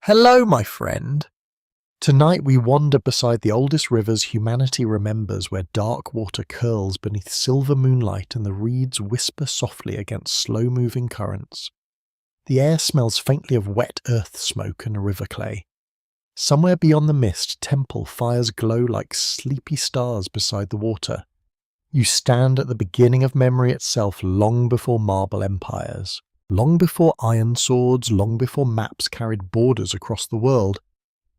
Hello, my friend. Tonight we wander beside the oldest rivers humanity remembers, where dark water curls beneath silver moonlight and the reeds whisper softly against slow-moving currents. The air smells faintly of wet earth smoke and river clay. Somewhere beyond the mist, temple fires glow like sleepy stars beside the water. You stand at the beginning of memory itself, long before marble empires, long before iron swords, long before maps carried borders across the world.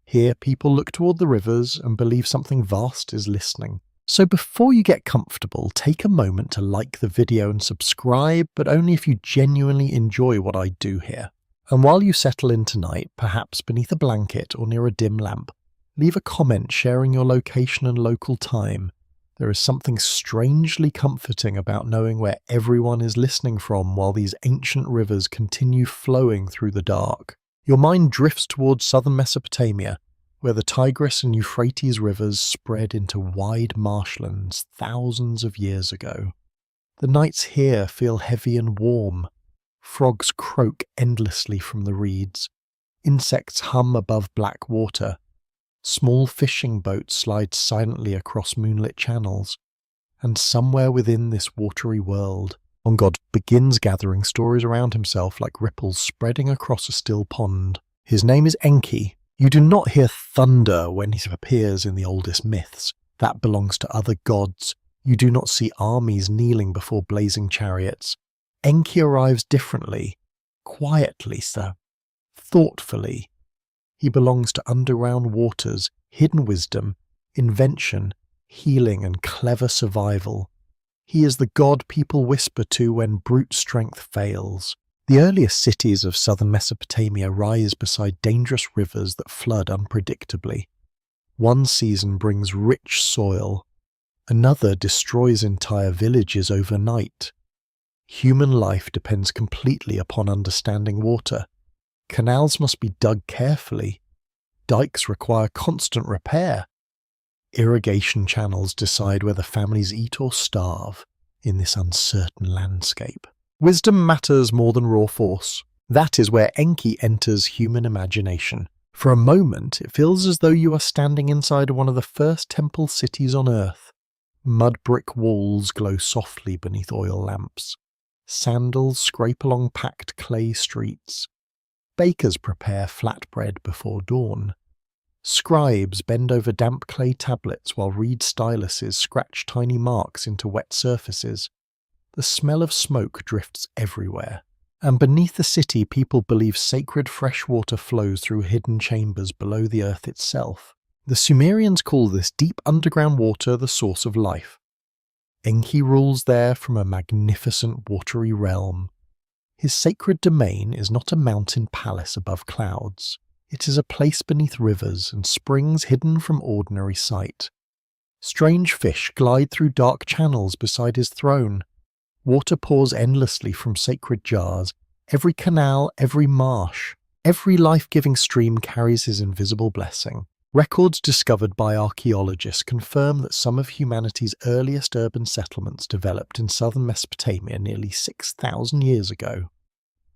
Here, people look toward the rivers and believe something vast is listening. So before you get comfortable, take a moment to like the video and subscribe, but only if you genuinely enjoy what I do here. And while you settle in tonight, perhaps beneath a blanket or near a dim lamp, leave a comment sharing your location and local time. There is something strangely comforting about knowing where everyone is listening from while these ancient rivers continue flowing through the dark. Your mind drifts towards southern Mesopotamia, where the Tigris and Euphrates rivers spread into wide marshlands thousands of years ago. The nights here feel heavy and warm. Frogs croak endlessly from the reeds. Insects hum above black water. Small fishing boats slide silently across moonlit channels. And somewhere within this watery world, God begins gathering stories around himself like ripples spreading across a still pond. His name is Enki. You do not hear thunder when he appears in the oldest myths. That belongs to other gods. You do not see armies kneeling before blazing chariots. Enki arrives differently, quietly, sir, thoughtfully. He belongs to underground waters, hidden wisdom, invention, healing, and clever survival. He is the god people whisper to when brute strength fails. The earliest cities of southern Mesopotamia rise beside dangerous rivers that flood unpredictably. One season brings rich soil. Another destroys entire villages overnight. Human life depends completely upon understanding water. Canals must be dug carefully. Dikes require constant repair. Irrigation channels decide whether families eat or starve in this uncertain landscape. Wisdom matters more than raw force. That is where Enki enters human imagination. For a moment, it feels as though you are standing inside one of the first temple cities on Earth. Mud brick walls glow softly beneath oil lamps. Sandals scrape along packed clay streets. Bakers prepare flatbread before dawn. Scribes bend over damp clay tablets while reed styluses scratch tiny marks into wet surfaces. The smell of smoke drifts everywhere, and beneath the city people believe sacred fresh water flows through hidden chambers below the earth itself. The Sumerians call this deep underground water the source of life. Enki rules there from a magnificent watery realm. His sacred domain is not a mountain palace above clouds. It is a place beneath rivers and springs hidden from ordinary sight. Strange fish glide through dark channels beside his throne. Water pours endlessly from sacred jars. Every canal, every marsh, every life-giving stream carries his invisible blessing. Records discovered by archaeologists confirm that some of humanity's earliest urban settlements developed in southern Mesopotamia nearly 6,000 years ago.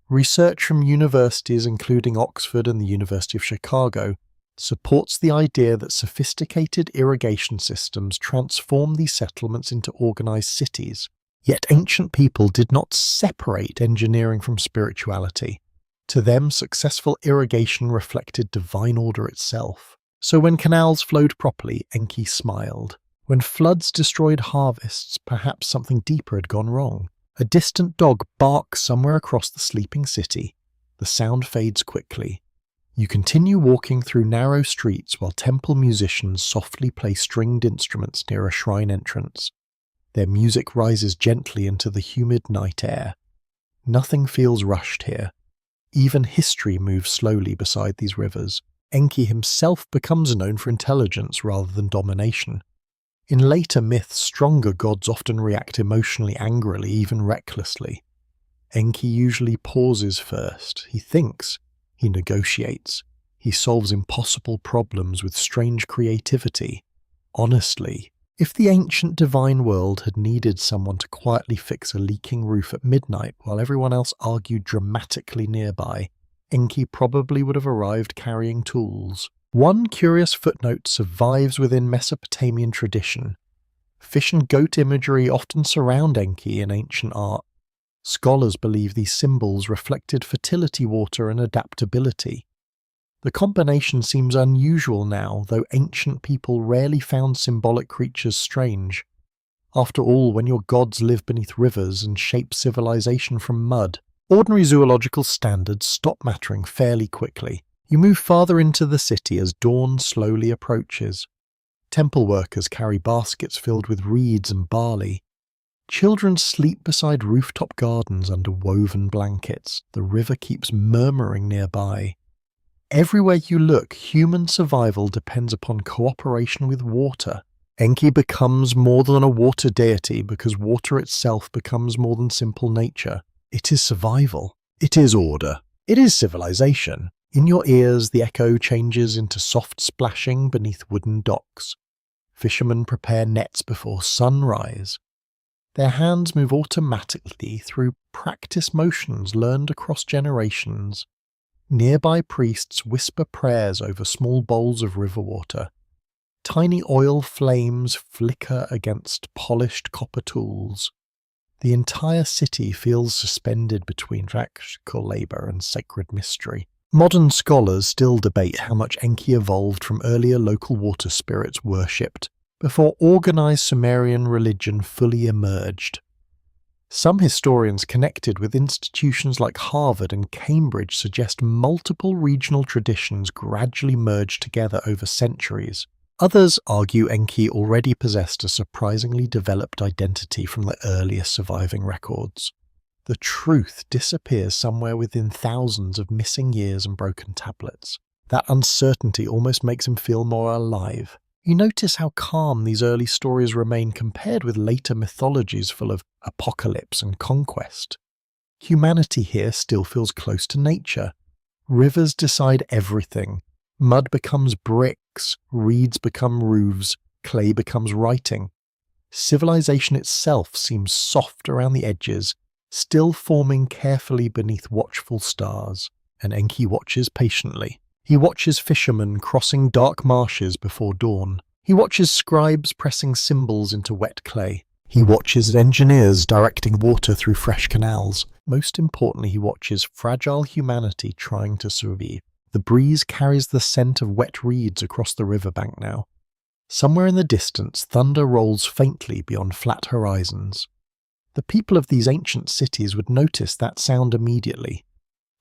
Research from universities including Oxford and the University of Chicago supports the idea that sophisticated irrigation systems transformed these settlements into organized cities. Yet ancient people did not separate engineering from spirituality. To them, successful irrigation reflected divine order itself. So when canals flowed properly, Enki smiled. When floods destroyed harvests, perhaps something deeper had gone wrong. A distant dog barks somewhere across the sleeping city. The sound fades quickly. You continue walking through narrow streets while temple musicians softly play stringed instruments near a shrine entrance. Their music rises gently into the humid night air. Nothing feels rushed here. Even history moves slowly beside these rivers. Enki himself becomes known for intelligence rather than domination. In later myths, stronger gods often react emotionally, angrily, even recklessly. Enki usually pauses first. He thinks. He negotiates. He solves impossible problems with strange creativity. Honestly, if the ancient divine world had needed someone to quietly fix a leaking roof at midnight while everyone else argued dramatically nearby, Enki probably would have arrived carrying tools. One curious footnote survives within Mesopotamian tradition. Fish and goat imagery often surround Enki in ancient art. Scholars believe these symbols reflected fertility water and adaptability. The combination seems unusual now, though ancient people rarely found symbolic creatures strange. After all, when your gods live beneath rivers and shape civilization from mud, ordinary zoological standards stop mattering fairly quickly. You move farther into the city as dawn slowly approaches. Temple workers carry baskets filled with reeds and barley. Children sleep beside rooftop gardens under woven blankets. The river keeps murmuring nearby. Everywhere you look, human survival depends upon cooperation with water. Enki becomes more than a water deity because water itself becomes more than simple nature. It is survival. It is order. It is civilization. In your ears, the echo changes into soft splashing beneath wooden docks. Fishermen prepare nets before sunrise. Their hands move automatically through practice motions learned across generations. Nearby priests whisper prayers over small bowls of river water. Tiny oil flames flicker against polished copper tools. The entire city feels suspended between practical labour and sacred mystery. Modern scholars still debate how much Enki evolved from earlier local water spirits worshipped before organised Sumerian religion fully emerged. Some historians connected with institutions like Harvard and Cambridge suggest multiple regional traditions gradually merged together over centuries. Others argue Enki already possessed a surprisingly developed identity from the earliest surviving records. The truth disappears somewhere within thousands of missing years and broken tablets. That uncertainty almost makes him feel more alive. You notice how calm these early stories remain compared with later mythologies full of apocalypse and conquest. Humanity here still feels close to nature. Rivers decide everything. Mud becomes bricks, reeds become roofs, clay becomes writing. Civilization itself seems soft around the edges, still forming carefully beneath watchful stars. And Enki watches patiently. He watches fishermen crossing dark marshes before dawn. He watches scribes pressing symbols into wet clay. He watches engineers directing water through fresh canals. Most importantly, he watches fragile humanity trying to survive. The breeze carries the scent of wet reeds across the riverbank now. Somewhere in the distance, thunder rolls faintly beyond flat horizons. The people of these ancient cities would notice that sound immediately.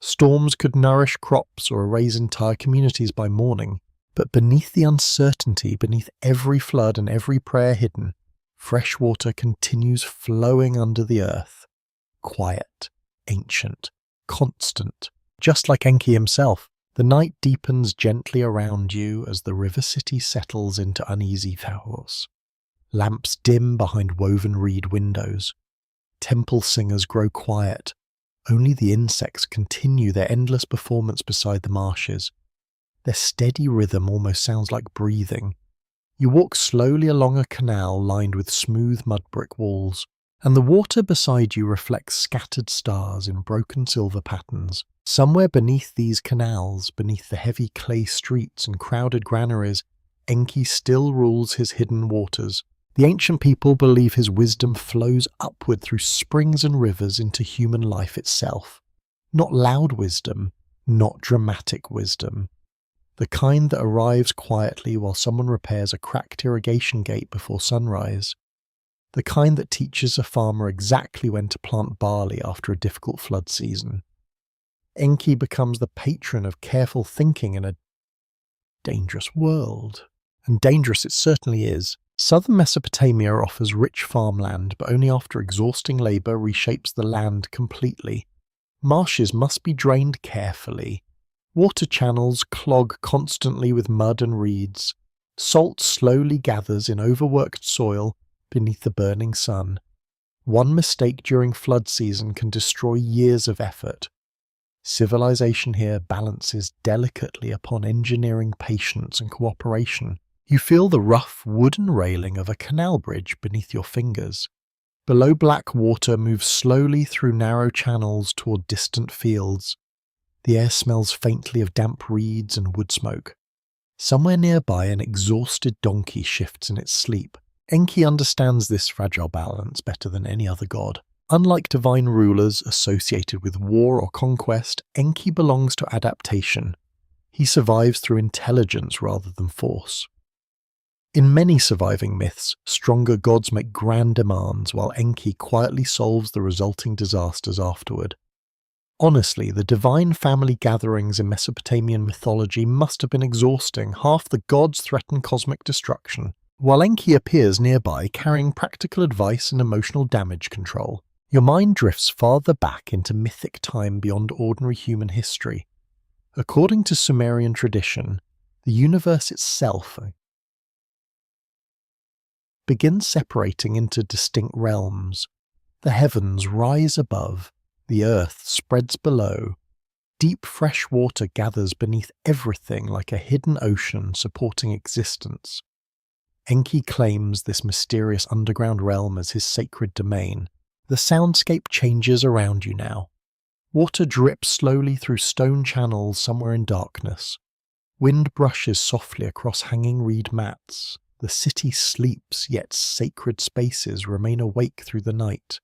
Storms could nourish crops or erase entire communities by morning, but beneath the uncertainty, beneath every flood and every prayer hidden, fresh water continues flowing under the earth. Quiet, ancient, constant, just like Enki himself. The night deepens gently around you as the river city settles into uneasy hours. Lamps dim behind woven reed windows. Temple singers grow quiet. Only the insects continue their endless performance beside the marshes. Their steady rhythm almost sounds like breathing. You walk slowly along a canal lined with smooth mud brick walls, and the water beside you reflects scattered stars in broken silver patterns. Somewhere beneath these canals, beneath the heavy clay streets and crowded granaries, Enki still rules his hidden waters. The ancient people believe his wisdom flows upward through springs and rivers into human life itself. Not loud wisdom, not dramatic wisdom. The kind that arrives quietly while someone repairs a cracked irrigation gate before sunrise. The kind that teaches a farmer exactly when to plant barley after a difficult flood season. Enki becomes the patron of careful thinking in a dangerous world. And dangerous it certainly is. Southern Mesopotamia offers rich farmland, but only after exhausting labour reshapes the land completely. Marshes must be drained carefully. Water channels clog constantly with mud and reeds. Salt slowly gathers in overworked soil beneath the burning sun. One mistake during flood season can destroy years of effort. Civilization here balances delicately upon engineering patience and cooperation. You feel the rough wooden railing of a canal bridge beneath your fingers. Below, black water moves slowly through narrow channels toward distant fields. The air smells faintly of damp reeds and wood smoke. Somewhere nearby, an exhausted donkey shifts in its sleep. Enki understands this fragile balance better than any other god. Unlike divine rulers associated with war or conquest, Enki belongs to adaptation. He survives through intelligence rather than force. In many surviving myths, stronger gods make grand demands while Enki quietly solves the resulting disasters afterward. Honestly, the divine family gatherings in Mesopotamian mythology must have been exhausting. Half the gods threaten cosmic destruction, while Enki appears nearby carrying practical advice and emotional damage control. Your mind drifts farther back into mythic time beyond ordinary human history. According to Sumerian tradition, the universe itself begins separating into distinct realms. The heavens rise above, the earth spreads below. Deep fresh water gathers beneath everything like a hidden ocean supporting existence. Enki claims this mysterious underground realm as his sacred domain. The soundscape changes around you now. Water drips slowly through stone channels somewhere in darkness. Wind brushes softly across hanging reed mats. The city sleeps, yet sacred spaces remain awake through the night.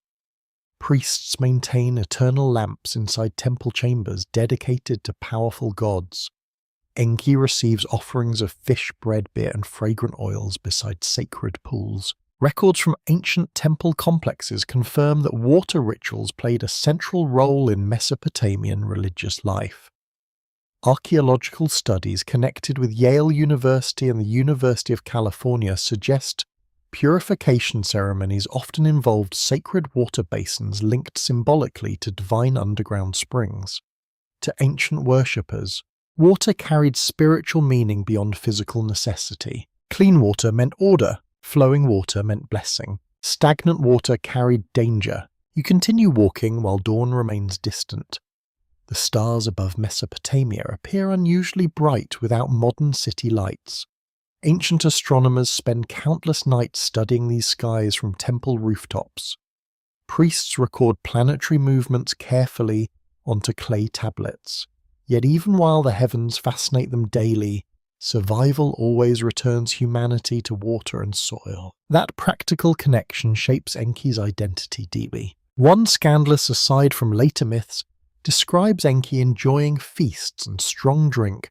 Priests maintain eternal lamps inside temple chambers dedicated to powerful gods. Enki receives offerings of fish, bread, beer, and fragrant oils beside sacred pools. Records from ancient temple complexes confirm that water rituals played a central role in Mesopotamian religious life. Archaeological studies connected with Yale University and the University of California suggest purification ceremonies often involved sacred water basins linked symbolically to divine underground springs. To ancient worshippers, water carried spiritual meaning beyond physical necessity. Clean water meant order, flowing water meant blessing. Stagnant water carried danger. You continue walking while dawn remains distant. The stars above Mesopotamia appear unusually bright without modern city lights. Ancient astronomers spend countless nights studying these skies from temple rooftops. Priests record planetary movements carefully onto clay tablets. Yet even while the heavens fascinate them daily, survival always returns humanity to water and soil. That practical connection shapes Enki's identity deeply. One scandalous aside from later myths describes Enki enjoying feasts and strong drink,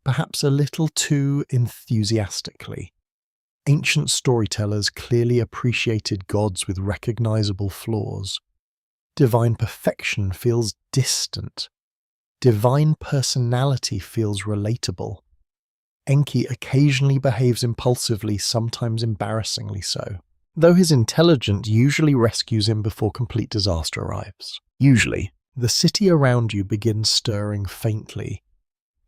perhaps a little too enthusiastically. Ancient storytellers clearly appreciated gods with recognizable flaws. Divine perfection feels distant. Divine personality feels relatable. Enki occasionally behaves impulsively, sometimes embarrassingly so, though his intelligence usually rescues him before complete disaster arrives. Usually, the city around you begins stirring faintly.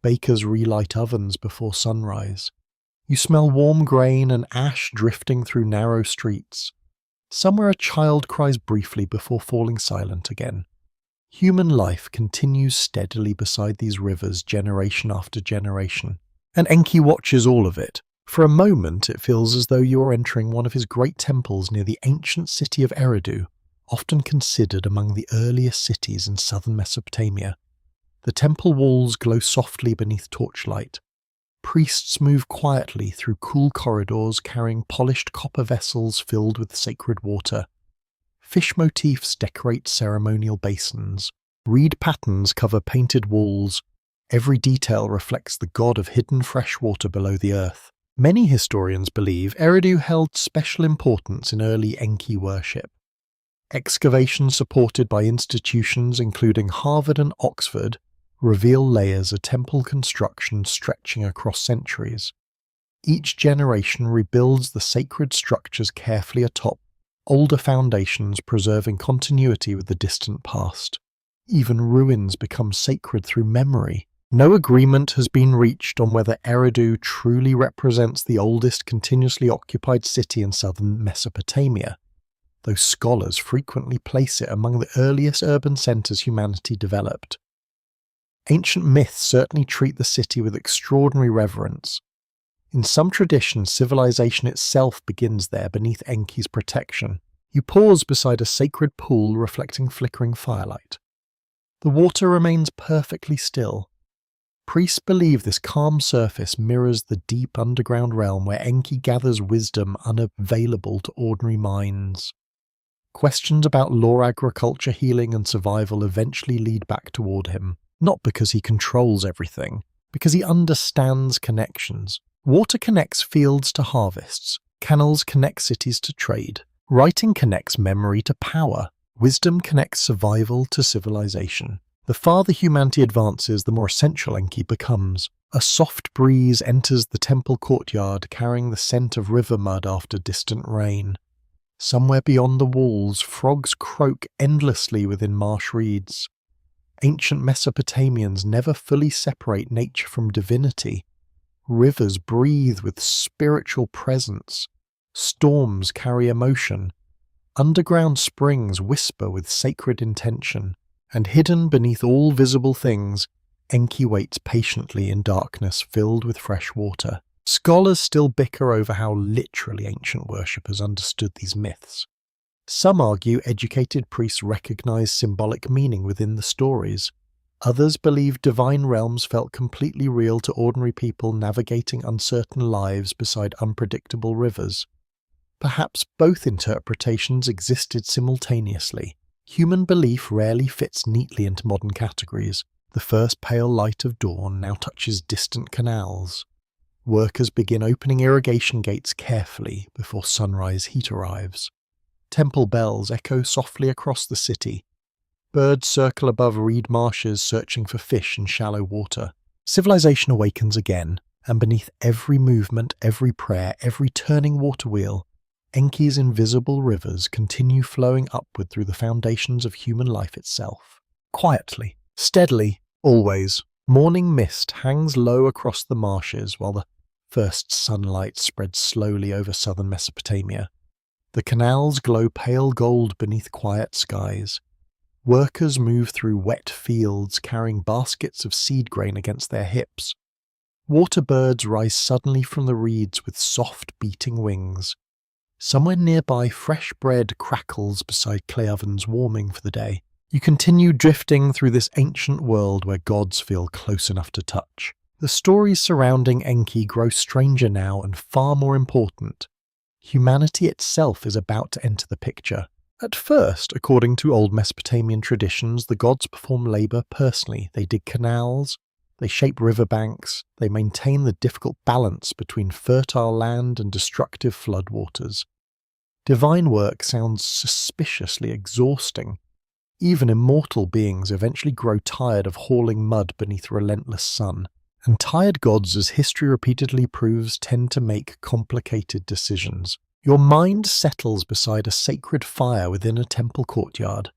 Bakers relight ovens before sunrise. You smell warm grain and ash drifting through narrow streets. Somewhere a child cries briefly before falling silent again. Human life continues steadily beside these rivers generation after generation, and Enki watches all of it. For a moment it feels as though you are entering one of his great temples near the ancient city of Eridu, often considered among the earliest cities in southern Mesopotamia. The temple walls glow softly beneath torchlight. Priests move quietly through cool corridors carrying polished copper vessels filled with sacred water. Fish motifs decorate ceremonial basins. Reed patterns cover painted walls. Every detail reflects the god of hidden fresh water below the earth. Many historians believe Eridu held special importance in early Enki worship. Excavations supported by institutions including Harvard and Oxford reveal layers of temple construction stretching across centuries. Each generation rebuilds the sacred structures carefully atop older foundations, preserving continuity with the distant past. Even ruins become sacred through memory. No agreement has been reached on whether Eridu truly represents the oldest continuously occupied city in southern Mesopotamia, though scholars frequently place it among the earliest urban centers humanity developed. Ancient myths certainly treat the city with extraordinary reverence. In some traditions, civilization itself begins there beneath Enki's protection. You pause beside a sacred pool reflecting flickering firelight. The water remains perfectly still. Priests believe this calm surface mirrors the deep underground realm where Enki gathers wisdom unavailable to ordinary minds. Questions about lore, agriculture, healing, and survival eventually lead back toward him, not because he controls everything, because he understands connections. Water connects fields to harvests, canals connect cities to trade, writing connects memory to power, wisdom connects survival to civilization. The farther humanity advances, the more essential Enki becomes. A soft breeze enters the temple courtyard, carrying the scent of river mud after distant rain. Somewhere beyond the walls, frogs croak endlessly within marsh reeds. Ancient Mesopotamians never fully separate nature from divinity. Rivers breathe with spiritual presence. Storms carry emotion. Underground springs whisper with sacred intention. And hidden beneath all visible things, Enki waits patiently in darkness filled with fresh water. Scholars still bicker over how literally ancient worshippers understood these myths. Some argue educated priests recognize symbolic meaning within the stories. Others believe divine realms felt completely real to ordinary people navigating uncertain lives beside unpredictable rivers. Perhaps both interpretations existed simultaneously. Human belief rarely fits neatly into modern categories. The first pale light of dawn now touches distant canals. Workers begin opening irrigation gates carefully before sunrise heat arrives. Temple bells echo softly across the city. Birds circle above reed marshes searching for fish in shallow water. Civilization awakens again, and beneath every movement, every prayer, every turning water wheel, Enki's invisible rivers continue flowing upward through the foundations of human life itself. Quietly, steadily, always, morning mist hangs low across the marshes while the first sunlight spreads slowly over southern Mesopotamia. The canals glow pale gold beneath quiet skies. Workers move through wet fields carrying baskets of seed grain against their hips. Water birds rise suddenly from the reeds with soft beating wings. Somewhere nearby, fresh bread crackles beside clay ovens warming for the day. You continue drifting through this ancient world where gods feel close enough to touch. The stories surrounding Enki grow stranger now and far more important. Humanity itself is about to enter the picture. At first, according to old Mesopotamian traditions, the gods perform labor personally. They dig canals, they shape riverbanks, they maintain the difficult balance between fertile land and destructive floodwaters. Divine work sounds suspiciously exhausting. Even immortal beings eventually grow tired of hauling mud beneath a relentless sun. And tired gods, as history repeatedly proves, tend to make complicated decisions. Your mind settles beside a sacred fire within a temple courtyard.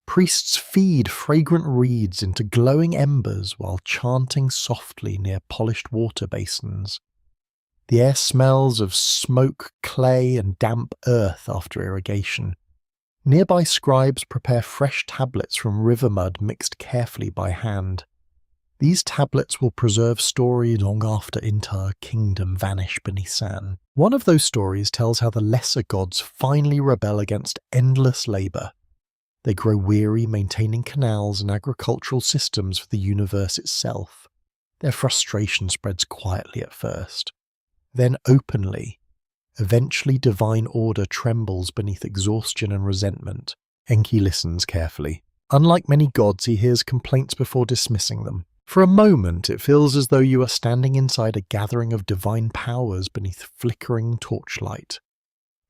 Priests feed fragrant reeds into glowing embers while chanting softly near polished water basins. The air smells of smoke, clay, and damp earth after irrigation. Nearby scribes prepare fresh tablets from river mud mixed carefully by hand. These tablets will preserve stories long after entire kingdom vanish beneath sand. One of those stories tells how the lesser gods finally rebel against endless labor. They grow weary maintaining canals and agricultural systems for the universe itself. Their frustration spreads quietly at first. Then openly. Eventually divine order trembles beneath exhaustion and resentment. Enki listens carefully. Unlike many gods, he hears complaints before dismissing them. For a moment, it feels as though you are standing inside a gathering of divine powers beneath flickering torchlight.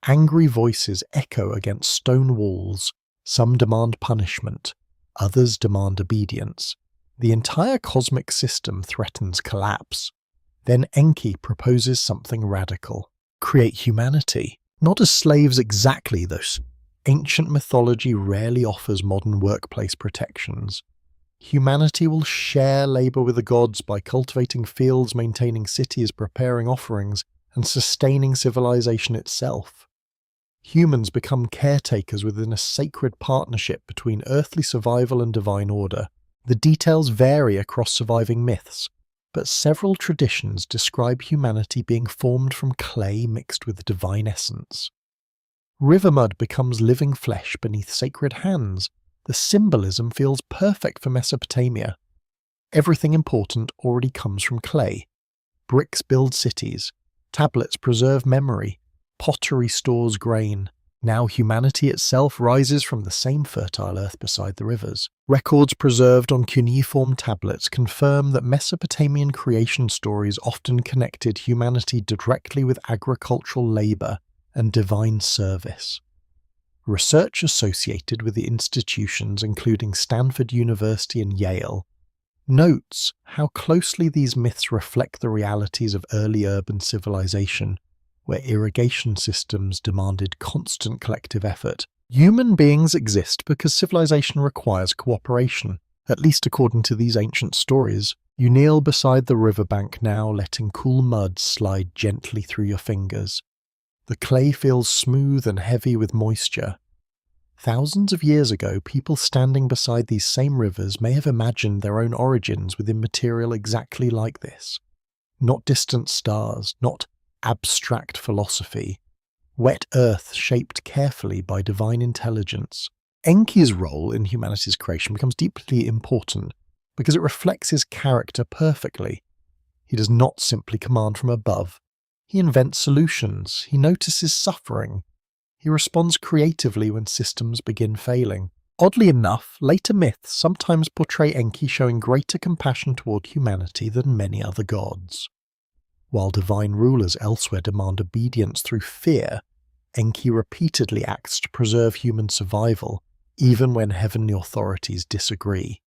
Angry voices echo against stone walls. Some demand punishment. Others demand obedience. The entire cosmic system threatens collapse. Then Enki proposes something radical. Create humanity. Not as slaves exactly, though. Ancient mythology rarely offers modern workplace protections. Humanity will share labor with the gods by cultivating fields, maintaining cities, preparing offerings, and sustaining civilization itself. Humans become caretakers within a sacred partnership between earthly survival and divine order. The details vary across surviving myths, but several traditions describe humanity being formed from clay mixed with divine essence. River mud becomes living flesh beneath sacred hands, The symbolism feels perfect for Mesopotamia. Everything important already comes from clay. Bricks build cities, tablets preserve memory, pottery stores grain. Now humanity itself rises from the same fertile earth beside the rivers. Records preserved on cuneiform tablets confirm that Mesopotamian creation stories often connected humanity directly with agricultural labour and divine service. Research associated with the institutions, including Stanford University and Yale, notes how closely these myths reflect the realities of early urban civilization, where irrigation systems demanded constant collective effort. Human beings exist because civilization requires cooperation, at least according to these ancient stories. You kneel beside the riverbank now, letting cool mud slide gently through your fingers. The clay feels smooth and heavy with moisture. Thousands of years ago, people standing beside these same rivers may have imagined their own origins within material exactly like this. Not distant stars, not abstract philosophy. Wet earth shaped carefully by divine intelligence. Enki's role in humanity's creation becomes deeply important because it reflects his character perfectly. He does not simply command from above. He invents solutions. He notices suffering. He responds creatively when systems begin failing. Oddly enough, later myths sometimes portray Enki showing greater compassion toward humanity than many other gods. While divine rulers elsewhere demand obedience through fear, Enki repeatedly acts to preserve human survival, even when heavenly authorities disagree.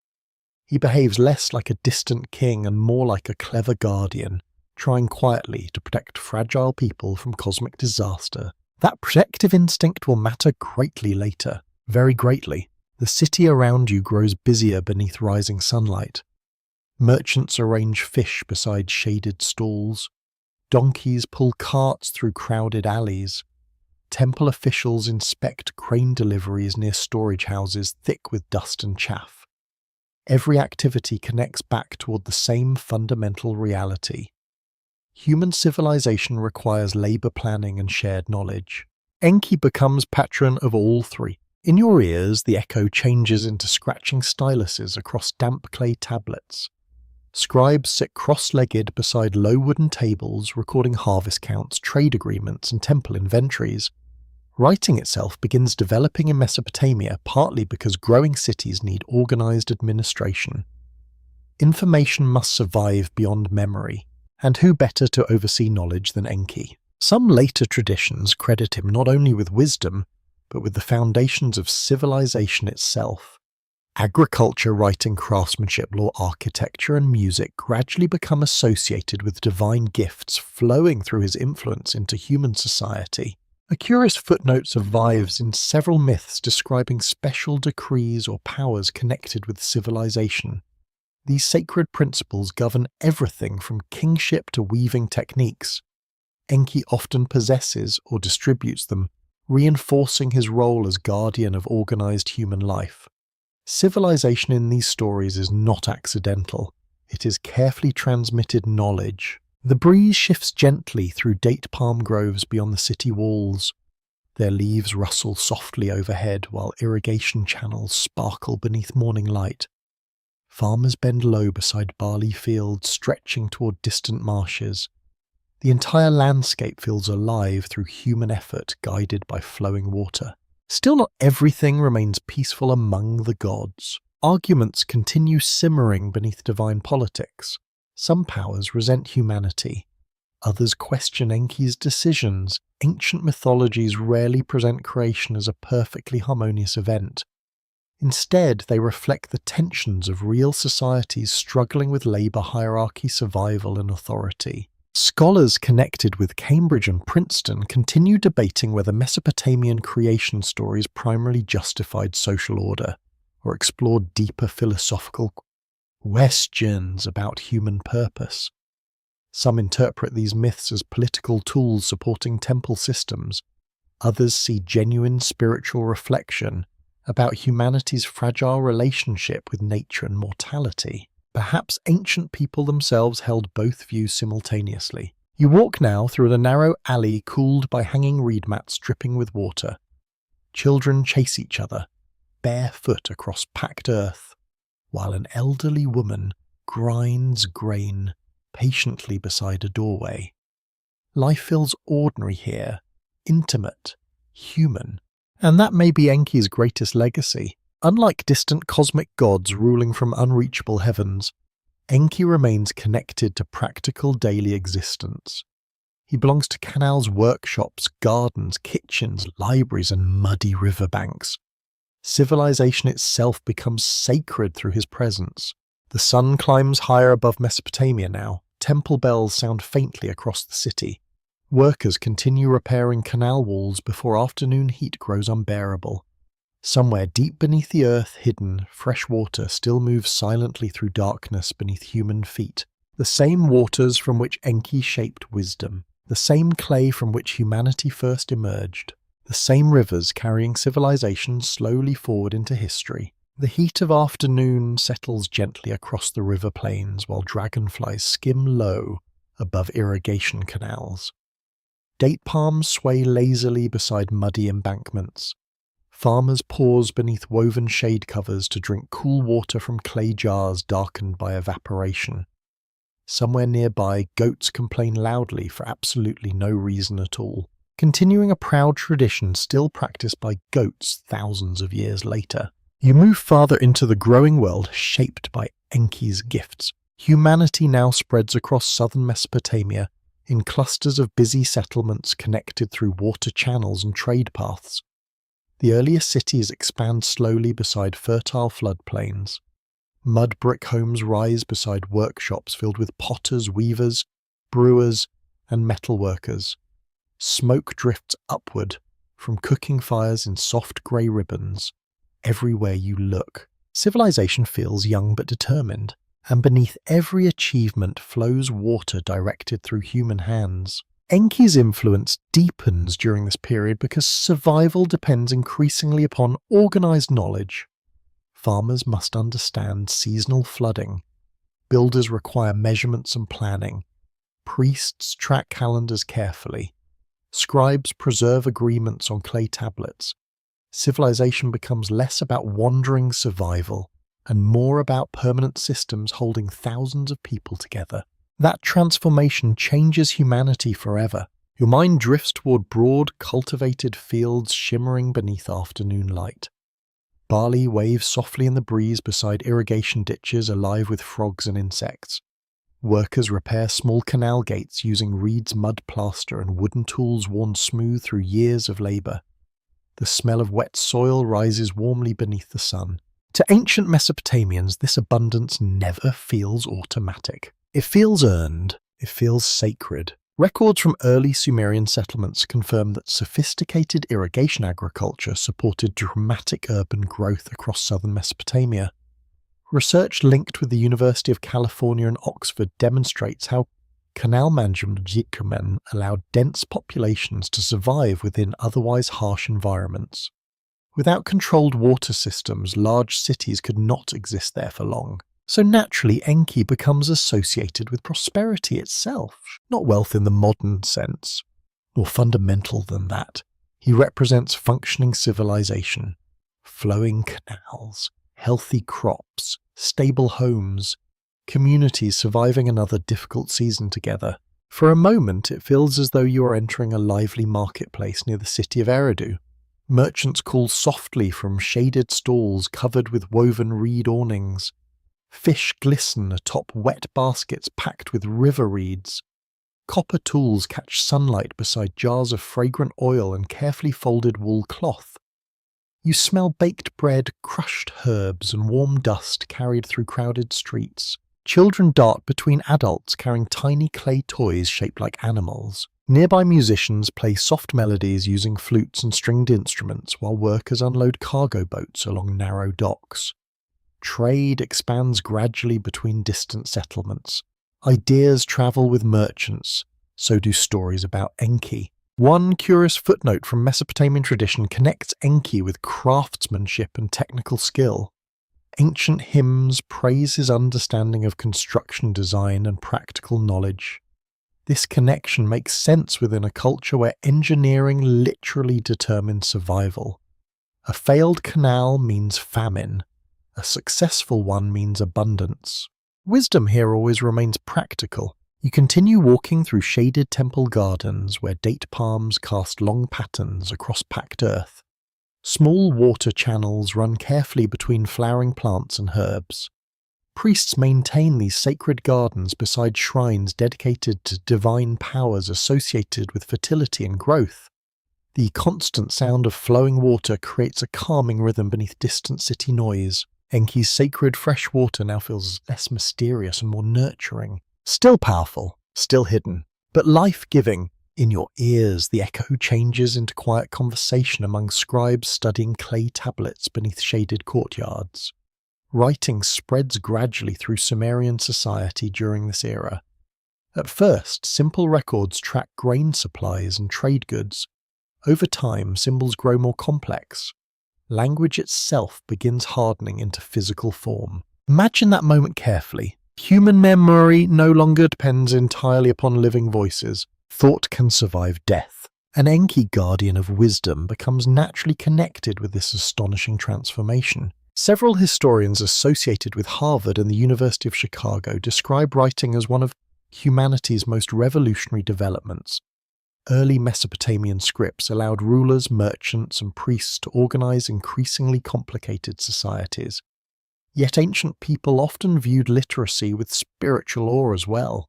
He behaves less like a distant king and more like a clever guardian, trying quietly to protect fragile people from cosmic disaster. That protective instinct will matter greatly later, very greatly. The city around you grows busier beneath rising sunlight. Merchants arrange fish beside shaded stalls. Donkeys pull carts through crowded alleys. Temple officials inspect grain deliveries near storage houses thick with dust and chaff. Every activity connects back toward the same fundamental reality. Human civilization requires labor planning and shared knowledge. Enki becomes patron of all three. In your ears, the echo changes into scratching styluses across damp clay tablets. Scribes sit cross-legged beside low wooden tables, recording harvest counts, trade agreements, and temple inventories. Writing itself begins developing in Mesopotamia, partly because growing cities need organized administration. Information must survive beyond memory, and who better to oversee knowledge than Enki? Some later traditions credit him not only with wisdom, but with the foundations of civilization itself. Agriculture, writing, craftsmanship, law, architecture, and music gradually become associated with divine gifts flowing through his influence into human society. A curious footnote survives in several myths describing special decrees or powers connected with civilization. These sacred principles govern everything from kingship to weaving techniques. Enki often possesses or distributes them, reinforcing his role as guardian of organized human life. Civilization in these stories is not accidental. It is carefully transmitted knowledge. The breeze shifts gently through date palm groves beyond the city walls. Their leaves rustle softly overhead while irrigation channels sparkle beneath morning light. Farmers bend low beside barley fields stretching toward distant marshes. The entire landscape feels alive through human effort guided by flowing water. Still, not everything remains peaceful among the gods. Arguments continue simmering beneath divine politics. Some powers resent humanity. Others question Enki's decisions. Ancient mythologies rarely present creation as a perfectly harmonious event. Instead, they reflect the tensions of real societies struggling with labor hierarchy, survival, and authority. Scholars connected with Cambridge and Princeton continue debating whether Mesopotamian creation stories primarily justified social order or explored deeper philosophical questions about human purpose. Some interpret these myths as political tools supporting temple systems. Others see genuine spiritual reflection about humanity's fragile relationship with nature and mortality. Perhaps ancient people themselves held both views simultaneously. You walk now through a narrow alley cooled by hanging reed mats dripping with water. Children chase each other. barefoot across packed earth, while an elderly woman grinds grain patiently beside a doorway. Life feels ordinary here, intimate, human, and that may be Enki's greatest legacy. Unlike distant cosmic gods ruling from unreachable heavens, Enki remains connected to practical daily existence. He belongs to canals, workshops, gardens, kitchens, libraries, and muddy riverbanks. Civilization itself becomes sacred through his presence. The sun climbs higher above Mesopotamia now. Temple bells sound faintly across the city. Workers continue repairing canal walls before afternoon heat grows unbearable. Somewhere deep beneath the earth, hidden, fresh water still moves silently through darkness beneath human feet. The same waters from which Enki shaped wisdom. The same clay from which humanity first emerged. The same rivers carrying civilization slowly forward into history. The heat of afternoon settles gently across the river plains while dragonflies skim low above irrigation canals. Date palms sway lazily beside muddy embankments. Farmers pause beneath woven shade covers to drink cool water from clay jars darkened by evaporation. Somewhere nearby, goats complain loudly for absolutely no reason at all, continuing a proud tradition still practiced by goats thousands of years later. You move farther into the growing world shaped by Enki's gifts. Humanity now spreads across southern Mesopotamia in clusters of busy settlements connected through water channels and trade paths. The earliest cities expand slowly beside fertile floodplains. Mud brick homes rise beside workshops filled with potters, weavers, brewers, and metalworkers. Smoke drifts upward from cooking fires in soft grey ribbons. Everywhere you look, civilization feels young but determined, and beneath every achievement flows water directed through human hands. Enki's influence deepens during this period because survival depends increasingly upon organized knowledge. Farmers must understand seasonal flooding. Builders require measurements and planning. Priests track calendars carefully. Scribes preserve agreements on clay tablets. Civilization becomes less about wandering survival and more about permanent systems holding thousands of people together. That transformation changes humanity forever. Your mind drifts toward broad, cultivated fields shimmering beneath afternoon light. Barley waves softly in the breeze beside irrigation ditches alive with frogs and insects. Workers repair small canal gates using reeds, mud plaster, and wooden tools worn smooth through years of labor. The smell of wet soil rises warmly beneath the sun. To ancient Mesopotamians, this abundance never feels automatic. It feels earned. It feels sacred. Records from early Sumerian settlements confirm that sophisticated irrigation agriculture supported dramatic urban growth across southern Mesopotamia. Research linked with the University of California and Oxford demonstrates how canal management allowed dense populations to survive within otherwise harsh environments. Without controlled water systems, large cities could not exist there for long. So naturally, Enki becomes associated with prosperity itself, not wealth in the modern sense. More fundamental than that, he represents functioning civilization, flowing canals, healthy crops, stable homes, communities surviving another difficult season together. For a moment, it feels as though you are entering a lively marketplace near the city of Eridu. Merchants call softly from shaded stalls covered with woven reed awnings. Fish glisten atop wet baskets packed with river reeds. Copper tools catch sunlight beside jars of fragrant oil and carefully folded wool cloth. You smell baked bread, crushed herbs, and warm dust carried through crowded streets. Children dart between adults carrying tiny clay toys shaped like animals. Nearby musicians play soft melodies using flutes and stringed instruments while workers unload cargo boats along narrow docks. Trade expands gradually between distant settlements. Ideas travel with merchants, so do stories about Enki. One curious footnote from Mesopotamian tradition connects Enki with craftsmanship and technical skill. Ancient hymns praise his understanding of construction design and practical knowledge. This connection makes sense within a culture where engineering literally determines survival. A failed canal means famine. A successful one means abundance. Wisdom here always remains practical. You continue walking through shaded temple gardens where date palms cast long patterns across packed earth. Small water channels run carefully between flowering plants and herbs. Priests maintain these sacred gardens beside shrines dedicated to divine powers associated with fertility and growth. The constant sound of flowing water creates a calming rhythm beneath distant city noise. Enki's sacred fresh water now feels less mysterious and more nurturing. Still powerful, still hidden, but life-giving. In your ears, the echo changes into quiet conversation among scribes studying clay tablets beneath shaded courtyards. Writing spreads gradually through Sumerian society during this era. At first, simple records track grain supplies and trade goods. Over time, symbols grow more complex. Language itself begins hardening into physical form. Imagine that moment carefully. Human memory no longer depends entirely upon living voices. Thought can survive death. An Enki guardian of wisdom becomes naturally connected with this astonishing transformation. Several historians associated with Harvard and the University of Chicago describe writing as one of humanity's most revolutionary developments. Early Mesopotamian scripts allowed rulers, merchants, and priests to organize increasingly complicated societies. Yet ancient people often viewed literacy with spiritual awe as well.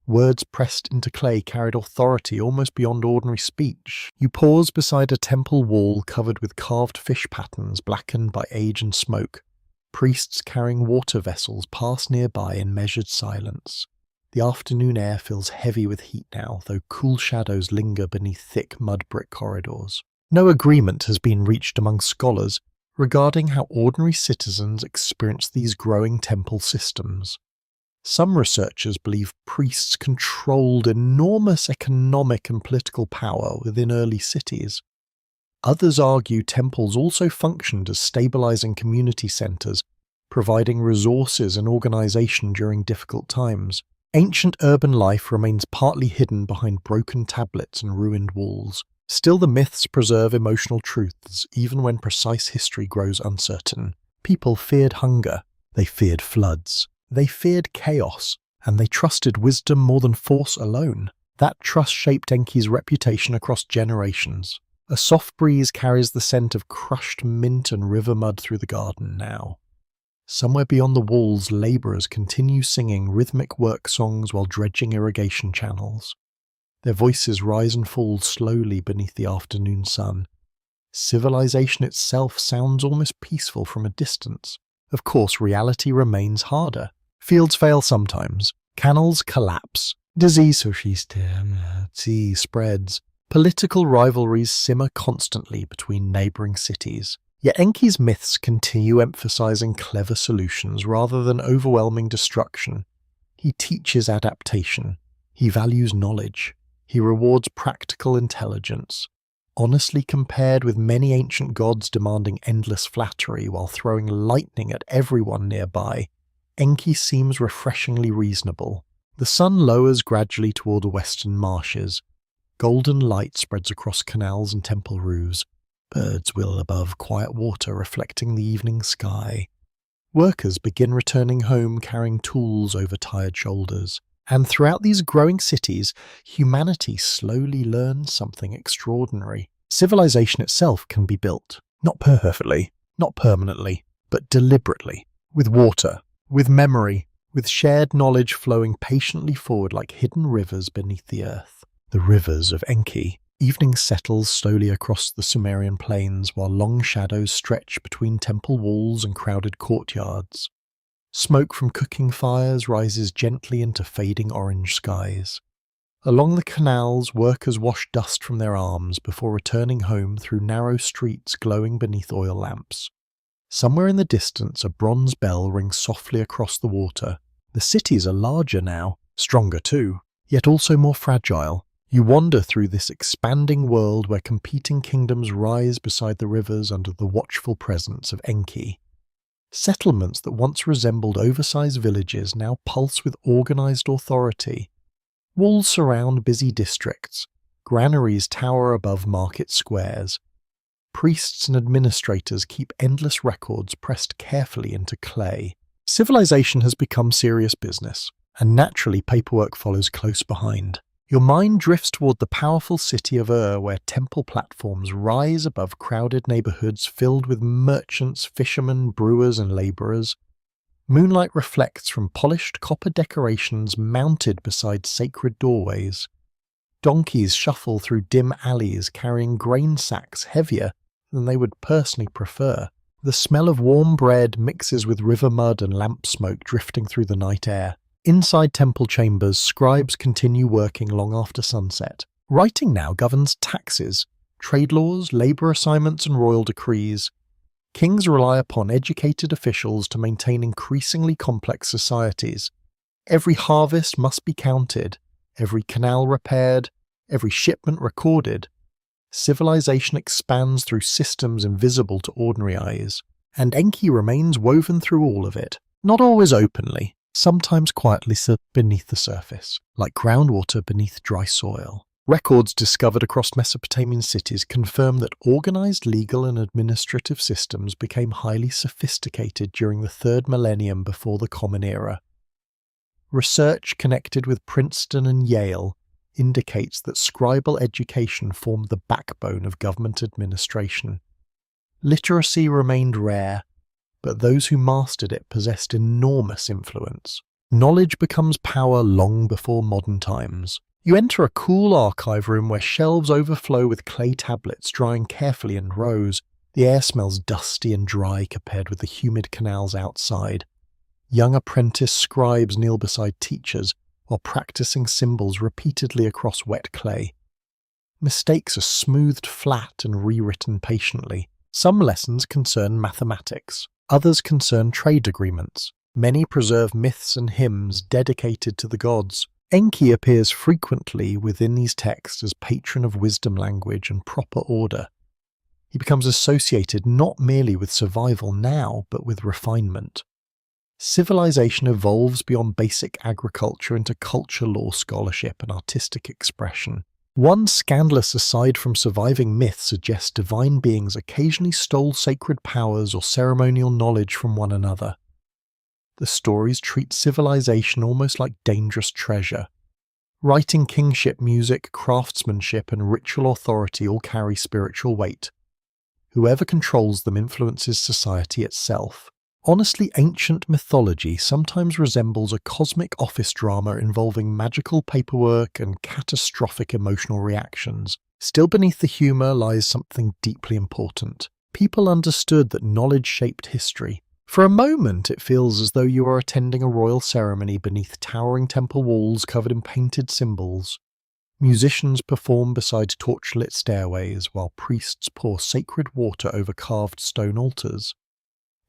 Words pressed into clay carried authority almost beyond ordinary speech. You pause beside a temple wall covered with carved fish patterns blackened by age and smoke. Priests carrying water vessels pass nearby in measured silence. The afternoon air feels heavy with heat now, though cool shadows linger beneath thick mud brick corridors. No agreement has been reached among scholars regarding how ordinary citizens experience these growing temple systems. Some researchers believe priests controlled enormous economic and political power within early cities. Others argue temples also functioned as stabilizing community centers, providing resources and organization during difficult times. Ancient urban life remains partly hidden behind broken tablets and ruined walls. Still, the myths preserve emotional truths, even when precise history grows uncertain. People feared hunger, they feared floods, they feared chaos, and they trusted wisdom more than force alone. That trust shaped Enki's reputation across generations. A soft breeze carries the scent of crushed mint and river mud through the garden now. Somewhere beyond the walls, labourers continue singing rhythmic work songs while dredging irrigation channels. Their voices rise and fall slowly beneath the afternoon sun. Civilization itself sounds almost peaceful from a distance. Of course, reality remains harder. Fields fail sometimes. Canals collapse. Disease spreads. Political rivalries simmer constantly between neighbouring cities. Yet Enki's myths continue emphasizing clever solutions rather than overwhelming destruction. He teaches adaptation. He values knowledge. He rewards practical intelligence. Honestly compared with many ancient gods demanding endless flattery while throwing lightning at everyone nearby, Enki seems refreshingly reasonable. The sun lowers gradually toward the western marshes. Golden light spreads across canals and temple roofs. Birds wheel above quiet water reflecting the evening sky. Workers begin returning home carrying tools over tired shoulders. And throughout these growing cities, humanity slowly learns something extraordinary. Civilization itself can be built, not perfectly, not permanently, but deliberately, with water, with memory, with shared knowledge flowing patiently forward like hidden rivers beneath the earth. The rivers of Enki. Evening settles slowly across the Sumerian plains while long shadows stretch between temple walls and crowded courtyards. Smoke from cooking fires rises gently into fading orange skies. Along the canals, workers wash dust from their arms before returning home through narrow streets glowing beneath oil lamps. Somewhere in the distance, a bronze bell rings softly across the water. The cities are larger now, stronger too, yet also more fragile. You wander through this expanding world where competing kingdoms rise beside the rivers under the watchful presence of Enki. Settlements that once resembled oversized villages now pulse with organized authority. Walls surround busy districts. Granaries tower above market squares. Priests and administrators keep endless records pressed carefully into clay. Civilization has become serious business, and naturally paperwork follows close behind. Your mind drifts toward the powerful city of Ur, where temple platforms rise above crowded neighborhoods filled with merchants, fishermen, brewers, and laborers. Moonlight reflects from polished copper decorations mounted beside sacred doorways. Donkeys shuffle through dim alleys carrying grain sacks heavier than they would personally prefer. The smell of warm bread mixes with river mud and lamp smoke drifting through the night air. Inside temple chambers, scribes continue working long after sunset. Writing now governs taxes, trade laws, labor assignments, and royal decrees. Kings rely upon educated officials to maintain increasingly complex societies. Every harvest must be counted, every canal repaired, every shipment recorded. Civilization expands through systems invisible to ordinary eyes, and Enki remains woven through all of it, not always openly, sometimes quietly beneath the surface, like groundwater beneath dry soil. Records discovered across Mesopotamian cities confirm that organized legal and administrative systems became highly sophisticated during the 3rd millennium before the Common Era. Research connected with Princeton and Yale indicates that scribal education formed the backbone of government administration. Literacy remained rare, but those who mastered it possessed enormous influence. Knowledge becomes power long before modern times. You enter a cool archive room where shelves overflow with clay tablets drying carefully in rows. The air smells dusty and dry compared with the humid canals outside. Young apprentice scribes kneel beside teachers while practicing symbols repeatedly across wet clay. Mistakes are smoothed flat and rewritten patiently. Some lessons concern mathematics. Others concern trade agreements. Many preserve myths and hymns dedicated to the gods. Enki appears frequently within these texts as patron of wisdom language and proper order. He becomes associated not merely with survival now, but with refinement. Civilization evolves beyond basic agriculture into culture, law, scholarship, and artistic expression. One scandalous aside from surviving myth suggests divine beings occasionally stole sacred powers or ceremonial knowledge from one another. The stories treat civilization almost like dangerous treasure. Writing, kingship, music, craftsmanship, and ritual authority all carry spiritual weight. Whoever controls them influences society itself. Honestly, ancient mythology sometimes resembles a cosmic office drama involving magical paperwork and catastrophic emotional reactions. Still beneath the humour lies something deeply important. People understood that knowledge shaped history. For a moment, it feels as though you are attending a royal ceremony beneath towering temple walls covered in painted symbols. Musicians perform beside torchlit stairways, while priests pour sacred water over carved stone altars.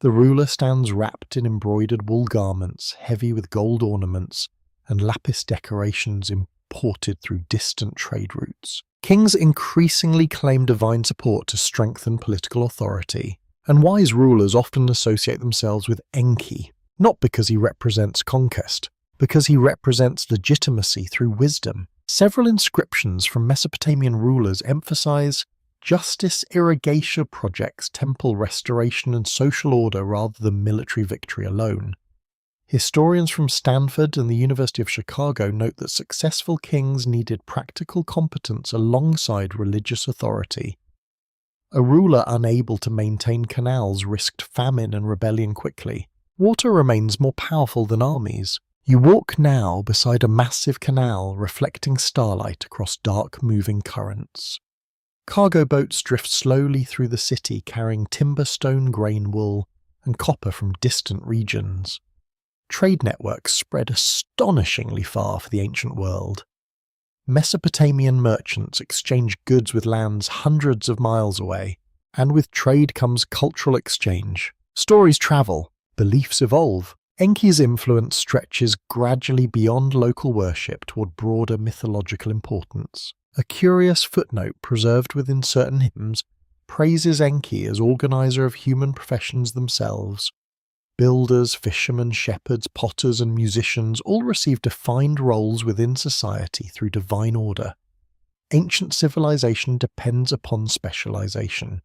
The ruler stands wrapped in embroidered wool garments, heavy with gold ornaments and lapis decorations imported through distant trade routes. Kings increasingly claim divine support to strengthen political authority, and wise rulers often associate themselves with Enki, not because he represents conquest, because he represents legitimacy through wisdom. Several inscriptions from Mesopotamian rulers emphasize justice, irrigation projects, temple restoration, and social order rather than military victory alone. Historians from Stanford and the University of Chicago note that successful kings needed practical competence alongside religious authority. A ruler unable to maintain canals risked famine and rebellion quickly. Water remains more powerful than armies. You walk now beside a massive canal reflecting starlight across dark moving currents. Cargo boats drift slowly through the city carrying timber, stone, grain, wool, and copper from distant regions. Trade networks spread astonishingly far for the ancient world. Mesopotamian merchants exchange goods with lands hundreds of miles away, and with trade comes cultural exchange. Stories travel, beliefs evolve. Enki's influence stretches gradually beyond local worship toward broader mythological importance. A curious footnote preserved within certain hymns praises Enki as organizer of human professions themselves. Builders, fishermen, shepherds, potters, and musicians all receive defined roles within society through divine order. Ancient civilization depends upon specialization.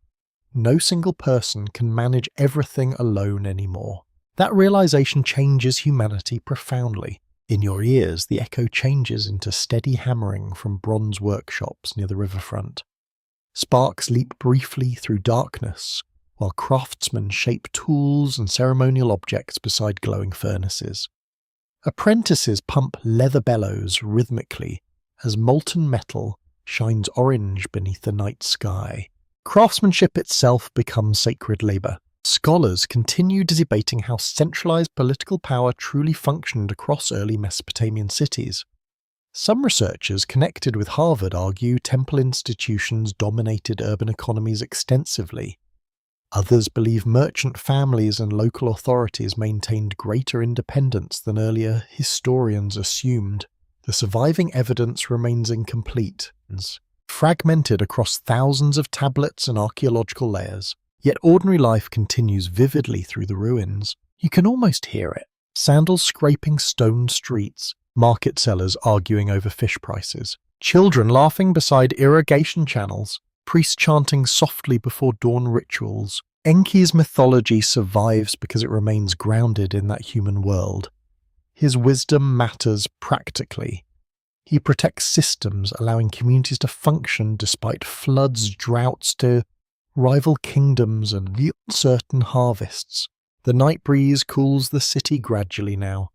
No single person can manage everything alone anymore. That realization changes humanity profoundly. In your ears, the echo changes into steady hammering from bronze workshops near the riverfront. Sparks leap briefly through darkness, while craftsmen shape tools and ceremonial objects beside glowing furnaces. Apprentices pump leather bellows rhythmically as molten metal shines orange beneath the night sky. Craftsmanship itself becomes sacred labor. Scholars continue debating how centralized political power truly functioned across early Mesopotamian cities. Some researchers connected with Harvard argue temple institutions dominated urban economies extensively. Others believe merchant families and local authorities maintained greater independence than earlier historians assumed. The surviving evidence remains incomplete, fragmented across thousands of tablets and archaeological layers. Yet ordinary life continues vividly through the ruins. You can almost hear it. Sandals scraping stone streets, market sellers arguing over fish prices, children laughing beside irrigation channels, priests chanting softly before dawn rituals. Enki's mythology survives because it remains grounded in that human world. His wisdom matters practically. He protects systems, allowing communities to function despite floods, droughts, to rival kingdoms and the uncertain harvests. The night breeze cools the city gradually now.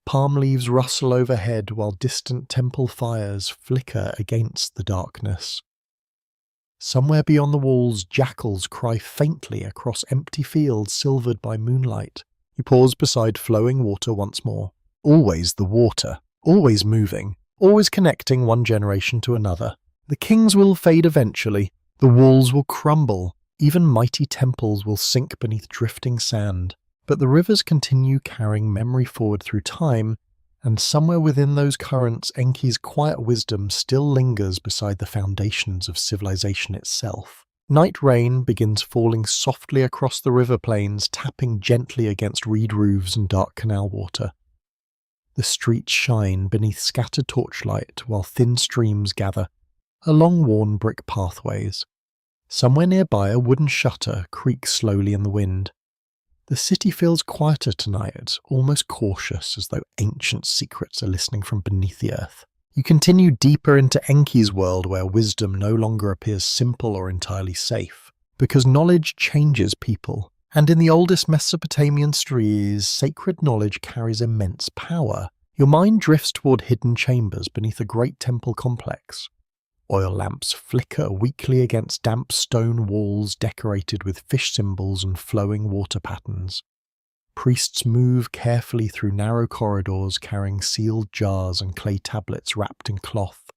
Palm leaves rustle overhead while distant temple fires flicker against the darkness. Somewhere beyond the walls, jackals cry faintly across empty fields silvered by moonlight. You pause beside flowing water once more. Always the water, always moving, always connecting one generation to another. The kings will fade eventually. The walls will crumble, even mighty temples will sink beneath drifting sand, but the rivers continue carrying memory forward through time, and somewhere within those currents Enki's quiet wisdom still lingers beside the foundations of civilization itself. Night rain begins falling softly across the river plains, tapping gently against reed roofs and dark canal water. The streets shine beneath scattered torchlight while thin streams gather along worn brick pathways. Somewhere nearby, a wooden shutter creaks slowly in the wind. The city feels quieter tonight, almost cautious, as though ancient secrets are listening from beneath the earth. You continue deeper into Enki's world, where wisdom no longer appears simple or entirely safe, because knowledge changes people. And in the oldest Mesopotamian stories, sacred knowledge carries immense power. Your mind drifts toward hidden chambers beneath a great temple complex. Oil lamps flicker weakly against damp stone walls decorated with fish symbols and flowing water patterns. Priests move carefully through narrow corridors carrying sealed jars and clay tablets wrapped in cloth.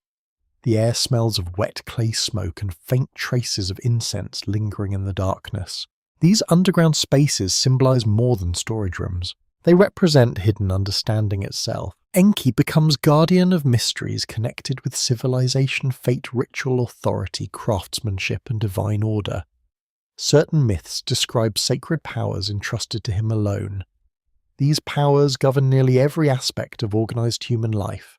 The air smells of wet clay smoke and faint traces of incense lingering in the darkness. These underground spaces symbolize more than storage rooms. They represent hidden understanding itself. Enki becomes guardian of mysteries connected with civilization, fate, ritual, authority, craftsmanship, and divine order. Certain myths describe sacred powers entrusted to him alone. These powers govern nearly every aspect of organized human life.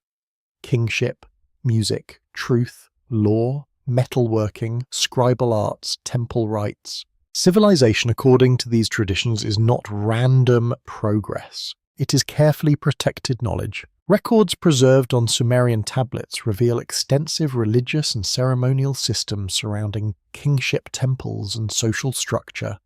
Kingship, music, truth, law, metalworking, scribal arts, temple rites. Civilization, according to these traditions, is not random progress. It is carefully protected knowledge. Records preserved on Sumerian tablets reveal extensive religious and ceremonial systems surrounding kingship, temples, and social structure.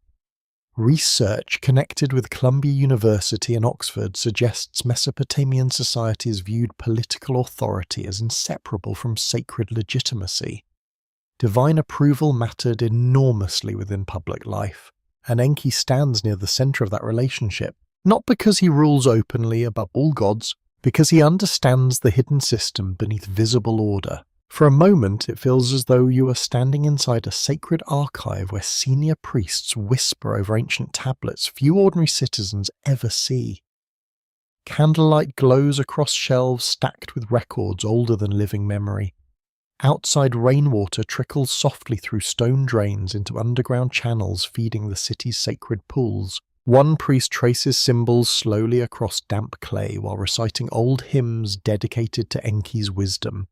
Research connected with Columbia University and Oxford suggests Mesopotamian societies viewed political authority as inseparable from sacred legitimacy. Divine approval mattered enormously within public life, and Enki stands near the center of that relationship. Not because he rules openly above all gods, because he understands the hidden system beneath visible order. For a moment, it feels as though you are standing inside a sacred archive where senior priests whisper over ancient tablets few ordinary citizens ever see. Candlelight glows across shelves stacked with records older than living memory. Outside rainwater trickles softly through stone drains into underground channels feeding the city's sacred pools. One priest traces symbols slowly across damp clay while reciting old hymns dedicated to Enki's wisdom.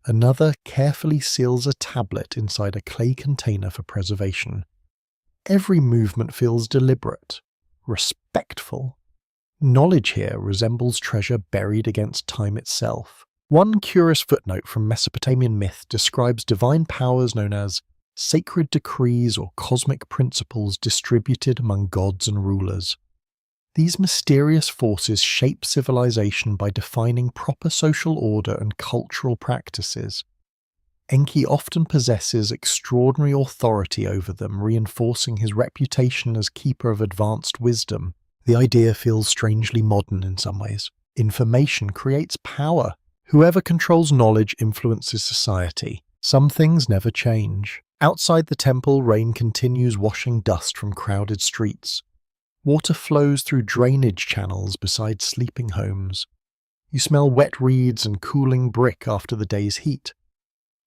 Another carefully seals a tablet inside a clay container for preservation. Every movement feels deliberate, respectful. Knowledge here resembles treasure buried against time itself. One curious footnote from Mesopotamian myth describes divine powers known as sacred decrees or cosmic principles distributed among gods and rulers. These mysterious forces shape civilization by defining proper social order and cultural practices. Enki often possesses extraordinary authority over them, reinforcing his reputation as keeper of advanced wisdom. The idea feels strangely modern in some ways. Information creates power. Whoever controls knowledge influences society. Some things never change. Outside the temple, rain continues washing dust from crowded streets. Water flows through drainage channels beside sleeping homes. You smell wet reeds and cooling brick after the day's heat.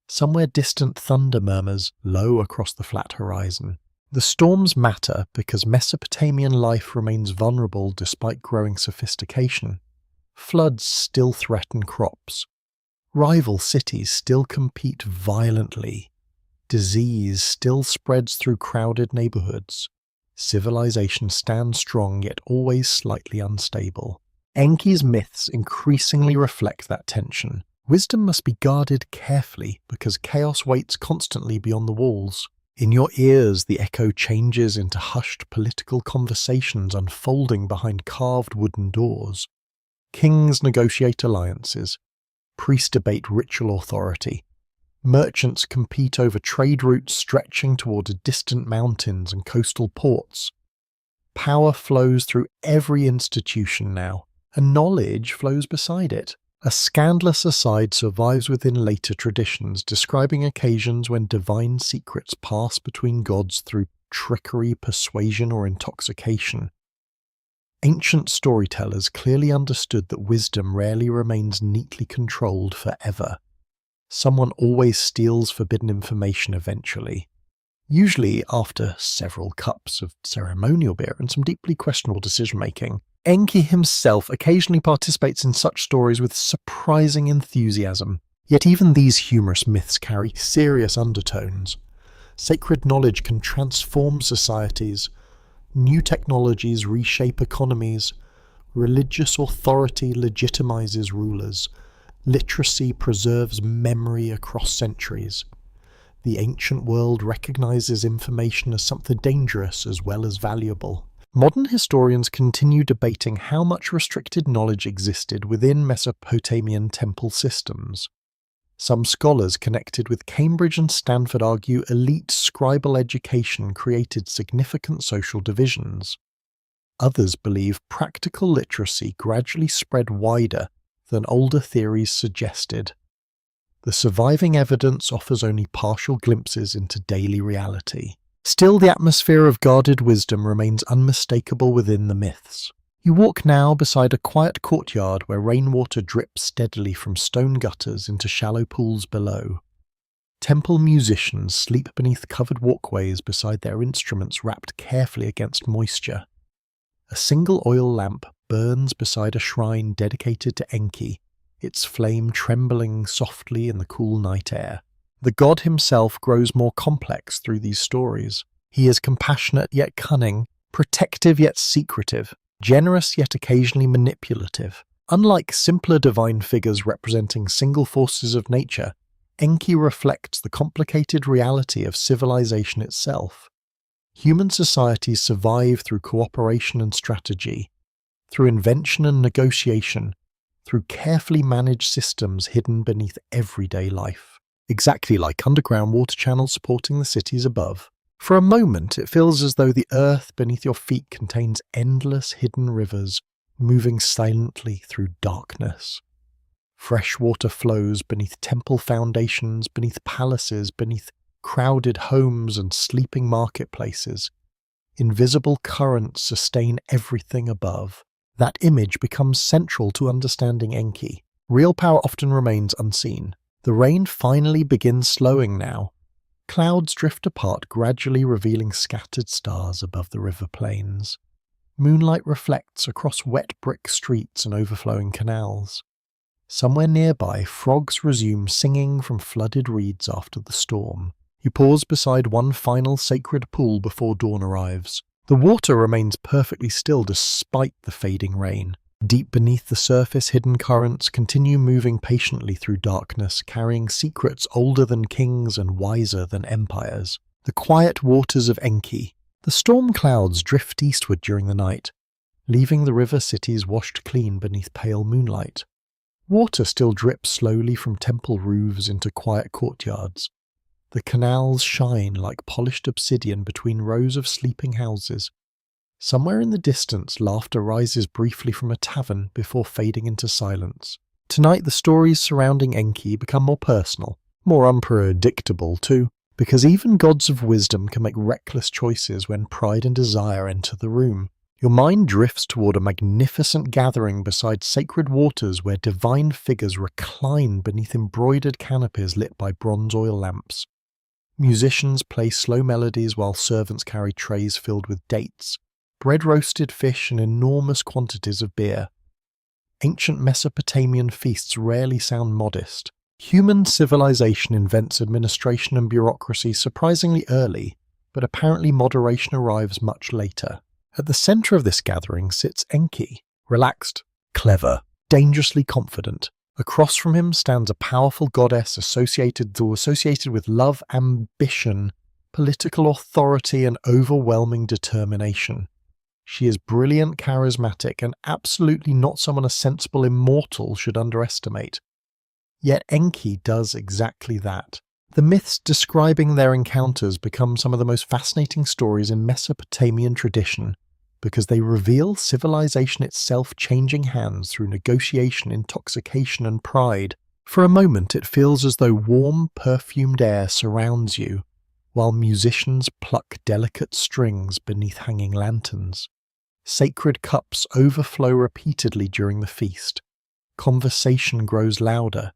Somewhere distant thunder murmurs low across the flat horizon. The storms matter because Mesopotamian life remains vulnerable despite growing sophistication. Floods still threaten crops. Rival cities still compete violently. Disease still spreads through crowded neighborhoods. Civilization stands strong yet always slightly unstable. Enki's myths increasingly reflect that tension. Wisdom must be guarded carefully because chaos waits constantly beyond the walls. In your ears, the echo changes into hushed political conversations unfolding behind carved wooden doors. Kings negotiate alliances. Priests debate ritual authority. Merchants compete over trade routes stretching toward distant mountains and coastal ports. Power flows through every institution now, and knowledge flows beside it. A scandalous aside survives within later traditions, describing occasions when divine secrets pass between gods through trickery, persuasion, or intoxication. Ancient storytellers clearly understood that wisdom rarely remains neatly controlled forever. Someone always steals forbidden information eventually, usually after several cups of ceremonial beer and some deeply questionable decision-making. Enki himself occasionally participates in such stories with surprising enthusiasm. Yet even these humorous myths carry serious undertones. Sacred knowledge can transform societies. New technologies reshape economies. Religious authority legitimizes rulers. Literacy preserves memory across centuries. The ancient world recognizes information as something dangerous as well as valuable. Modern historians continue debating how much restricted knowledge existed within Mesopotamian temple systems. Some scholars connected with Cambridge and Stanford argue elite scribal education created significant social divisions. Others believe practical literacy gradually spread wider than older theories suggested. The surviving evidence offers only partial glimpses into daily reality. Still, the atmosphere of guarded wisdom remains unmistakable within the myths. You walk now beside a quiet courtyard where rainwater drips steadily from stone gutters into shallow pools below. Temple musicians sleep beneath covered walkways beside their instruments wrapped carefully against moisture. A single oil lamp burns beside a shrine dedicated to Enki, its flame trembling softly in the cool night air. The god himself grows more complex through these stories. He is compassionate yet cunning, protective yet secretive, generous yet occasionally manipulative. Unlike simpler divine figures representing single forces of nature, Enki reflects the complicated reality of civilization itself. Human societies survive through cooperation and strategy, through invention and negotiation, through carefully managed systems hidden beneath everyday life. Exactly like underground water channels supporting the cities above. For a moment, it feels as though the earth beneath your feet contains endless hidden rivers moving silently through darkness. Fresh water flows beneath temple foundations, beneath palaces, beneath crowded homes and sleeping marketplaces. Invisible currents sustain everything above. That image becomes central to understanding Enki. Real power often remains unseen. The rain finally begins slowing now. Clouds drift apart, gradually revealing scattered stars above the river plains. Moonlight reflects across wet brick streets and overflowing canals. Somewhere nearby, frogs resume singing from flooded reeds after the storm. You pause beside one final sacred pool before dawn arrives. The water remains perfectly still despite the fading rain. Deep beneath the surface, hidden currents continue moving patiently through darkness, carrying secrets older than kings and wiser than empires. The quiet waters of Enki. The storm clouds drift eastward during the night, leaving the river cities washed clean beneath pale moonlight. Water still drips slowly from temple roofs into quiet courtyards. The canals shine like polished obsidian between rows of sleeping houses. Somewhere in the distance, laughter rises briefly from a tavern before fading into silence. Tonight, the stories surrounding Enki become more personal, more unpredictable too, because even gods of wisdom can make reckless choices when pride and desire enter the room. Your mind drifts toward a magnificent gathering beside sacred waters where divine figures recline beneath embroidered canopies lit by bronze oil lamps. Musicians play slow melodies while servants carry trays filled with dates, bread-roasted fish and enormous quantities of beer. Ancient Mesopotamian feasts rarely sound modest. Human civilization invents administration and bureaucracy surprisingly early, but apparently moderation arrives much later. At the center of this gathering sits Enki, relaxed, clever, dangerously confident. Across from him stands a powerful goddess associated with love, ambition, political authority, and overwhelming determination. She is brilliant, charismatic, and absolutely not someone a sensible immortal should underestimate. Yet Enki does exactly that. The myths describing their encounters become some of the most fascinating stories in Mesopotamian tradition, because they reveal civilization itself changing hands through negotiation, intoxication, and pride. For a moment it feels as though warm, perfumed air surrounds you, while musicians pluck delicate strings beneath hanging lanterns. Sacred cups overflow repeatedly during the feast. Conversation grows louder.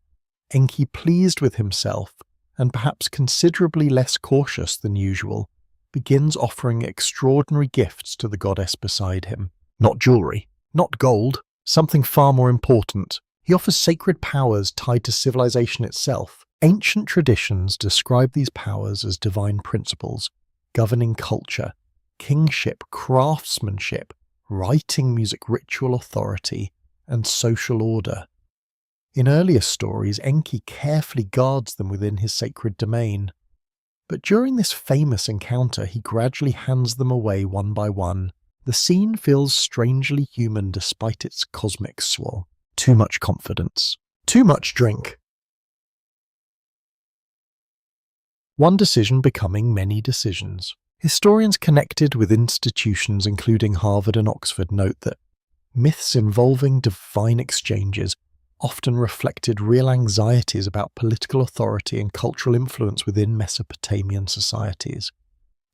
Enki, pleased with himself, and perhaps considerably less cautious than usual, begins offering extraordinary gifts to the goddess beside him. Not jewelry, not gold, something far more important. He offers sacred powers tied to civilization itself. Ancient traditions describe these powers as divine principles, governing culture, kingship, craftsmanship, writing music, ritual authority, and social order. In earlier stories, Enki carefully guards them within his sacred domain. But during this famous encounter, he gradually hands them away one by one. The scene feels strangely human despite its cosmic swirl. Too much confidence. Too much drink. One decision becoming many decisions. Historians connected with institutions including Harvard and Oxford note that myths involving divine exchanges often reflected real anxieties about political authority and cultural influence within Mesopotamian societies.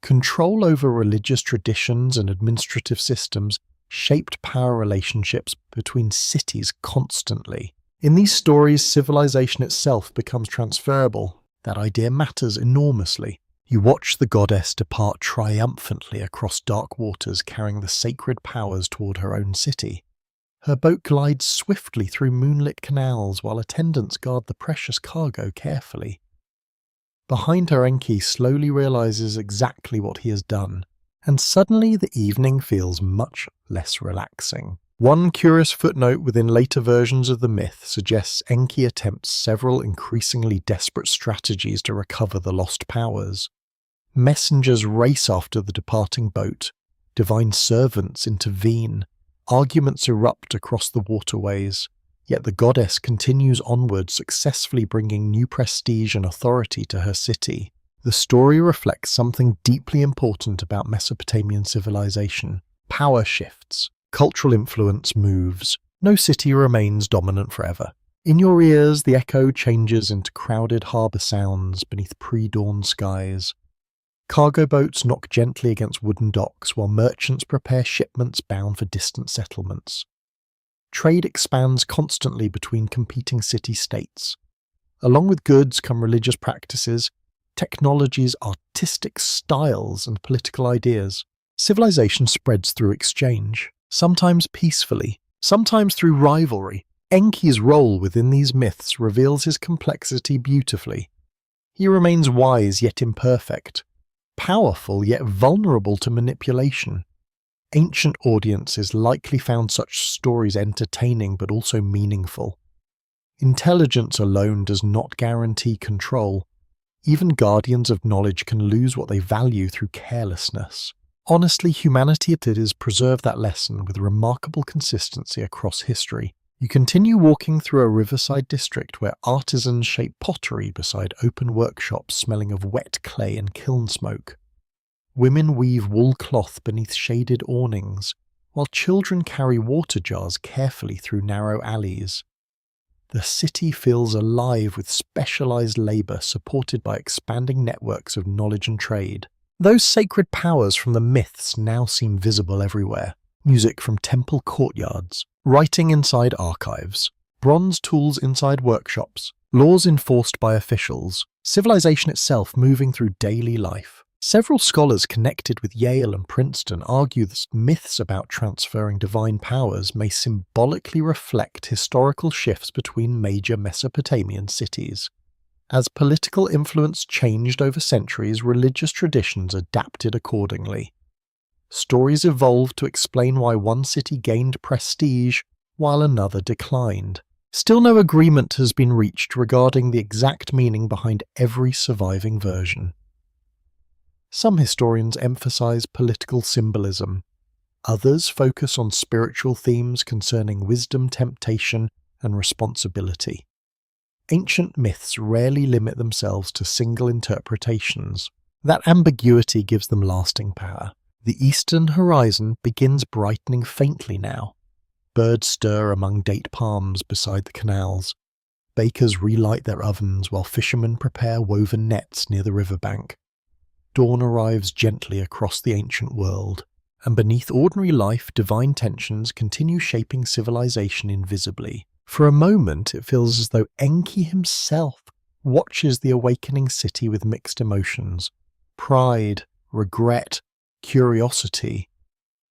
Control over religious traditions and administrative systems shaped power relationships between cities constantly. In these stories, civilization itself becomes transferable. That idea matters enormously. You watch the goddess depart triumphantly across dark waters, carrying the sacred powers toward her own city. Her boat glides swiftly through moonlit canals while attendants guard the precious cargo carefully. Behind her, Enki slowly realizes exactly what he has done, and suddenly the evening feels much less relaxing. One curious footnote within later versions of the myth suggests Enki attempts several increasingly desperate strategies to recover the lost powers. Messengers race after the departing boat, divine servants intervene, arguments erupt across the waterways, yet the goddess continues onward, successfully bringing new prestige and authority to her city. The story reflects something deeply important about Mesopotamian civilization. Power shifts. Cultural influence moves. No city remains dominant forever. In your ears, the echo changes into crowded harbour sounds beneath pre-dawn skies. Cargo boats knock gently against wooden docks while merchants prepare shipments bound for distant settlements. Trade expands constantly between competing city-states. Along with goods come religious practices, technologies, artistic styles, and political ideas. Civilization spreads through exchange, sometimes peacefully, sometimes through rivalry. Enki's role within these myths reveals his complexity beautifully. He remains wise yet imperfect, powerful yet vulnerable to manipulation. Ancient audiences likely found such stories entertaining but also meaningful. Intelligence alone does not guarantee control. Even guardians of knowledge can lose what they value through carelessness. Honestly, humanity has preserved that lesson with remarkable consistency across history. You continue walking through a riverside district where artisans shape pottery beside open workshops smelling of wet clay and kiln smoke. Women weave wool cloth beneath shaded awnings, while children carry water jars carefully through narrow alleys. The city feels alive with specialized labor supported by expanding networks of knowledge and trade. Those sacred powers from the myths now seem visible everywhere. Music from temple courtyards, writing inside archives, bronze tools inside workshops, laws enforced by officials, civilization itself moving through daily life. Several scholars connected with Yale and Princeton argue that myths about transferring divine powers may symbolically reflect historical shifts between major Mesopotamian cities. As political influence changed over centuries, religious traditions adapted accordingly. Stories evolved to explain why one city gained prestige while another declined. Still no agreement has been reached regarding the exact meaning behind every surviving version. Some historians emphasize political symbolism. Others focus on spiritual themes concerning wisdom, temptation, and responsibility. Ancient myths rarely limit themselves to single interpretations. That ambiguity gives them lasting power. The eastern horizon begins brightening faintly now. Birds stir among date palms beside the canals. Bakers relight their ovens while fishermen prepare woven nets near the riverbank. Dawn arrives gently across the ancient world, and beneath ordinary life, divine tensions continue shaping civilization invisibly. For a moment, it feels as though Enki himself watches the awakening city with mixed emotions. Pride, regret, curiosity.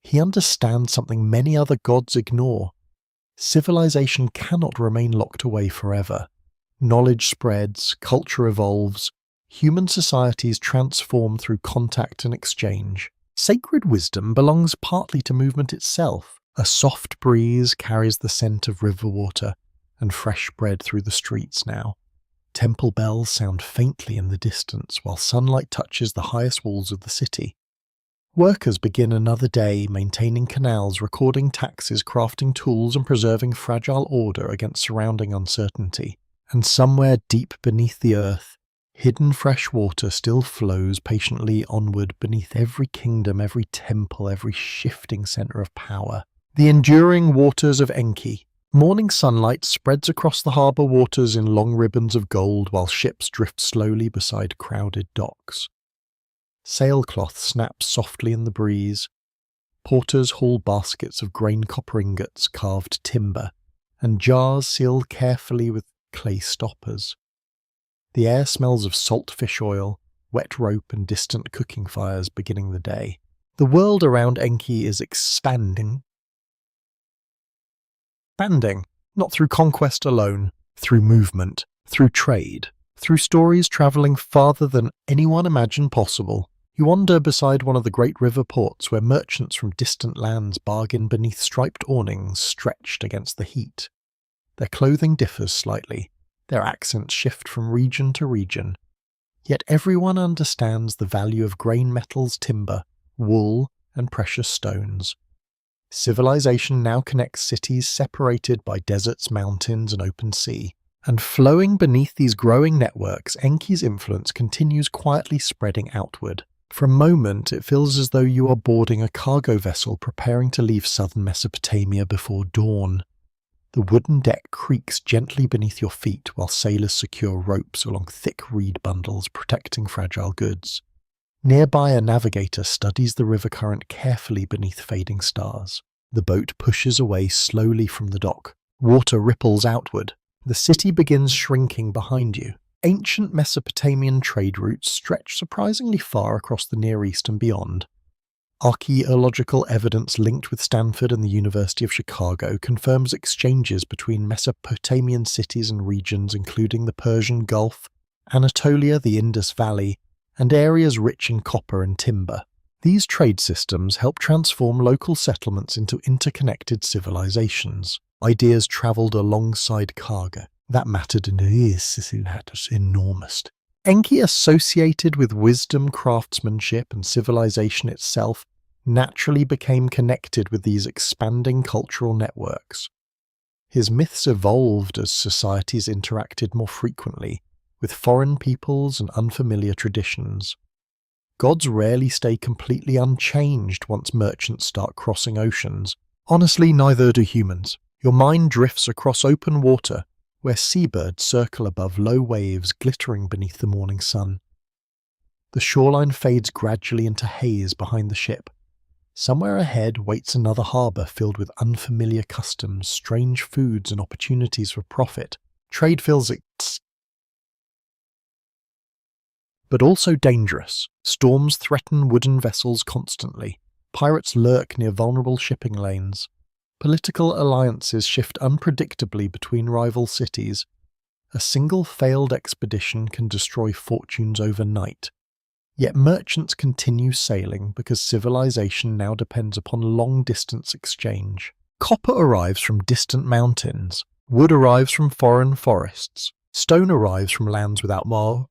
He understands something many other gods ignore. Civilization cannot remain locked away forever. Knowledge spreads, culture evolves, human societies transform through contact and exchange. Sacred wisdom belongs partly to movement itself. A soft breeze carries the scent of river water and fresh bread through the streets now. Temple bells sound faintly in the distance while sunlight touches the highest walls of the city. Workers begin another day maintaining canals, recording taxes, crafting tools, and preserving fragile order against surrounding uncertainty. And somewhere deep beneath the earth, hidden fresh water still flows patiently onward beneath every kingdom, every temple, every shifting center of power. The enduring waters of Enki. Morning sunlight spreads across the harbour waters in long ribbons of gold while ships drift slowly beside crowded docks. Sailcloth snaps softly in the breeze. Porters haul baskets of grain copper ingots, carved timber, and jars sealed carefully with clay stoppers. The air smells of salt fish oil, wet rope, and distant cooking fires beginning the day. The world around Enki is expanding, not through conquest alone, through movement, through trade, through stories travelling farther than anyone imagined possible. You wander beside one of the great river ports where merchants from distant lands bargain beneath striped awnings stretched against the heat. Their clothing differs slightly, their accents shift from region to region, yet everyone understands the value of grain metals, timber, wool, and precious stones. Civilization now connects cities separated by deserts, mountains, and open sea. And flowing beneath these growing networks, Enki's influence continues quietly spreading outward. For a moment, it feels as though you are boarding a cargo vessel preparing to leave southern Mesopotamia before dawn. The wooden deck creaks gently beneath your feet while sailors secure ropes along thick reed bundles protecting fragile goods. Nearby, a navigator studies the river current carefully beneath fading stars. The boat pushes away slowly from the dock. Water ripples outward. The city begins shrinking behind you. Ancient Mesopotamian trade routes stretch surprisingly far across the Near East and beyond. Archaeological evidence linked with Stanford and the University of Chicago confirms exchanges between Mesopotamian cities and regions including the Persian Gulf, Anatolia, the Indus Valley, and areas rich in copper and timber. These trade systems helped transform local settlements into interconnected civilizations. Ideas travelled alongside cargo. That mattered enormous. Enki, associated with wisdom, craftsmanship, and civilization itself, naturally became connected with these expanding cultural networks. His myths evolved as societies interacted more frequently with foreign peoples and unfamiliar traditions. Gods rarely stay completely unchanged once merchants start crossing oceans. Honestly, neither do humans. Your mind drifts across open water, where seabirds circle above low waves glittering beneath the morning sun. The shoreline fades gradually into haze behind the ship. Somewhere ahead waits another harbour filled with unfamiliar customs, strange foods, and opportunities for profit. Trade feels but also dangerous. Storms threaten wooden vessels constantly. Pirates lurk near vulnerable shipping lanes. Political alliances shift unpredictably between rival cities. A single failed expedition can destroy fortunes overnight. Yet merchants continue sailing because civilization now depends upon long-distance exchange. Copper arrives from distant mountains. Wood arrives from foreign forests. Stone arrives from lands without marl.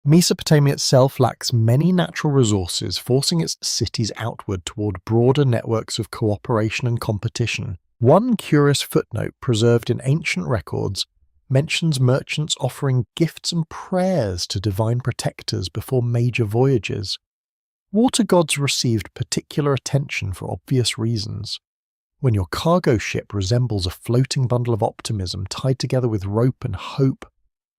Mesopotamia itself lacks many natural resources, forcing its cities outward toward broader networks of cooperation and competition. One curious footnote preserved in ancient records mentions merchants offering gifts and prayers to divine protectors before major voyages. Water gods received particular attention for obvious reasons. When your cargo ship resembles a floating bundle of optimism tied together with rope and hope,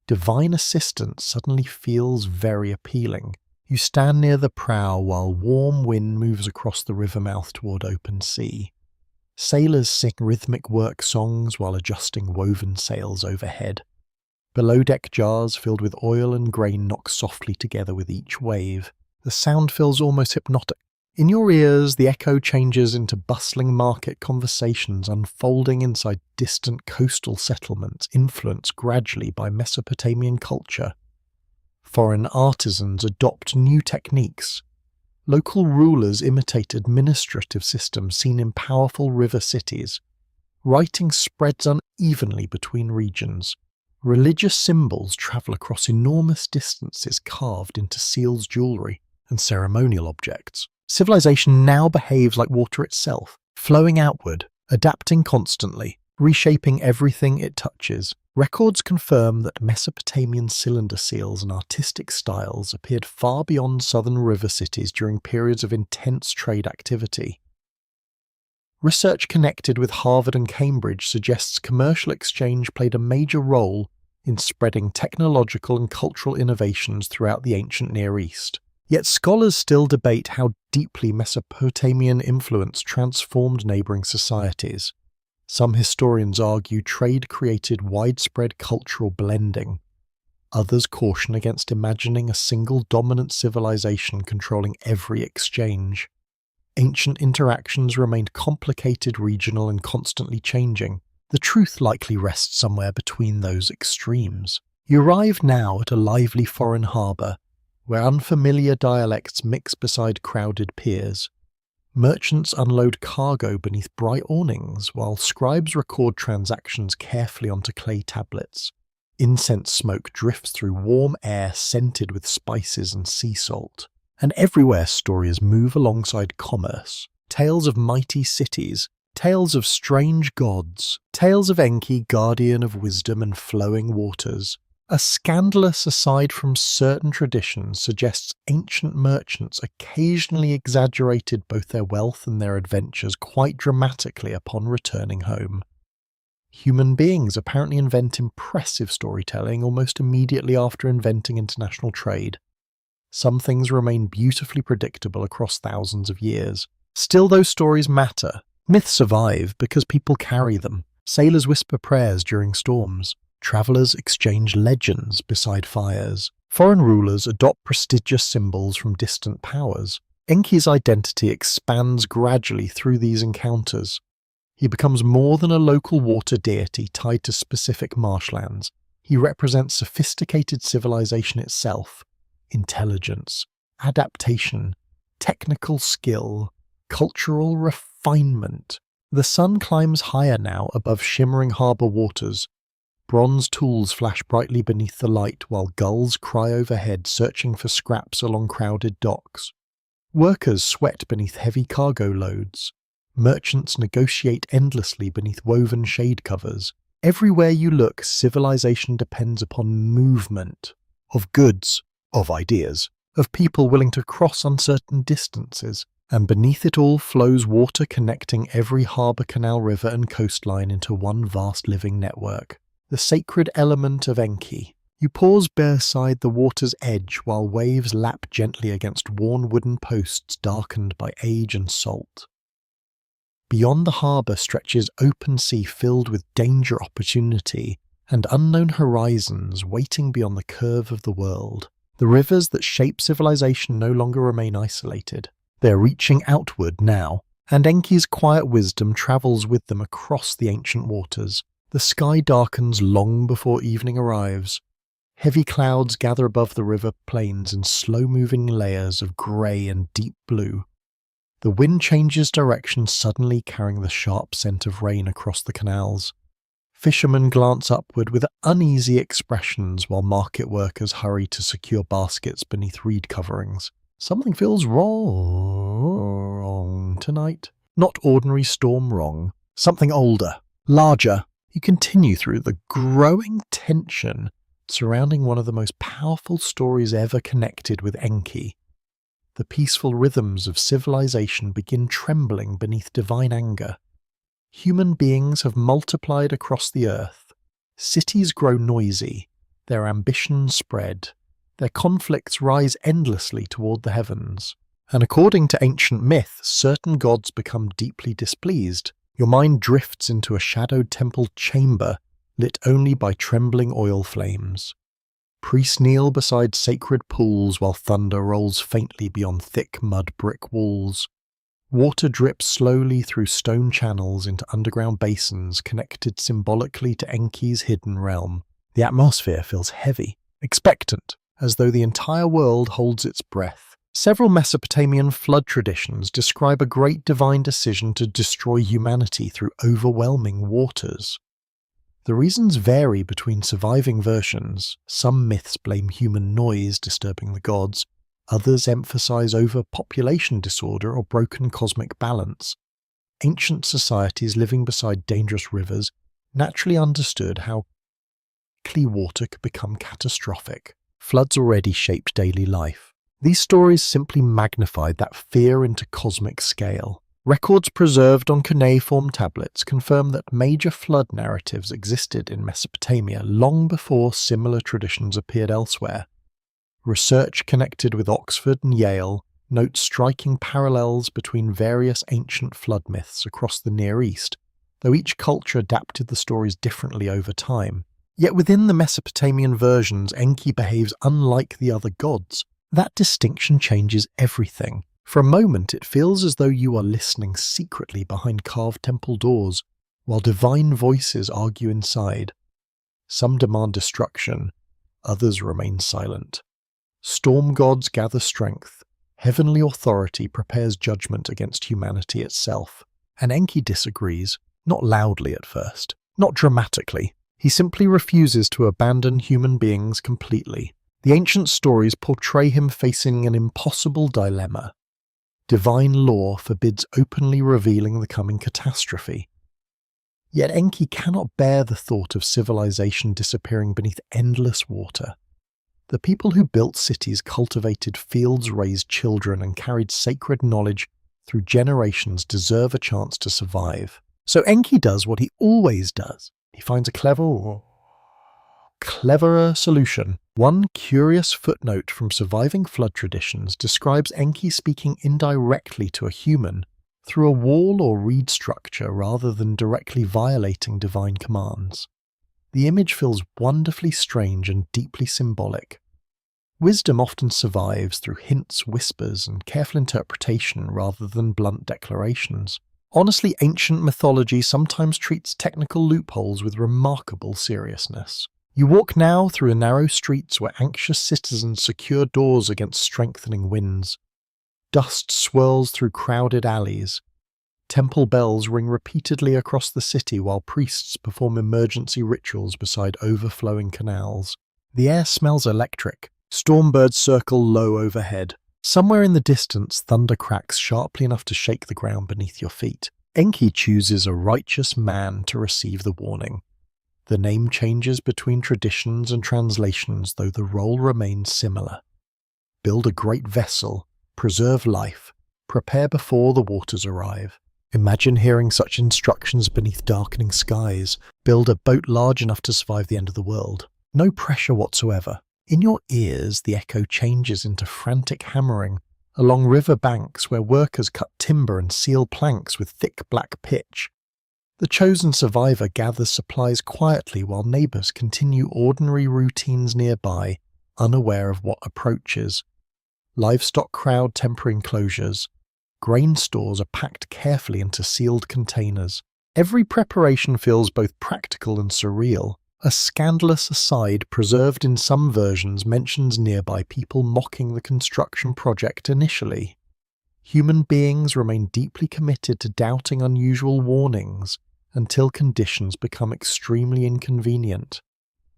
divine assistance suddenly feels very appealing. You stand near the prow while warm wind moves across the river mouth toward open sea. Sailors sing rhythmic work songs while adjusting woven sails overhead. Below-deck jars filled with oil and grain knock softly together with each wave. The sound feels almost hypnotic. In your ears, the echo changes into bustling market conversations unfolding inside distant coastal settlements influenced gradually by Mesopotamian culture. Foreign artisans adopt new techniques. Local rulers imitate administrative systems seen in powerful river cities. Writing spreads unevenly between regions. Religious symbols travel across enormous distances carved into seals, jewelry, and ceremonial objects. Civilization now behaves like water itself, flowing outward, adapting constantly, reshaping everything it touches. Records confirm that Mesopotamian cylinder seals and artistic styles appeared far beyond southern river cities during periods of intense trade activity. Research connected with Harvard and Cambridge suggests commercial exchange played a major role in spreading technological and cultural innovations throughout the ancient Near East. Yet scholars still debate how deeply Mesopotamian influence transformed neighbouring societies. Some historians argue trade created widespread cultural blending. Others caution against imagining a single dominant civilization controlling every exchange. Ancient interactions remained complicated, regional, and constantly changing. The truth likely rests somewhere between those extremes. You arrive now at a lively foreign harbour, where unfamiliar dialects mix beside crowded piers. Merchants unload cargo beneath bright awnings, while scribes record transactions carefully onto clay tablets. Incense smoke drifts through warm air scented with spices and sea salt. And everywhere stories move alongside commerce. Tales of mighty cities, tales of strange gods, tales of Enki, guardian of wisdom and flowing waters. A scandalous aside from certain traditions suggests ancient merchants occasionally exaggerated both their wealth and their adventures quite dramatically upon returning home. Human beings apparently invent impressive storytelling almost immediately after inventing international trade. Some things remain beautifully predictable across thousands of years. Still, those stories matter. Myths survive because people carry them. Sailors whisper prayers during storms. Travelers exchange legends beside fires. Foreign rulers adopt prestigious symbols from distant powers. Enki's identity expands gradually through these encounters. He becomes more than a local water deity tied to specific marshlands. He represents sophisticated civilization itself, intelligence, adaptation, technical skill, cultural refinement. The sun climbs higher now above shimmering harbour waters. Bronze tools flash brightly beneath the light while gulls cry overhead searching for scraps along crowded docks. Workers sweat beneath heavy cargo loads. Merchants negotiate endlessly beneath woven shade covers. Everywhere you look, civilization depends upon movement. Of goods, of ideas, of people willing to cross uncertain distances. And beneath it all flows water connecting every harbour, canal, river and coastline into one vast living network. The sacred element of Enki. You pause beside the water's edge while waves lap gently against worn wooden posts darkened by age and salt. Beyond the harbour stretches open sea filled with danger, opportunity, and unknown horizons waiting beyond the curve of the world. The rivers that shape civilization no longer remain isolated. They're reaching outward now, and Enki's quiet wisdom travels with them across the ancient waters. The sky darkens long before evening arrives. Heavy clouds gather above the river plains in slow-moving layers of grey and deep blue. The wind changes direction suddenly, carrying the sharp scent of rain across the canals. Fishermen glance upward with uneasy expressions while market workers hurry to secure baskets beneath reed coverings. Something feels wrong tonight. Not ordinary storm wrong. Something older, larger. You continue through the growing tension surrounding one of the most powerful stories ever connected with Enki. The peaceful rhythms of civilization begin trembling beneath divine anger. Human beings have multiplied across the earth. Cities grow noisy. Their ambitions spread. Their conflicts rise endlessly toward the heavens. And according to ancient myth, certain gods become deeply displeased. Your mind drifts into a shadowed temple chamber, lit only by trembling oil flames. Priests kneel beside sacred pools while thunder rolls faintly beyond thick mud brick walls. Water drips slowly through stone channels into underground basins connected symbolically to Enki's hidden realm. The atmosphere feels heavy, expectant, as though the entire world holds its breath. Several Mesopotamian flood traditions describe a great divine decision to destroy humanity through overwhelming waters. The reasons vary between surviving versions. Some myths blame human noise disturbing the gods, others emphasize overpopulation disorder or broken cosmic balance. Ancient societies living beside dangerous rivers naturally understood how quickly water could become catastrophic. Floods already shaped daily life. These stories simply magnified that fear into cosmic scale. Records preserved on cuneiform tablets confirm that major flood narratives existed in Mesopotamia long before similar traditions appeared elsewhere. Research connected with Oxford and Yale notes striking parallels between various ancient flood myths across the Near East, though each culture adapted the stories differently over time. Yet within the Mesopotamian versions, Enki behaves unlike the other gods. That distinction changes everything. For a moment, it feels as though you are listening secretly behind carved temple doors, while divine voices argue inside. Some demand destruction, others remain silent. Storm gods gather strength. Heavenly authority prepares judgment against humanity itself. And Enki disagrees, not loudly at first, not dramatically. He simply refuses to abandon human beings completely. The ancient stories portray him facing an impossible dilemma. Divine law forbids openly revealing the coming catastrophe. Yet Enki cannot bear the thought of civilization disappearing beneath endless water. The people who built cities cultivated fields, raised children, and carried sacred knowledge through generations deserve a chance to survive. So Enki does what he always does. He finds a cleverer solution. One curious footnote from surviving flood traditions describes Enki speaking indirectly to a human through a wall or reed structure rather than directly violating divine commands. The image feels wonderfully strange and deeply symbolic. Wisdom often survives through hints, whispers, and careful interpretation rather than blunt declarations. Honestly, ancient mythology sometimes treats technical loopholes with remarkable seriousness. You walk now through narrow streets where anxious citizens secure doors against strengthening winds. Dust swirls through crowded alleys. Temple bells ring repeatedly across the city while priests perform emergency rituals beside overflowing canals. The air smells electric. Stormbirds circle low overhead. Somewhere in the distance, thunder cracks sharply enough to shake the ground beneath your feet. Enki chooses a righteous man to receive the warning. The name changes between traditions and translations, though the role remains similar. Build a great vessel, preserve life, prepare before the waters arrive. Imagine hearing such instructions beneath darkening skies. Build a boat large enough to survive the end of the world. No pressure whatsoever. In your ears, the echo changes into frantic hammering along river banks where workers cut timber and seal planks with thick black pitch. The chosen survivor gathers supplies quietly while neighbors continue ordinary routines nearby, unaware of what approaches. Livestock crowd temporary enclosures. Grain stores are packed carefully into sealed containers. Every preparation feels both practical and surreal. A scandalous aside preserved in some versions mentions nearby people mocking the construction project initially. Human beings remain deeply committed to doubting unusual warnings until conditions become extremely inconvenient.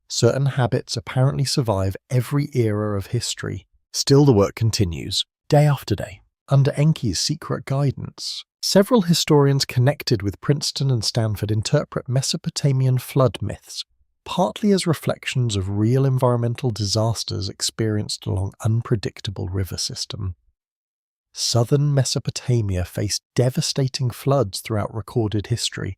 Certain habits apparently survive every era of history. Still, the work continues, day after day, under Enki's secret guidance. Several historians connected with Princeton and Stanford interpret Mesopotamian flood myths, partly as reflections of real environmental disasters experienced along unpredictable river systems. Southern Mesopotamia faced devastating floods throughout recorded history.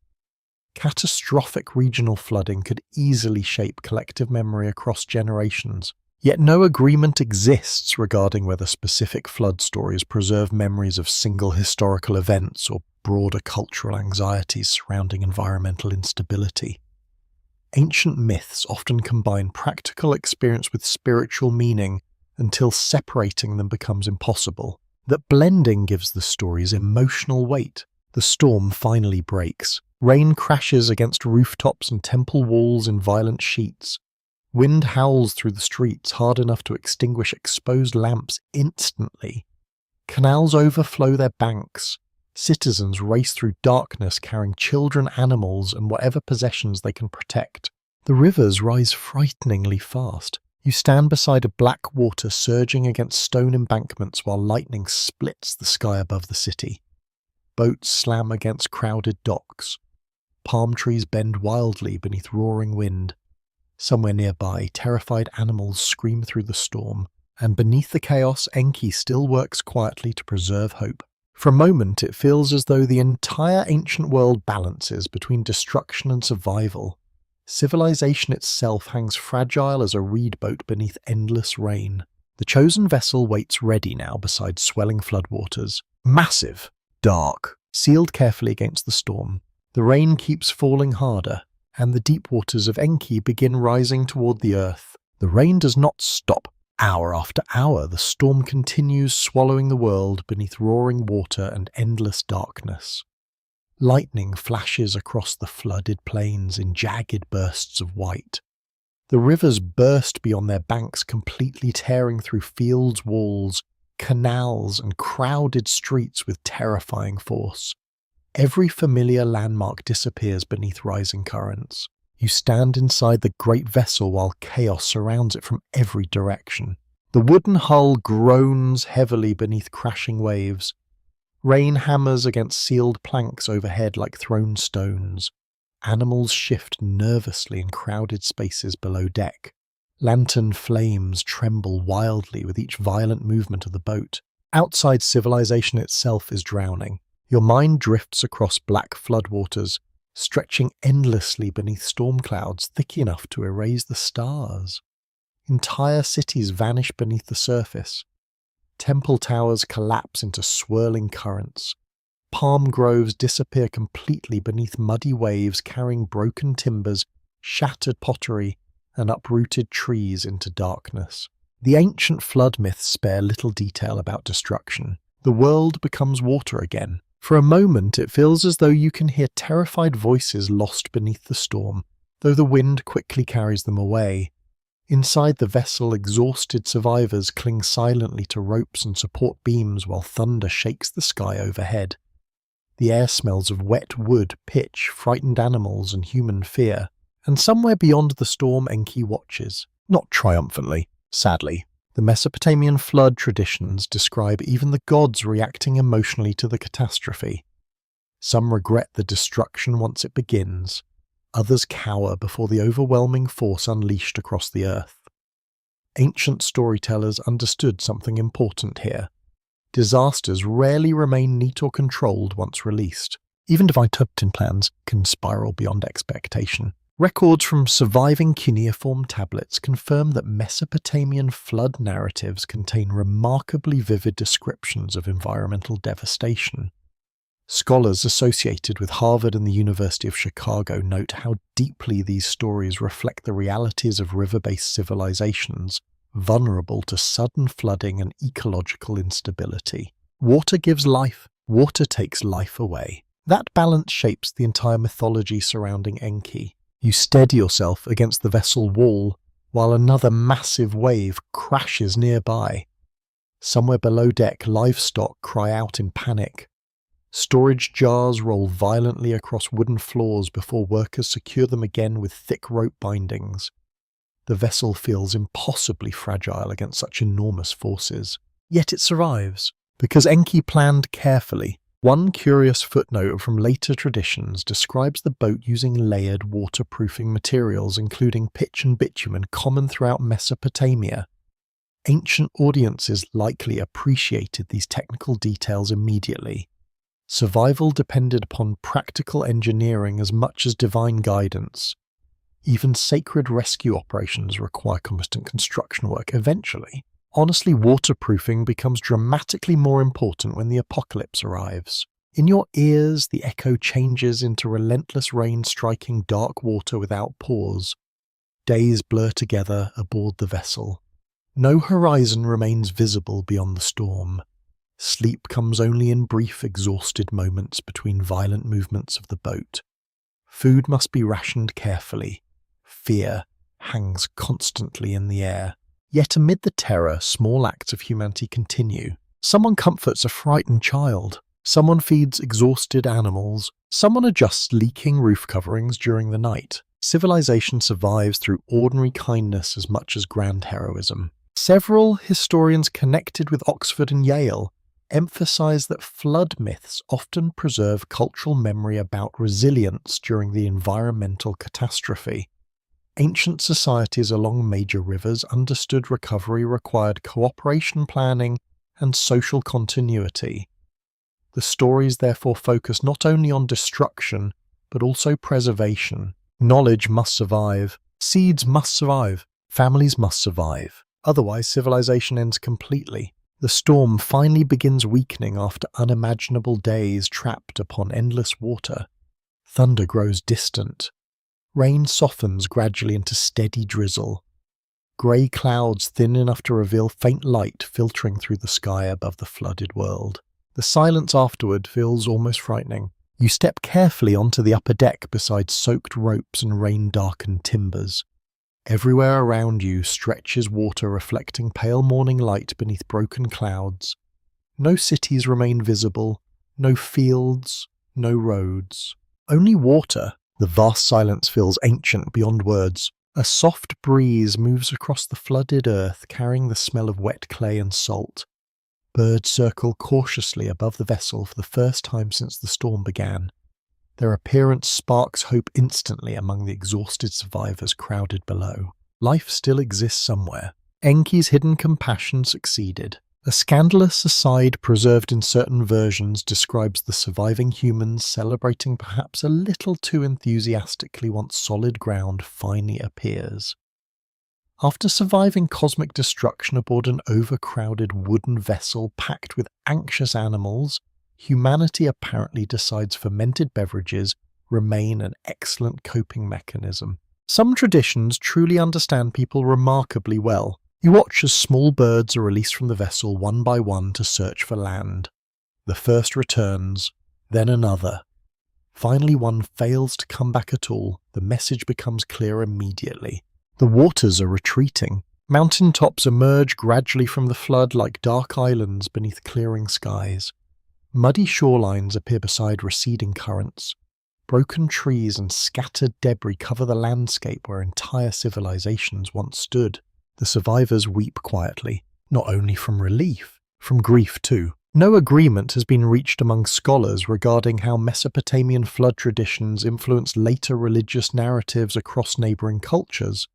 Catastrophic regional flooding could easily shape collective memory across generations, yet no agreement exists regarding whether specific flood stories preserve memories of single historical events or broader cultural anxieties surrounding environmental instability. Ancient myths often combine practical experience with spiritual meaning until separating them becomes impossible. That blending gives the stories emotional weight. The storm finally breaks. Rain crashes against rooftops and temple walls in violent sheets. Wind howls through the streets hard enough to extinguish exposed lamps instantly. Canals overflow their banks. Citizens race through darkness carrying children, animals, and whatever possessions they can protect. The rivers rise frighteningly fast. You stand beside a black water surging against stone embankments while lightning splits the sky above the city. Boats slam against crowded docks. Palm trees bend wildly beneath roaring wind. Somewhere nearby, terrified animals scream through the storm, and beneath the chaos, Enki still works quietly to preserve hope. For a moment, it feels as though the entire ancient world balances between destruction and survival. Civilization itself hangs fragile as a reed boat beneath endless rain. The chosen vessel waits ready now beside swelling floodwaters. Massive, dark, sealed carefully against the storm. The rain keeps falling harder, and the deep waters of Enki begin rising toward the earth. The rain does not stop. Hour after hour, the storm continues swallowing the world beneath roaring water and endless darkness. Lightning flashes across the flooded plains in jagged bursts of white. The rivers burst beyond their banks, completely tearing through fields' walls, canals, and crowded streets with terrifying force. Every familiar landmark disappears beneath rising currents. You stand inside the great vessel while chaos surrounds it from every direction. The wooden hull groans heavily beneath crashing waves. Rain hammers against sealed planks overhead like thrown stones. Animals shift nervously in crowded spaces below deck. Lantern flames tremble wildly with each violent movement of the boat. Outside, civilization itself is drowning. Your mind drifts across black floodwaters, stretching endlessly beneath storm clouds thick enough to erase the stars. Entire cities vanish beneath the surface. Temple towers collapse into swirling currents. Palm groves disappear completely beneath muddy waves carrying broken timbers, shattered pottery, and uprooted trees into darkness. The ancient flood myths spare little detail about destruction. The world becomes water again. For a moment, it feels as though you can hear terrified voices lost beneath the storm, though the wind quickly carries them away. Inside the vessel, exhausted survivors cling silently to ropes and support beams while thunder shakes the sky overhead. The air smells of wet wood, pitch, frightened animals, and human fear. And somewhere beyond the storm, Enki watches. Not triumphantly, sadly. The Mesopotamian flood traditions describe even the gods reacting emotionally to the catastrophe. Some regret the destruction once it begins. Others cower before the overwhelming force unleashed across the earth. Ancient storytellers understood something important here. Disasters rarely remain neat or controlled once released. Even divine turpentine plans can spiral beyond expectation. Records from surviving cuneiform tablets confirm that Mesopotamian flood narratives contain remarkably vivid descriptions of environmental devastation. Scholars associated with Harvard and the University of Chicago note how deeply these stories reflect the realities of river-based civilizations, vulnerable to sudden flooding and ecological instability. Water gives life, water takes life away. That balance shapes the entire mythology surrounding Enki. You steady yourself against the vessel wall while another massive wave crashes nearby. Somewhere below deck, livestock cry out in panic. Storage jars roll violently across wooden floors before workers secure them again with thick rope bindings. The vessel feels impossibly fragile against such enormous forces. Yet it survives, because Enki planned carefully. One curious footnote from later traditions describes the boat using layered waterproofing materials including pitch and bitumen common throughout Mesopotamia. Ancient audiences likely appreciated these technical details immediately. Survival depended upon practical engineering as much as divine guidance. Even sacred rescue operations require constant construction work. Eventually, honestly, waterproofing becomes dramatically more important when the apocalypse arrives. In your ears, the echo changes into relentless rain striking dark water without pause. Days blur together aboard the vessel. No horizon remains visible beyond the storm. Sleep comes only in brief, exhausted moments between violent movements of the boat. Food must be rationed carefully. Fear hangs constantly in the air. Yet amid the terror, small acts of humanity continue. Someone comforts a frightened child. Someone feeds exhausted animals. Someone adjusts leaking roof coverings during the night. Civilization survives through ordinary kindness as much as grand heroism. Several historians connected with Oxford and Yale emphasize that flood myths often preserve cultural memory about resilience during the environmental catastrophe. Ancient societies along major rivers understood recovery required cooperation planning and social continuity. The stories therefore focus not only on destruction, but also preservation. Knowledge must survive, seeds must survive, families must survive. Otherwise, civilization ends completely. The storm finally begins weakening after unimaginable days trapped upon endless water. Thunder grows distant. Rain softens gradually into steady drizzle. Grey clouds thin enough to reveal faint light filtering through the sky above the flooded world. The silence afterward feels almost frightening. You step carefully onto the upper deck beside soaked ropes and rain-darkened timbers. Everywhere around you stretches water reflecting pale morning light beneath broken clouds. No cities remain visible, no fields, no roads. Only water. The vast silence feels ancient beyond words. A soft breeze moves across the flooded earth, carrying the smell of wet clay and salt. Birds circle cautiously above the vessel for the first time since the storm began. Their appearance sparks hope instantly among the exhausted survivors crowded below. Life still exists somewhere. Enki's hidden compassion succeeded. A scandalous aside preserved in certain versions describes the surviving humans celebrating perhaps a little too enthusiastically once solid ground finally appears. After surviving cosmic destruction aboard an overcrowded wooden vessel packed with anxious animals, humanity apparently decides fermented beverages remain an excellent coping mechanism. Some traditions truly understand people remarkably well. You watch as small birds are released from the vessel one by one to search for land. The first returns, then another. Finally, one fails to come back at all. The message becomes clear immediately. The waters are retreating. Mountain tops emerge gradually from the flood like dark islands beneath clearing skies. Muddy shorelines appear beside receding currents. Broken trees and scattered debris cover the landscape where entire civilizations once stood. The survivors weep quietly, not only from relief, from grief too. No agreement has been reached among scholars regarding how Mesopotamian flood traditions influenced later religious narratives across neighboring cultures.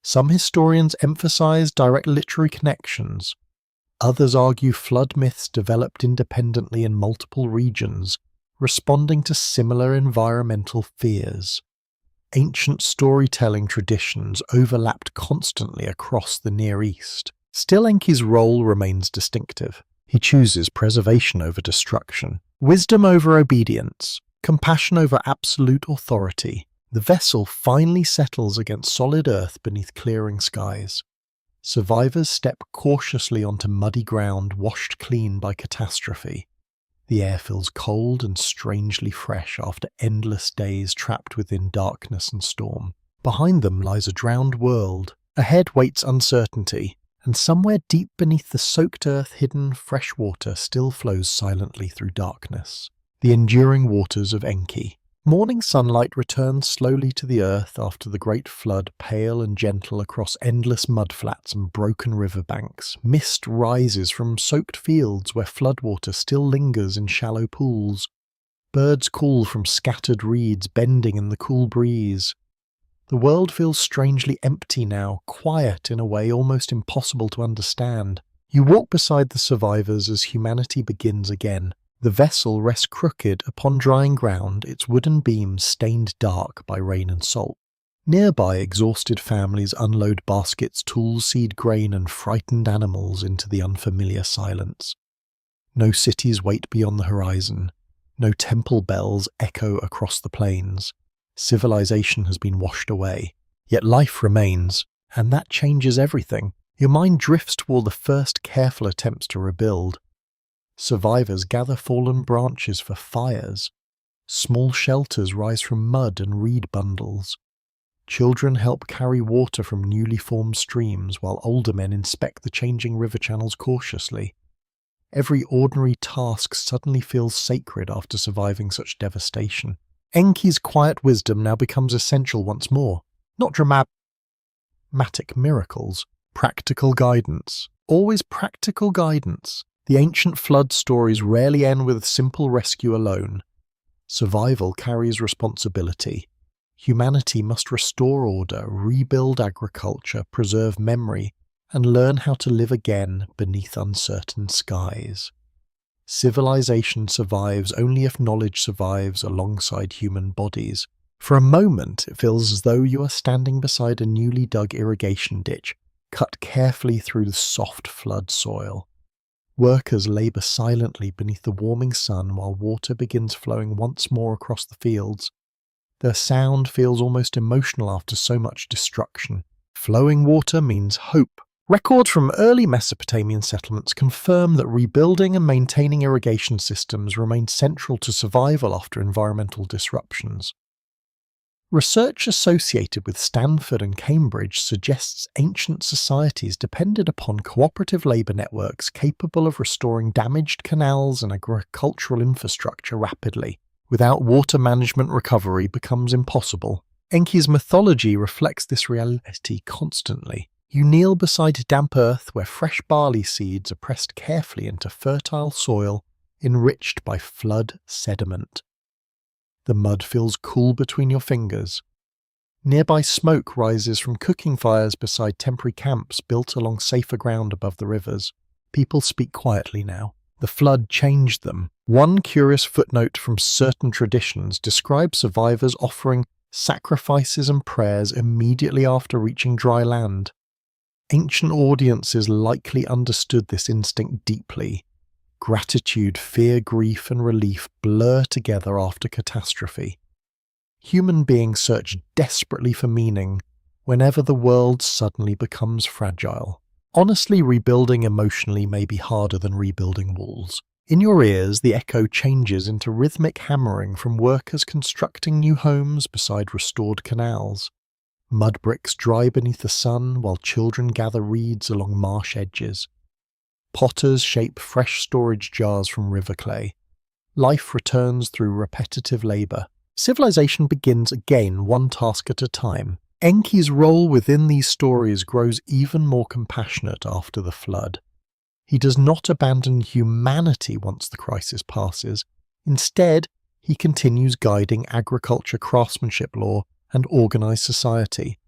Some historians emphasize direct literary connections. Others argue flood myths developed independently in multiple regions, responding to similar environmental fears. Ancient storytelling traditions overlapped constantly across the Near East. Still, Enki's role remains distinctive. He chooses preservation over destruction, wisdom over obedience, compassion over absolute authority. The vessel finally settles against solid earth beneath clearing skies. Survivors step cautiously onto muddy ground washed clean by catastrophe. The air feels cold and strangely fresh after endless days trapped within darkness and storm. Behind them lies a drowned world. Ahead waits uncertainty, and somewhere deep beneath the soaked earth hidden fresh water still flows silently through darkness. The enduring waters of Enki. Morning sunlight returns slowly to the earth after the great flood, pale and gentle across endless mudflats and broken riverbanks. Mist rises from soaked fields where floodwater still lingers in shallow pools. Birds call from scattered reeds bending in the cool breeze. The world feels strangely empty now, quiet in a way almost impossible to understand. You walk beside the survivors as humanity begins again. The vessel rests crooked upon drying ground, its wooden beams stained dark by rain and salt. Nearby, exhausted families unload baskets, tools, seed grain, and frightened animals into the unfamiliar silence. No cities wait beyond the horizon. No temple bells echo across the plains. Civilization has been washed away. Yet life remains, and that changes everything. Your mind drifts toward the first careful attempts to rebuild. Survivors gather fallen branches for fires. Small shelters rise from mud and reed bundles. Children help carry water from newly formed streams, while older men inspect the changing river channels cautiously. Every ordinary task suddenly feels sacred after surviving such devastation. Enki's quiet wisdom now becomes essential once more. Not dramatic miracles, practical guidance. Always practical guidance. The ancient flood stories rarely end with a simple rescue alone. Survival carries responsibility. Humanity must restore order, rebuild agriculture, preserve memory, and learn how to live again beneath uncertain skies. Civilization survives only if knowledge survives alongside human bodies. For a moment, it feels as though you are standing beside a newly dug irrigation ditch, cut carefully through the soft flood soil. Workers labor silently beneath the warming sun while water begins flowing once more across the fields. Their sound feels almost emotional after so much destruction. Flowing water means hope. Records from early Mesopotamian settlements confirm that rebuilding and maintaining irrigation systems remained central to survival after environmental disruptions. Research associated with Stanford and Cambridge suggests ancient societies depended upon cooperative labour networks capable of restoring damaged canals and agricultural infrastructure rapidly. Without water management, recovery becomes impossible. Enki's mythology reflects this reality constantly. You kneel beside damp earth where fresh barley seeds are pressed carefully into fertile soil enriched by flood sediment. The mud feels cool between your fingers. Nearby smoke rises from cooking fires beside temporary camps built along safer ground above the rivers. People speak quietly now. The flood changed them. One curious footnote from certain traditions describes survivors offering sacrifices and prayers immediately after reaching dry land. Ancient audiences likely understood this instinct deeply. Gratitude, fear, grief, and relief blur together after catastrophe. Human beings search desperately for meaning whenever the world suddenly becomes fragile. Honestly, rebuilding emotionally may be harder than rebuilding walls. In your ears, the echo changes into rhythmic hammering from workers constructing new homes beside restored canals. Mud bricks dry beneath the sun while children gather reeds along marsh edges. Potters shape fresh storage jars from river clay. Life returns through repetitive labour. Civilization begins again, one task at a time. Enki's role within these stories grows even more compassionate after the flood. He does not abandon humanity once the crisis passes. Instead, he continues guiding agriculture, craftsmanship law, and organised society.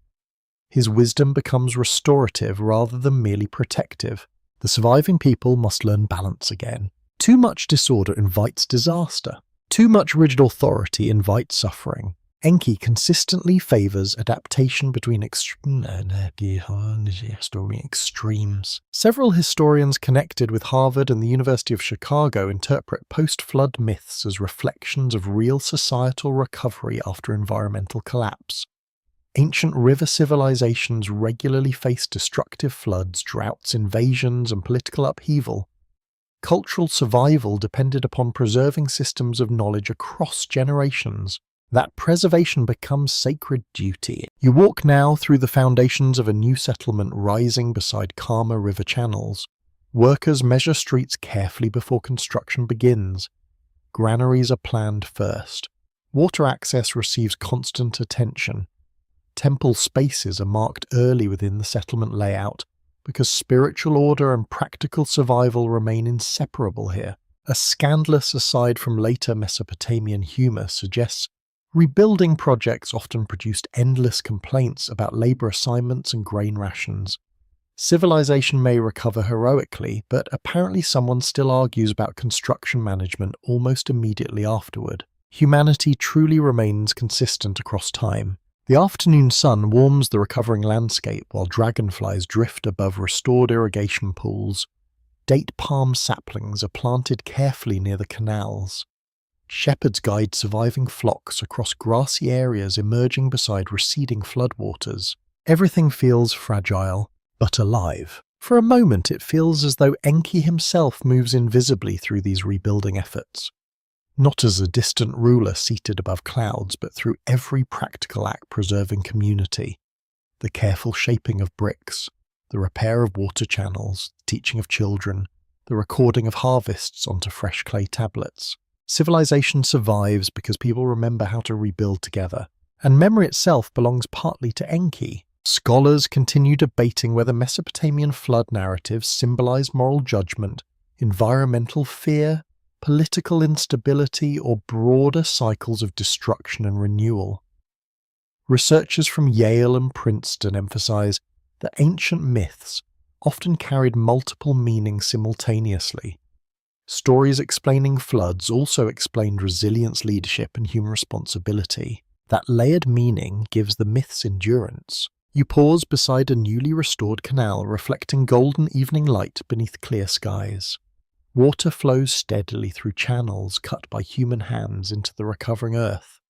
His wisdom becomes restorative rather than merely protective. The surviving people must learn balance again. Too much disorder invites disaster. Too much rigid authority invites suffering. Enki consistently favours adaptation between extremes. Several historians connected with Harvard and the University of Chicago interpret post-flood myths as reflections of real societal recovery after environmental collapse. Ancient river civilizations regularly faced destructive floods, droughts, invasions, and political upheaval. Cultural survival depended upon preserving systems of knowledge across generations. That preservation becomes sacred duty. You walk now through the foundations of a new settlement rising beside calmer river channels. Workers measure streets carefully before construction begins. Granaries are planned first. Water access receives constant attention. Temple spaces are marked early within the settlement layout because spiritual order and practical survival remain inseparable here. A scandalous aside from later Mesopotamian humour suggests rebuilding projects often produced endless complaints about labour assignments and grain rations. Civilization may recover heroically, but apparently someone still argues about construction management almost immediately afterward. Humanity truly remains consistent across time. The afternoon sun warms the recovering landscape while dragonflies drift above restored irrigation pools. Date palm saplings are planted carefully near the canals. Shepherds guide surviving flocks across grassy areas emerging beside receding floodwaters. Everything feels fragile, but alive. For a moment it feels as though Enki himself moves invisibly through these rebuilding efforts. Not as a distant ruler seated above clouds, but through every practical act preserving community. The careful shaping of bricks, the repair of water channels, the teaching of children, the recording of harvests onto fresh clay tablets. Civilization survives because people remember how to rebuild together, and memory itself belongs partly to Enki. Scholars continue debating whether Mesopotamian flood narratives symbolize moral judgment, environmental fear, political instability, or broader cycles of destruction and renewal. Researchers from Yale and Princeton emphasize that ancient myths often carried multiple meanings simultaneously. Stories explaining floods also explained resilience, leadership, and human responsibility. That layered meaning gives the myths endurance. You pause beside a newly restored canal reflecting golden evening light beneath clear skies. Water flows steadily through channels cut by human hands into the recovering earth.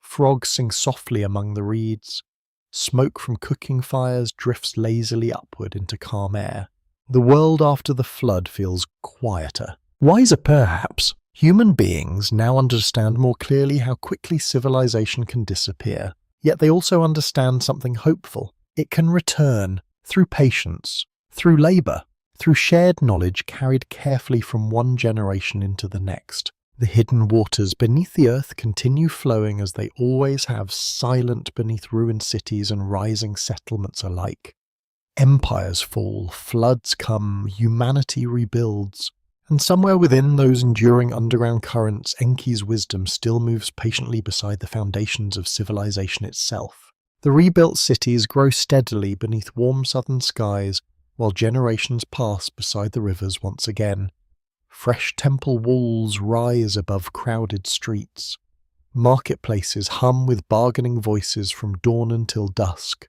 Frogs sing softly among the reeds. Smoke from cooking fires drifts lazily upward into calm air. The world after the flood feels quieter. Wiser perhaps, human beings now understand more clearly how quickly civilization can disappear. Yet they also understand something hopeful. It can return through patience, through labour, through shared knowledge carried carefully from one generation into the next. The hidden waters beneath the earth continue flowing as they always have, silent beneath ruined cities and rising settlements alike. Empires fall, floods come, humanity rebuilds. And somewhere within those enduring underground currents, Enki's wisdom still moves patiently beside the foundations of civilization itself. The rebuilt cities grow steadily beneath warm southern skies, while generations pass beside the rivers once again. Fresh temple walls rise above crowded streets. Marketplaces hum with bargaining voices from dawn until dusk.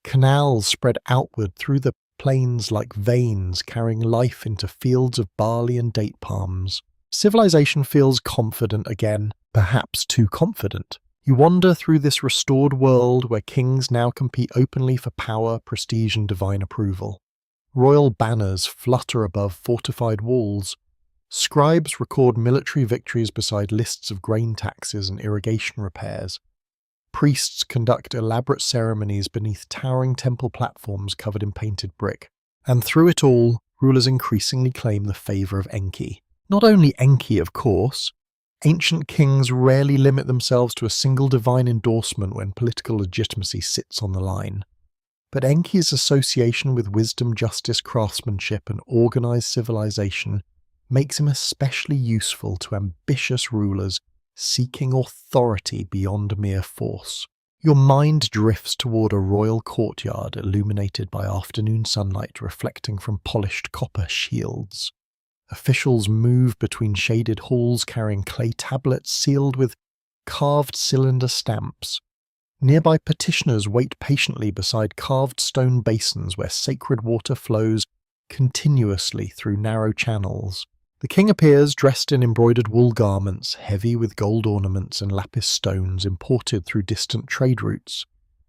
Canals spread outward through the plains like veins, carrying life into fields of barley and date palms. Civilization feels confident again, perhaps too confident. You wander through this restored world where kings now compete openly for power, prestige, and divine approval. Royal banners flutter above fortified walls. Scribes record military victories beside lists of grain taxes and irrigation repairs. Priests conduct elaborate ceremonies beneath towering temple platforms covered in painted brick. And through it all, rulers increasingly claim the favour of Enki. Not only Enki, of course. Ancient kings rarely limit themselves to a single divine endorsement when political legitimacy sits on the line. But Enki's association with wisdom, justice, craftsmanship, and organised civilization makes him especially useful to ambitious rulers seeking authority beyond mere force. Your mind drifts toward a royal courtyard illuminated by afternoon sunlight reflecting from polished copper shields. Officials move between shaded halls carrying clay tablets sealed with carved cylinder stamps. Nearby petitioners wait patiently beside carved stone basins where sacred water flows continuously through narrow channels. The king appears dressed in embroidered wool garments, heavy with gold ornaments and lapis stones imported through distant trade routes.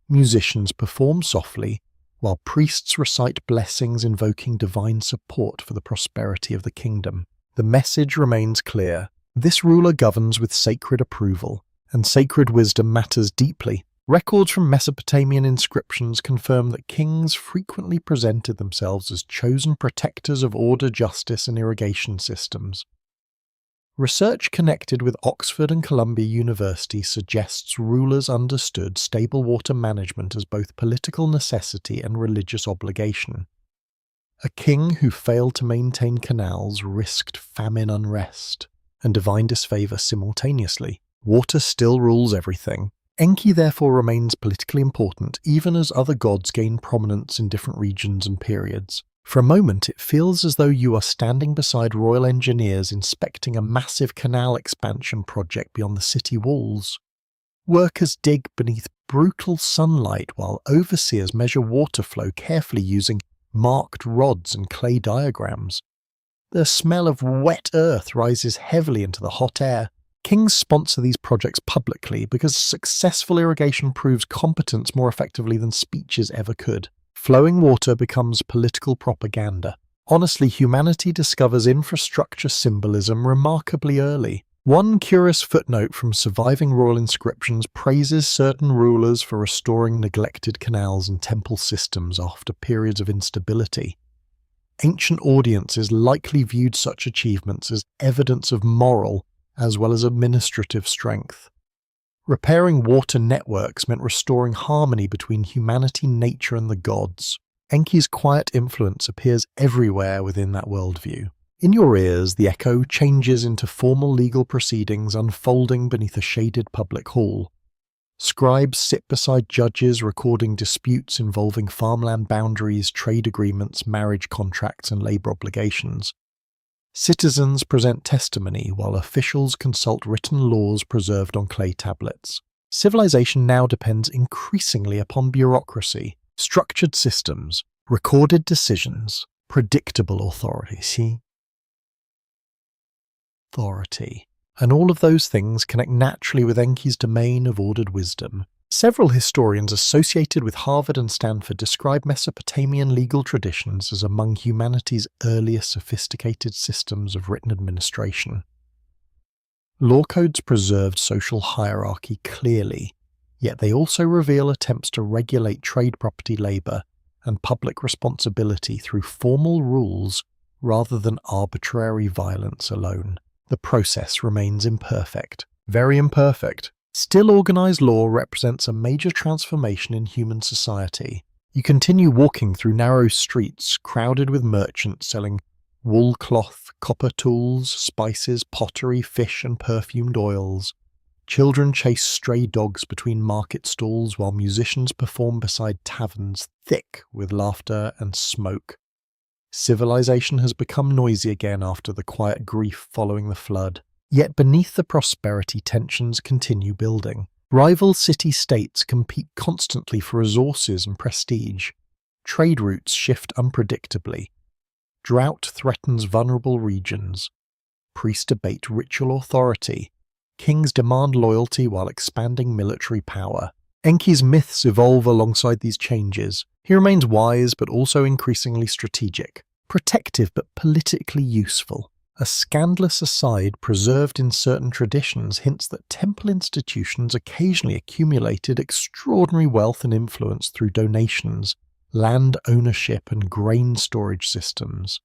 Musicians perform softly, while priests recite blessings invoking divine support for the prosperity of the kingdom. The message remains clear. This ruler governs with sacred approval, and sacred wisdom matters deeply. Records from Mesopotamian inscriptions confirm that kings frequently presented themselves as chosen protectors of order, justice, and irrigation systems. Research connected with Oxford and Columbia University suggests rulers understood stable water management as both political necessity and religious obligation. A king who failed to maintain canals risked famine, unrest, and divine disfavour simultaneously. Water still rules everything. Enki therefore remains politically important even as other gods gain prominence in different regions and periods. For a moment it feels as though you are standing beside royal engineers inspecting a massive canal expansion project beyond the city walls. Workers dig beneath brutal sunlight while overseers measure water flow carefully using marked rods and clay diagrams. The smell of wet earth rises heavily into the hot air. Kings sponsor these projects publicly because successful irrigation proves competence more effectively than speeches ever could. Flowing water becomes political propaganda. Honestly, humanity discovers infrastructure symbolism remarkably early. One curious footnote from surviving royal inscriptions praises certain rulers for restoring neglected canals and temple systems after periods of instability. Ancient audiences likely viewed such achievements as evidence of moral as well as administrative strength. Repairing water networks meant restoring harmony between humanity, nature, and the gods. Enki's quiet influence appears everywhere within that worldview. In your ears, the echo changes into formal legal proceedings unfolding beneath a shaded public hall. Scribes sit beside judges recording disputes involving farmland boundaries, trade agreements, marriage contracts, and labour obligations. Citizens present testimony while officials consult written laws preserved on clay tablets. Civilization now depends increasingly upon bureaucracy, structured systems, recorded decisions, predictable authority. And all of those things connect naturally with Enki's domain of ordered wisdom. Several historians associated with Harvard and Stanford describe Mesopotamian legal traditions as among humanity's earliest sophisticated systems of written administration. Law codes preserved social hierarchy clearly, yet they also reveal attempts to regulate trade property, labour, and public responsibility through formal rules rather than arbitrary violence alone. The process remains imperfect, very imperfect. Still, organised law represents a major transformation in human society. You continue walking through narrow streets crowded with merchants selling wool cloth, copper tools, spices, pottery, fish and perfumed oils. Children chase stray dogs between market stalls while musicians perform beside taverns thick with laughter and smoke. Civilization has become noisy again after the quiet grief following the flood. Yet beneath the prosperity, tensions continue building. Rival city-states compete constantly for resources and prestige. Trade routes shift unpredictably. Drought threatens vulnerable regions. Priests debate ritual authority. Kings demand loyalty while expanding military power. Enki's myths evolve alongside these changes. He remains wise but also increasingly strategic, protective but politically useful. A scandalous aside preserved in certain traditions hints that temple institutions occasionally accumulated extraordinary wealth and influence through donations, land ownership, and grain storage systems.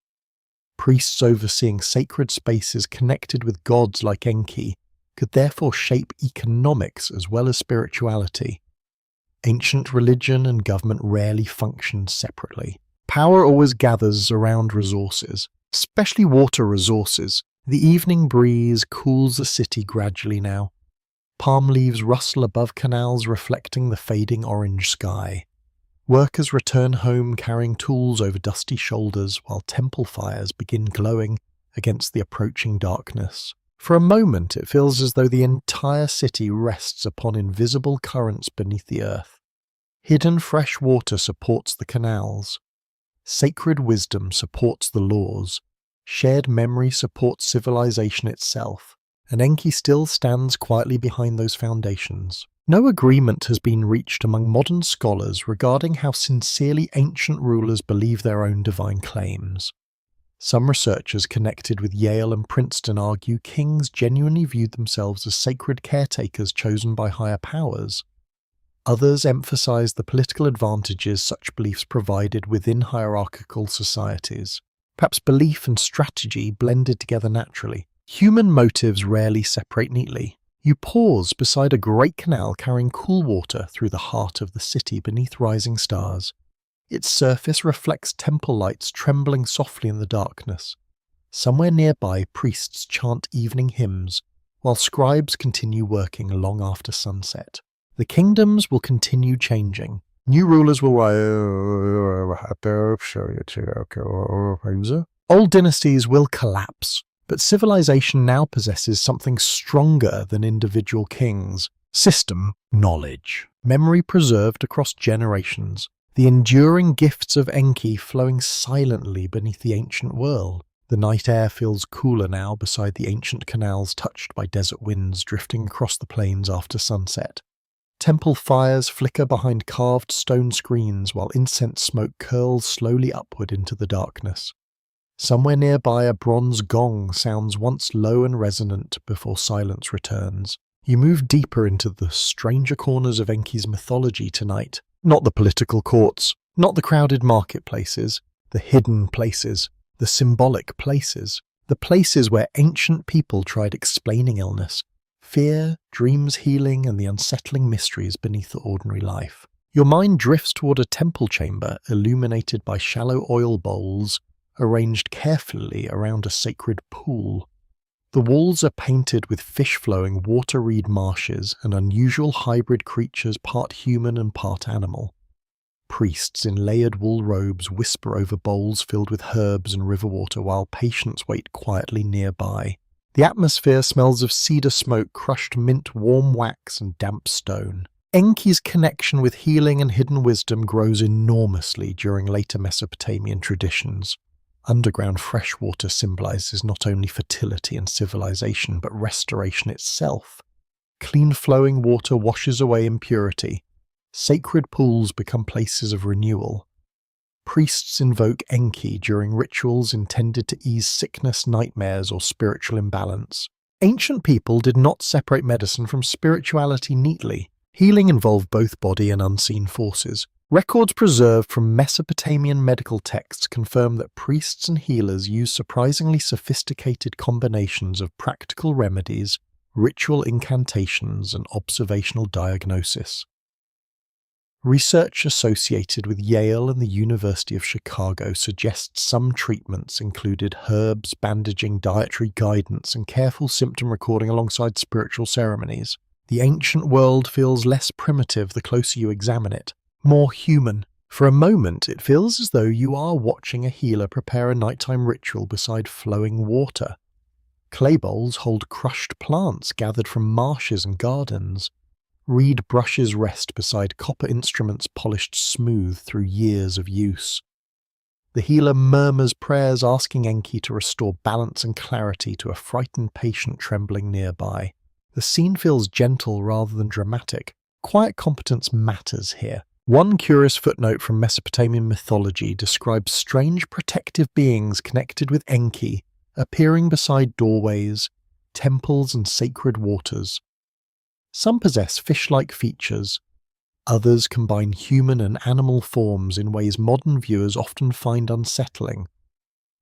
Priests overseeing sacred spaces connected with gods like Enki could therefore shape economics as well as spirituality. Ancient religion and government rarely functioned separately. Power always gathers around resources, especially water resources. The evening breeze cools the city gradually now. Palm leaves rustle above canals reflecting the fading orange sky. Workers return home carrying tools over dusty shoulders while temple fires begin glowing against the approaching darkness. For a moment it feels as though the entire city rests upon invisible currents beneath the earth. Hidden fresh water supports the canals. Sacred wisdom supports the laws. Shared memory supports civilization itself. And Enki still stands quietly behind those foundations. No agreement has been reached among modern scholars regarding how sincerely ancient rulers believe their own divine claims. Some researchers connected with Yale and Princeton argue kings genuinely viewed themselves as sacred caretakers chosen by higher powers. Others emphasize the political advantages such beliefs provided within hierarchical societies. Perhaps belief and strategy blended together naturally. Human motives rarely separate neatly. You pause beside a great canal carrying cool water through the heart of the city beneath rising stars. Its surface reflects temple lights trembling softly in the darkness. Somewhere nearby, priests chant evening hymns, while scribes continue working long after sunset. The kingdoms will continue changing. New rulers will rise. Old dynasties will collapse. But civilization now possesses something stronger than individual kings. System, knowledge, memory preserved across generations, the enduring gifts of Enki flowing silently beneath the ancient world. The night air feels cooler now beside the ancient canals touched by desert winds drifting across the plains after sunset. Temple fires flicker behind carved stone screens while incense smoke curls slowly upward into the darkness. Somewhere nearby a bronze gong sounds once low and resonant before silence returns. You move deeper into the stranger corners of Enki's mythology tonight. Not the political courts, not the crowded marketplaces, the hidden places, the symbolic places. The places where ancient people tried explaining illness, fear, dreams healing, and the unsettling mysteries beneath the ordinary life. Your mind drifts toward a temple chamber illuminated by shallow oil bowls arranged carefully around a sacred pool. The walls are painted with fish-flowing water-reed marshes and unusual hybrid creatures part human and part animal. Priests in layered wool robes whisper over bowls filled with herbs and river water while patients wait quietly nearby. The atmosphere smells of cedar smoke, crushed mint, warm wax, and damp stone. Enki's connection with healing and hidden wisdom grows enormously during later Mesopotamian traditions. Underground fresh water symbolizes not only fertility and civilization, but restoration itself. Clean flowing water washes away impurity. Sacred pools become places of renewal. Priests invoke Enki during rituals intended to ease sickness, nightmares, or spiritual imbalance. Ancient people did not separate medicine from spirituality neatly. Healing involved both body and unseen forces. Records preserved from Mesopotamian medical texts confirm that priests and healers used surprisingly sophisticated combinations of practical remedies, ritual incantations, and observational diagnosis. Research associated with Yale and the University of Chicago suggests some treatments included herbs, bandaging, dietary guidance, and careful symptom recording alongside spiritual ceremonies. The ancient world feels less primitive the closer you examine it, more human. For a moment, it feels as though you are watching a healer prepare a nighttime ritual beside flowing water. Clay bowls hold crushed plants gathered from marshes and gardens. Reed brushes rest beside copper instruments polished smooth through years of use. The healer murmurs prayers asking Enki to restore balance and clarity to a frightened patient trembling nearby. The scene feels gentle rather than dramatic. Quiet competence matters here. One curious footnote from Mesopotamian mythology describes strange protective beings connected with Enki appearing beside doorways, temples, and sacred waters. Some possess fish-like features. Others combine human and animal forms in ways modern viewers often find unsettling.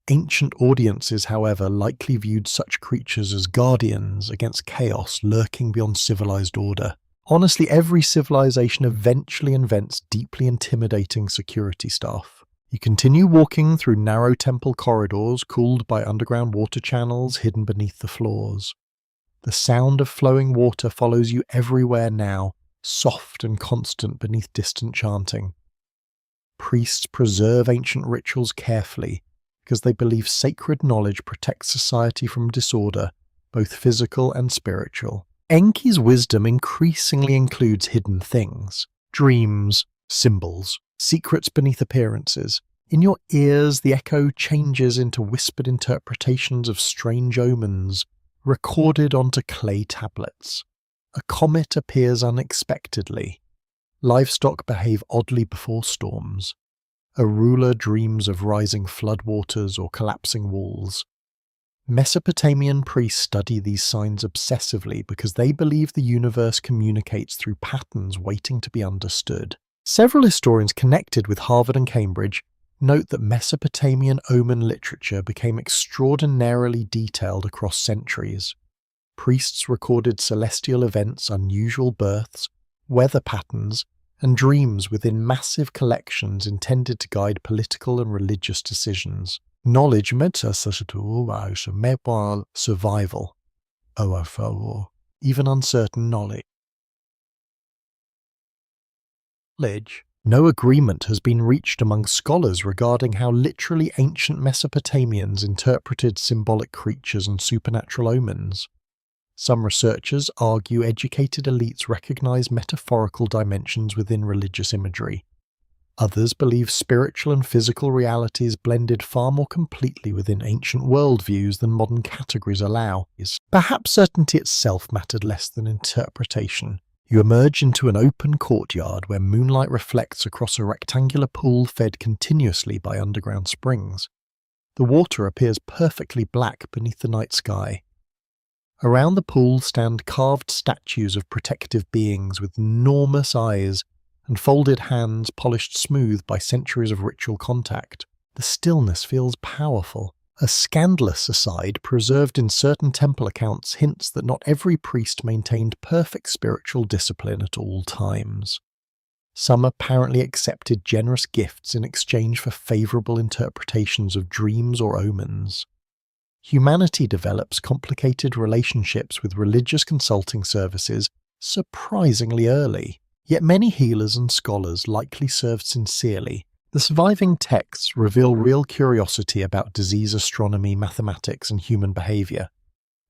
Ancient audiences, however, likely viewed such creatures as guardians against chaos lurking beyond civilized order. Honestly, every civilization eventually invents deeply intimidating security staff. You continue walking through narrow temple corridors cooled by underground water channels hidden beneath the floors. The sound of flowing water follows you everywhere now, soft and constant beneath distant chanting. Priests preserve ancient rituals carefully because they believe sacred knowledge protects society from disorder, both physical and spiritual. Enki's wisdom increasingly includes hidden things, dreams, symbols, secrets beneath appearances. In your ears, the echo changes into whispered interpretations of strange omens, recorded onto clay tablets. A comet appears unexpectedly. Livestock behave oddly before storms. A ruler dreams of rising floodwaters or collapsing walls. Mesopotamian priests study these signs obsessively because they believe the universe communicates through patterns waiting to be understood. Several historians connected with Harvard and Cambridge note that Mesopotamian omen literature became extraordinarily detailed across centuries. Priests recorded celestial events, unusual births, weather patterns, and dreams within massive collections intended to guide political and religious decisions. Knowledge meant survival, even uncertain knowledge. No agreement has been reached among scholars regarding how literally ancient Mesopotamians interpreted symbolic creatures and supernatural omens. Some researchers argue educated elites recognize metaphorical dimensions within religious imagery. Others believe spiritual and physical realities blended far more completely within ancient worldviews than modern categories allow. Perhaps certainty itself mattered less than interpretation. You emerge into an open courtyard where moonlight reflects across a rectangular pool fed continuously by underground springs. The water appears perfectly black beneath the night sky. Around the pool stand carved statues of protective beings with enormous eyes and folded hands polished smooth by centuries of ritual contact. The stillness feels powerful. A scandalous aside preserved in certain temple accounts hints that not every priest maintained perfect spiritual discipline at all times. Some apparently accepted generous gifts in exchange for favorable interpretations of dreams or omens. Humanity develops complicated relationships with religious consulting services surprisingly early. Yet many healers and scholars likely served sincerely. The surviving texts reveal real curiosity about disease astronomy, mathematics, and human behavior.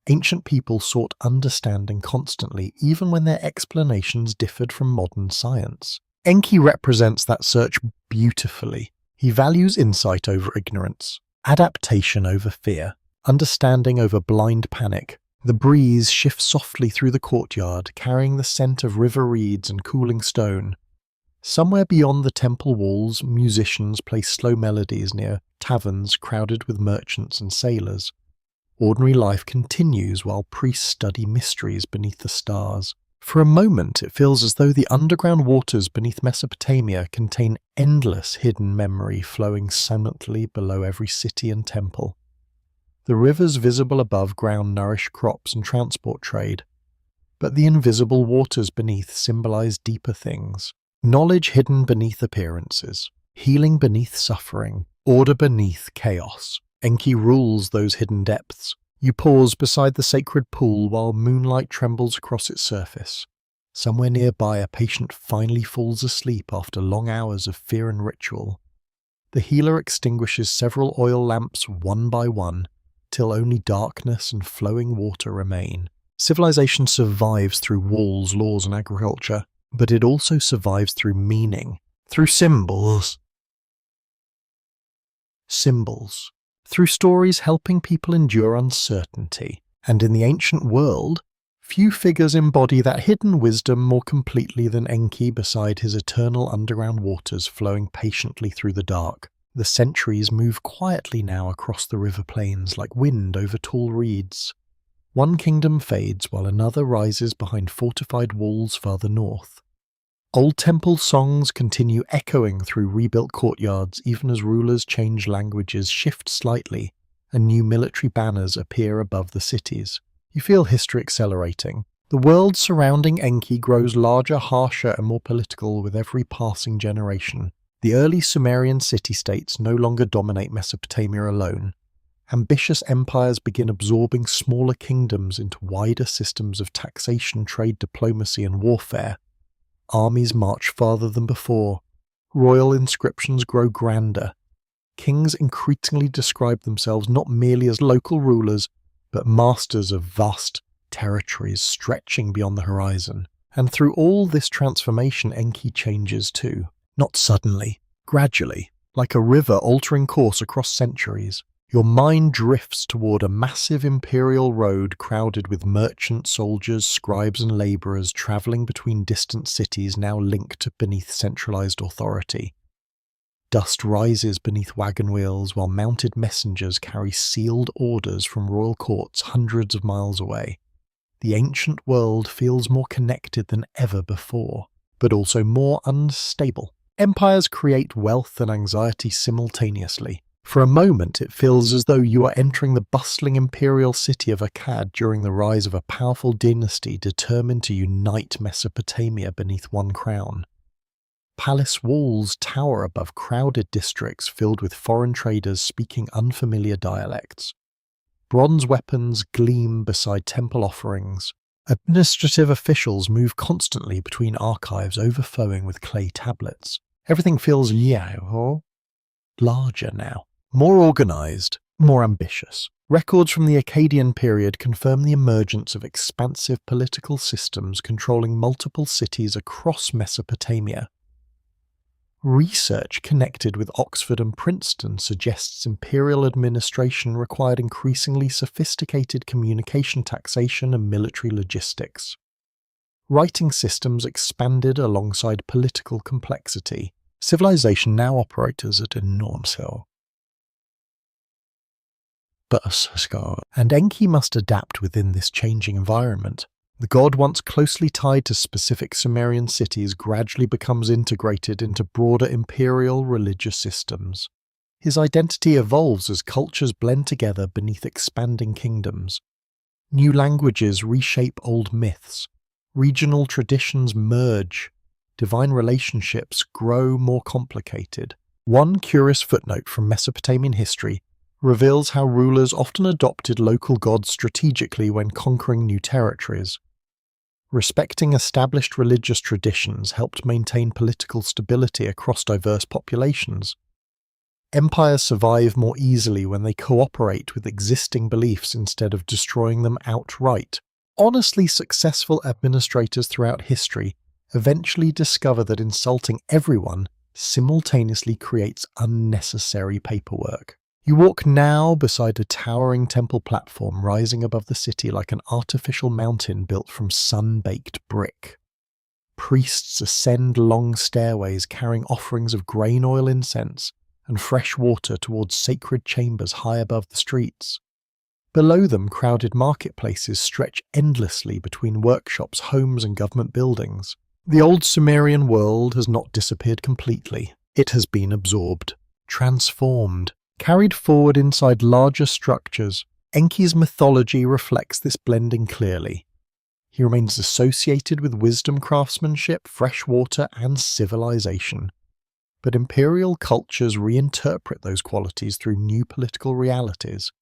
Ancient people sought understanding constantly, even when their explanations differed from modern science. Enki represents that search beautifully. He values insight over ignorance, adaptation over fear, understanding over blind panic. The breeze shifts softly through the courtyard, carrying the scent of river reeds and cooling stone. Somewhere beyond the temple walls, musicians play slow melodies near taverns crowded with merchants and sailors. Ordinary life continues while priests study mysteries beneath the stars. For a moment, it feels as though the underground waters beneath Mesopotamia contain endless hidden memory flowing silently below every city and temple. The rivers visible above ground nourish crops and transport trade, but the invisible waters beneath symbolize deeper things. Knowledge hidden beneath appearances, healing beneath suffering, order beneath chaos. Enki rules those hidden depths. You pause beside the sacred pool while moonlight trembles across its surface. Somewhere nearby, a patient finally falls asleep after long hours of fear and ritual. The healer extinguishes several oil lamps one by one, till only darkness and flowing water remain. Civilization survives through walls, laws, and agriculture, but it also survives through meaning, through symbols. Through stories helping people endure uncertainty. And in the ancient world, few figures embody that hidden wisdom more completely than Enki beside his eternal underground waters flowing patiently through the dark. The centuries move quietly now across the river plains like wind over tall reeds. One kingdom fades while another rises behind fortified walls farther north. Old temple songs continue echoing through rebuilt courtyards even as rulers change languages, shift slightly, and new military banners appear above the cities. You feel history accelerating. The world surrounding Enki grows larger, harsher, and more political with every passing generation. The early Sumerian city-states no longer dominate Mesopotamia alone. Ambitious empires begin absorbing smaller kingdoms into wider systems of taxation, trade, diplomacy, and warfare. Armies march farther than before. Royal inscriptions grow grander. Kings increasingly describe themselves not merely as local rulers, but masters of vast territories stretching beyond the horizon. And through all this transformation, Enki changes too. Not suddenly, gradually, like a river altering course across centuries. Your mind drifts toward a massive imperial road crowded with merchants, soldiers, scribes and labourers travelling between distant cities now linked beneath centralised authority. Dust rises beneath wagon wheels while mounted messengers carry sealed orders from royal courts hundreds of miles away. The ancient world feels more connected than ever before, but also more unstable. Empires create wealth and anxiety simultaneously. For a moment, it feels as though you are entering the bustling imperial city of Akkad during the rise of a powerful dynasty determined to unite Mesopotamia beneath one crown. Palace walls tower above crowded districts filled with foreign traders speaking unfamiliar dialects. Bronze weapons gleam beside temple offerings. Administrative officials move constantly between archives overflowing with clay tablets. Everything feels larger now, more organized, more ambitious. Records from the Akkadian period confirm the emergence of expansive political systems controlling multiple cities across Mesopotamia. Research connected with Oxford and Princeton suggests imperial administration required increasingly sophisticated communication, taxation, and military logistics. Writing systems expanded alongside political complexity. Civilization now operates at enormous scale. And Enki must adapt within this changing environment. The god, once closely tied to specific Sumerian cities, gradually becomes integrated into broader imperial religious systems. His identity evolves as cultures blend together beneath expanding kingdoms. New languages reshape old myths. Regional traditions merge. Divine relationships grow more complicated. One curious footnote from Mesopotamian history reveals how rulers often adopted local gods strategically when conquering new territories. Respecting established religious traditions helped maintain political stability across diverse populations. Empires survive more easily when they cooperate with existing beliefs instead of destroying them outright. Honestly successful administrators throughout history eventually discover that insulting everyone simultaneously creates unnecessary paperwork. You walk now beside a towering temple platform rising above the city like an artificial mountain built from sun-baked brick. Priests ascend long stairways carrying offerings of grain oil incense and fresh water towards sacred chambers high above the streets. Below them, crowded marketplaces stretch endlessly between workshops, homes, and government buildings. The old Sumerian world has not disappeared completely. It has been absorbed, transformed, carried forward inside larger structures. Enki's mythology reflects this blending clearly. He remains associated with wisdom, craftsmanship, fresh water, and civilization. But imperial cultures reinterpret those qualities through new political realities.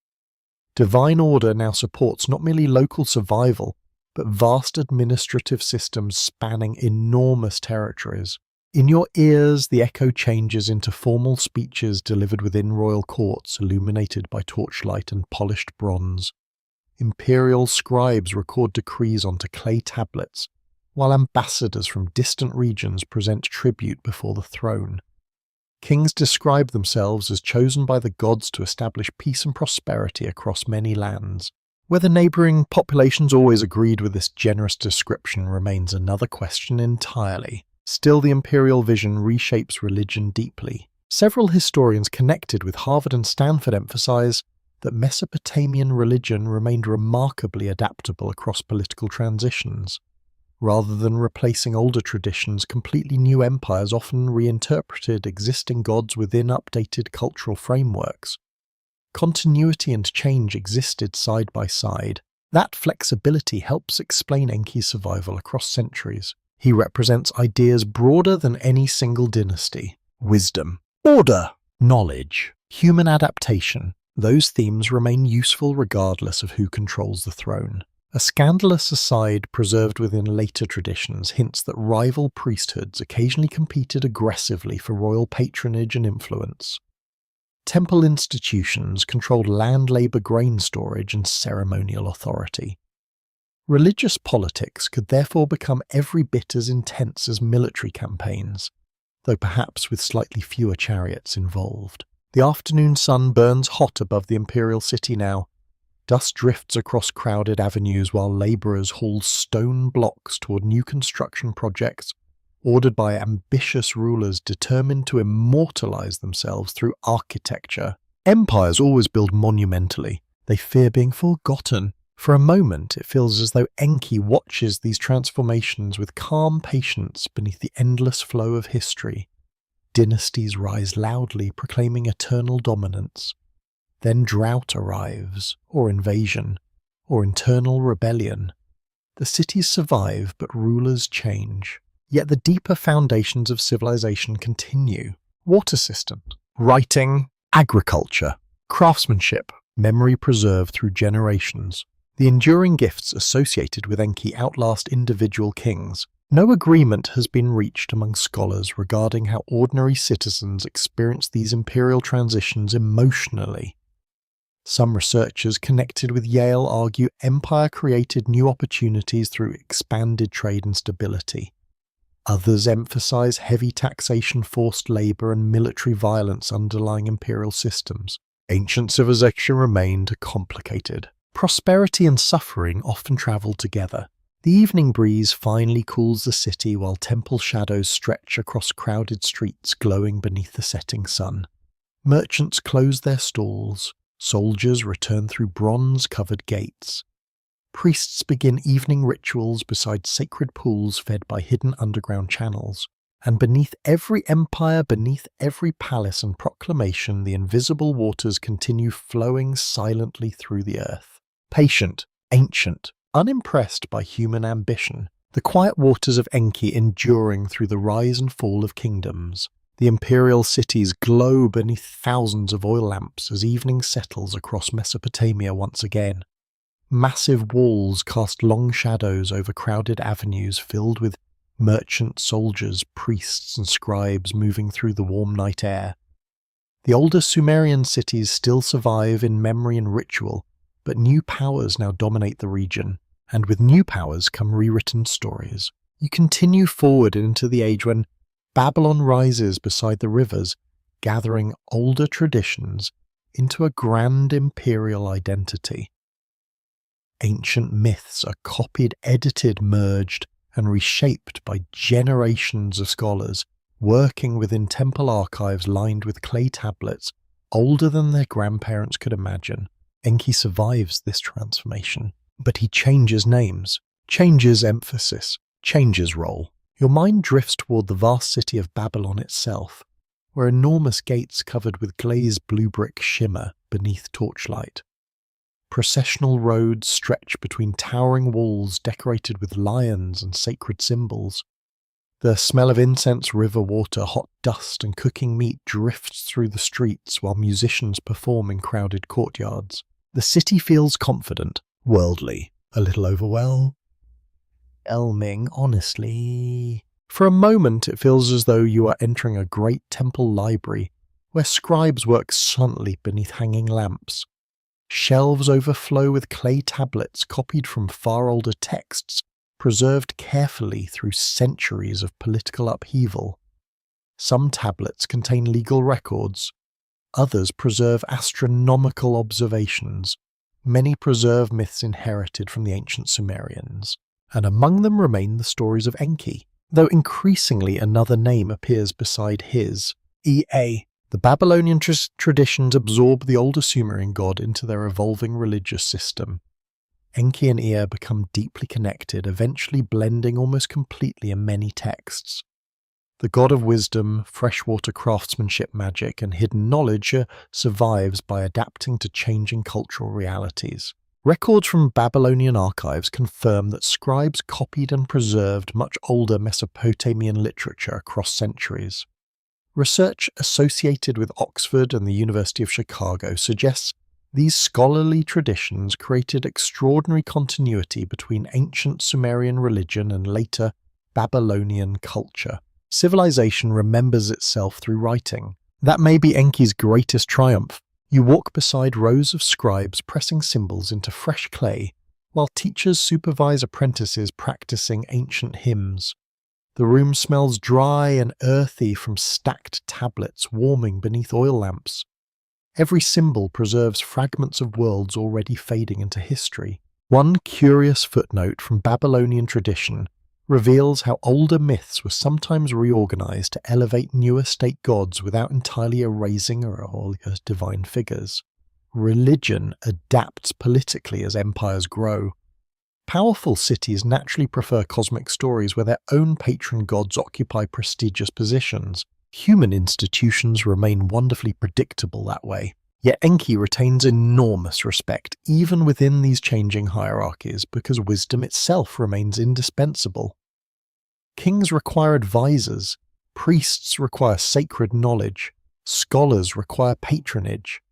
Divine order now supports not merely local survival, but vast administrative systems spanning enormous territories. In your ears, the echo changes into formal speeches delivered within royal courts, illuminated by torchlight and polished bronze. Imperial scribes record decrees onto clay tablets, while ambassadors from distant regions present tribute before the throne. Kings describe themselves as chosen by the gods to establish peace and prosperity across many lands. Whether neighbouring populations always agreed with this generous description remains another question entirely. Still, the imperial vision reshapes religion deeply. Several historians connected with Harvard and Stanford emphasize that Mesopotamian religion remained remarkably adaptable across political transitions. Rather than replacing older traditions, completely new empires often reinterpreted existing gods within updated cultural frameworks. Continuity and change existed side by side. That flexibility helps explain Enki's survival across centuries. He represents ideas broader than any single dynasty. Wisdom, order, knowledge, human adaptation. Those themes remain useful regardless of who controls the throne. A scandalous aside preserved within later traditions hints that rival priesthoods occasionally competed aggressively for royal patronage and influence. Temple institutions controlled land, labor, grain storage, and ceremonial authority. Religious politics could therefore become every bit as intense as military campaigns, though perhaps with slightly fewer chariots involved. The afternoon sun burns hot above the imperial city now. Dust drifts across crowded avenues while labourers haul stone blocks toward new construction projects ordered by ambitious rulers determined to immortalize themselves through architecture. Empires always build monumentally. They fear being forgotten. For a moment, it feels as though Enki watches these transformations with calm patience beneath the endless flow of history. Dynasties rise loudly, proclaiming eternal dominance. Then drought arrives, or invasion, or internal rebellion. The cities survive, but rulers change. Yet the deeper foundations of civilization continue. Water system, writing, agriculture, craftsmanship, memory preserved through generations. The enduring gifts associated with Enki outlast individual kings. No agreement has been reached among scholars regarding how ordinary citizens experience these imperial transitions emotionally. Some researchers connected with Yale argue empire created new opportunities through expanded trade and stability. Others emphasize heavy taxation, forced labor, and military violence underlying imperial systems. Ancient civilization remained complicated. Prosperity and suffering often traveled together. The evening breeze finally cools the city while temple shadows stretch across crowded streets glowing beneath the setting sun. Merchants close their stalls. Soldiers return through bronze-covered gates. Priests begin evening rituals beside sacred pools fed by hidden underground channels. And beneath every empire, beneath every palace and proclamation, the invisible waters continue flowing silently through the earth. Patient, ancient, unimpressed by human ambition, the quiet waters of Enki enduring through the rise and fall of kingdoms. The imperial cities glow beneath thousands of oil lamps as evening settles across Mesopotamia once again. Massive walls cast long shadows over crowded avenues filled with merchant soldiers, priests, and scribes moving through the warm night air. The older Sumerian cities still survive in memory and ritual, but new powers now dominate the region, and with new powers come rewritten stories. You continue forward into the age when Babylon rises beside the rivers, gathering older traditions into a grand imperial identity. Ancient myths are copied, edited, merged, and reshaped by generations of scholars, working within temple archives lined with clay tablets older than their grandparents could imagine. Enki survives this transformation, but he changes names, changes emphasis, changes role. Your mind drifts toward the vast city of Babylon itself, where enormous gates covered with glazed blue brick shimmer beneath torchlight. Processional roads stretch between towering walls decorated with lions and sacred symbols. The smell of incense, river water, hot dust, and cooking meat drifts through the streets while musicians perform in crowded courtyards. The city feels confident, worldly, a little overwhelming, honestly. For a moment it feels as though you are entering a great temple library, where scribes work silently beneath hanging lamps. Shelves overflow with clay tablets copied from far older texts, preserved carefully through centuries of political upheaval. Some tablets contain legal records. Others preserve astronomical observations. Many preserve myths inherited from the ancient Sumerians. And among them remain the stories of Enki, though increasingly another name appears beside his. Ea, The Babylonian traditions absorb the older Sumerian god into their evolving religious system. Enki and Ea become deeply connected, eventually blending almost completely in many texts. The god of wisdom, freshwater craftsmanship magic, and hidden knowledge survives by adapting to changing cultural realities. Records from Babylonian archives confirm that scribes copied and preserved much older Mesopotamian literature across centuries. Research associated with Oxford and the University of Chicago suggests these scholarly traditions created extraordinary continuity between ancient Sumerian religion and later Babylonian culture. Civilization remembers itself through writing. That may be Enki's greatest triumph. You walk beside rows of scribes pressing symbols into fresh clay, while teachers supervise apprentices practicing ancient hymns. The room smells dry and earthy from stacked tablets warming beneath oil lamps. Every symbol preserves fragments of worlds already fading into history. One curious footnote from Babylonian tradition reveals how older myths were sometimes reorganized to elevate newer state gods without entirely erasing or divine figures. Religion adapts politically as empires grow. Powerful cities naturally prefer cosmic stories where their own patron gods occupy prestigious positions. Human institutions remain wonderfully predictable that way. Yet Enki retains enormous respect even within these changing hierarchies because wisdom itself remains indispensable. Kings require advisors, priests require sacred knowledge, scholars require patronage.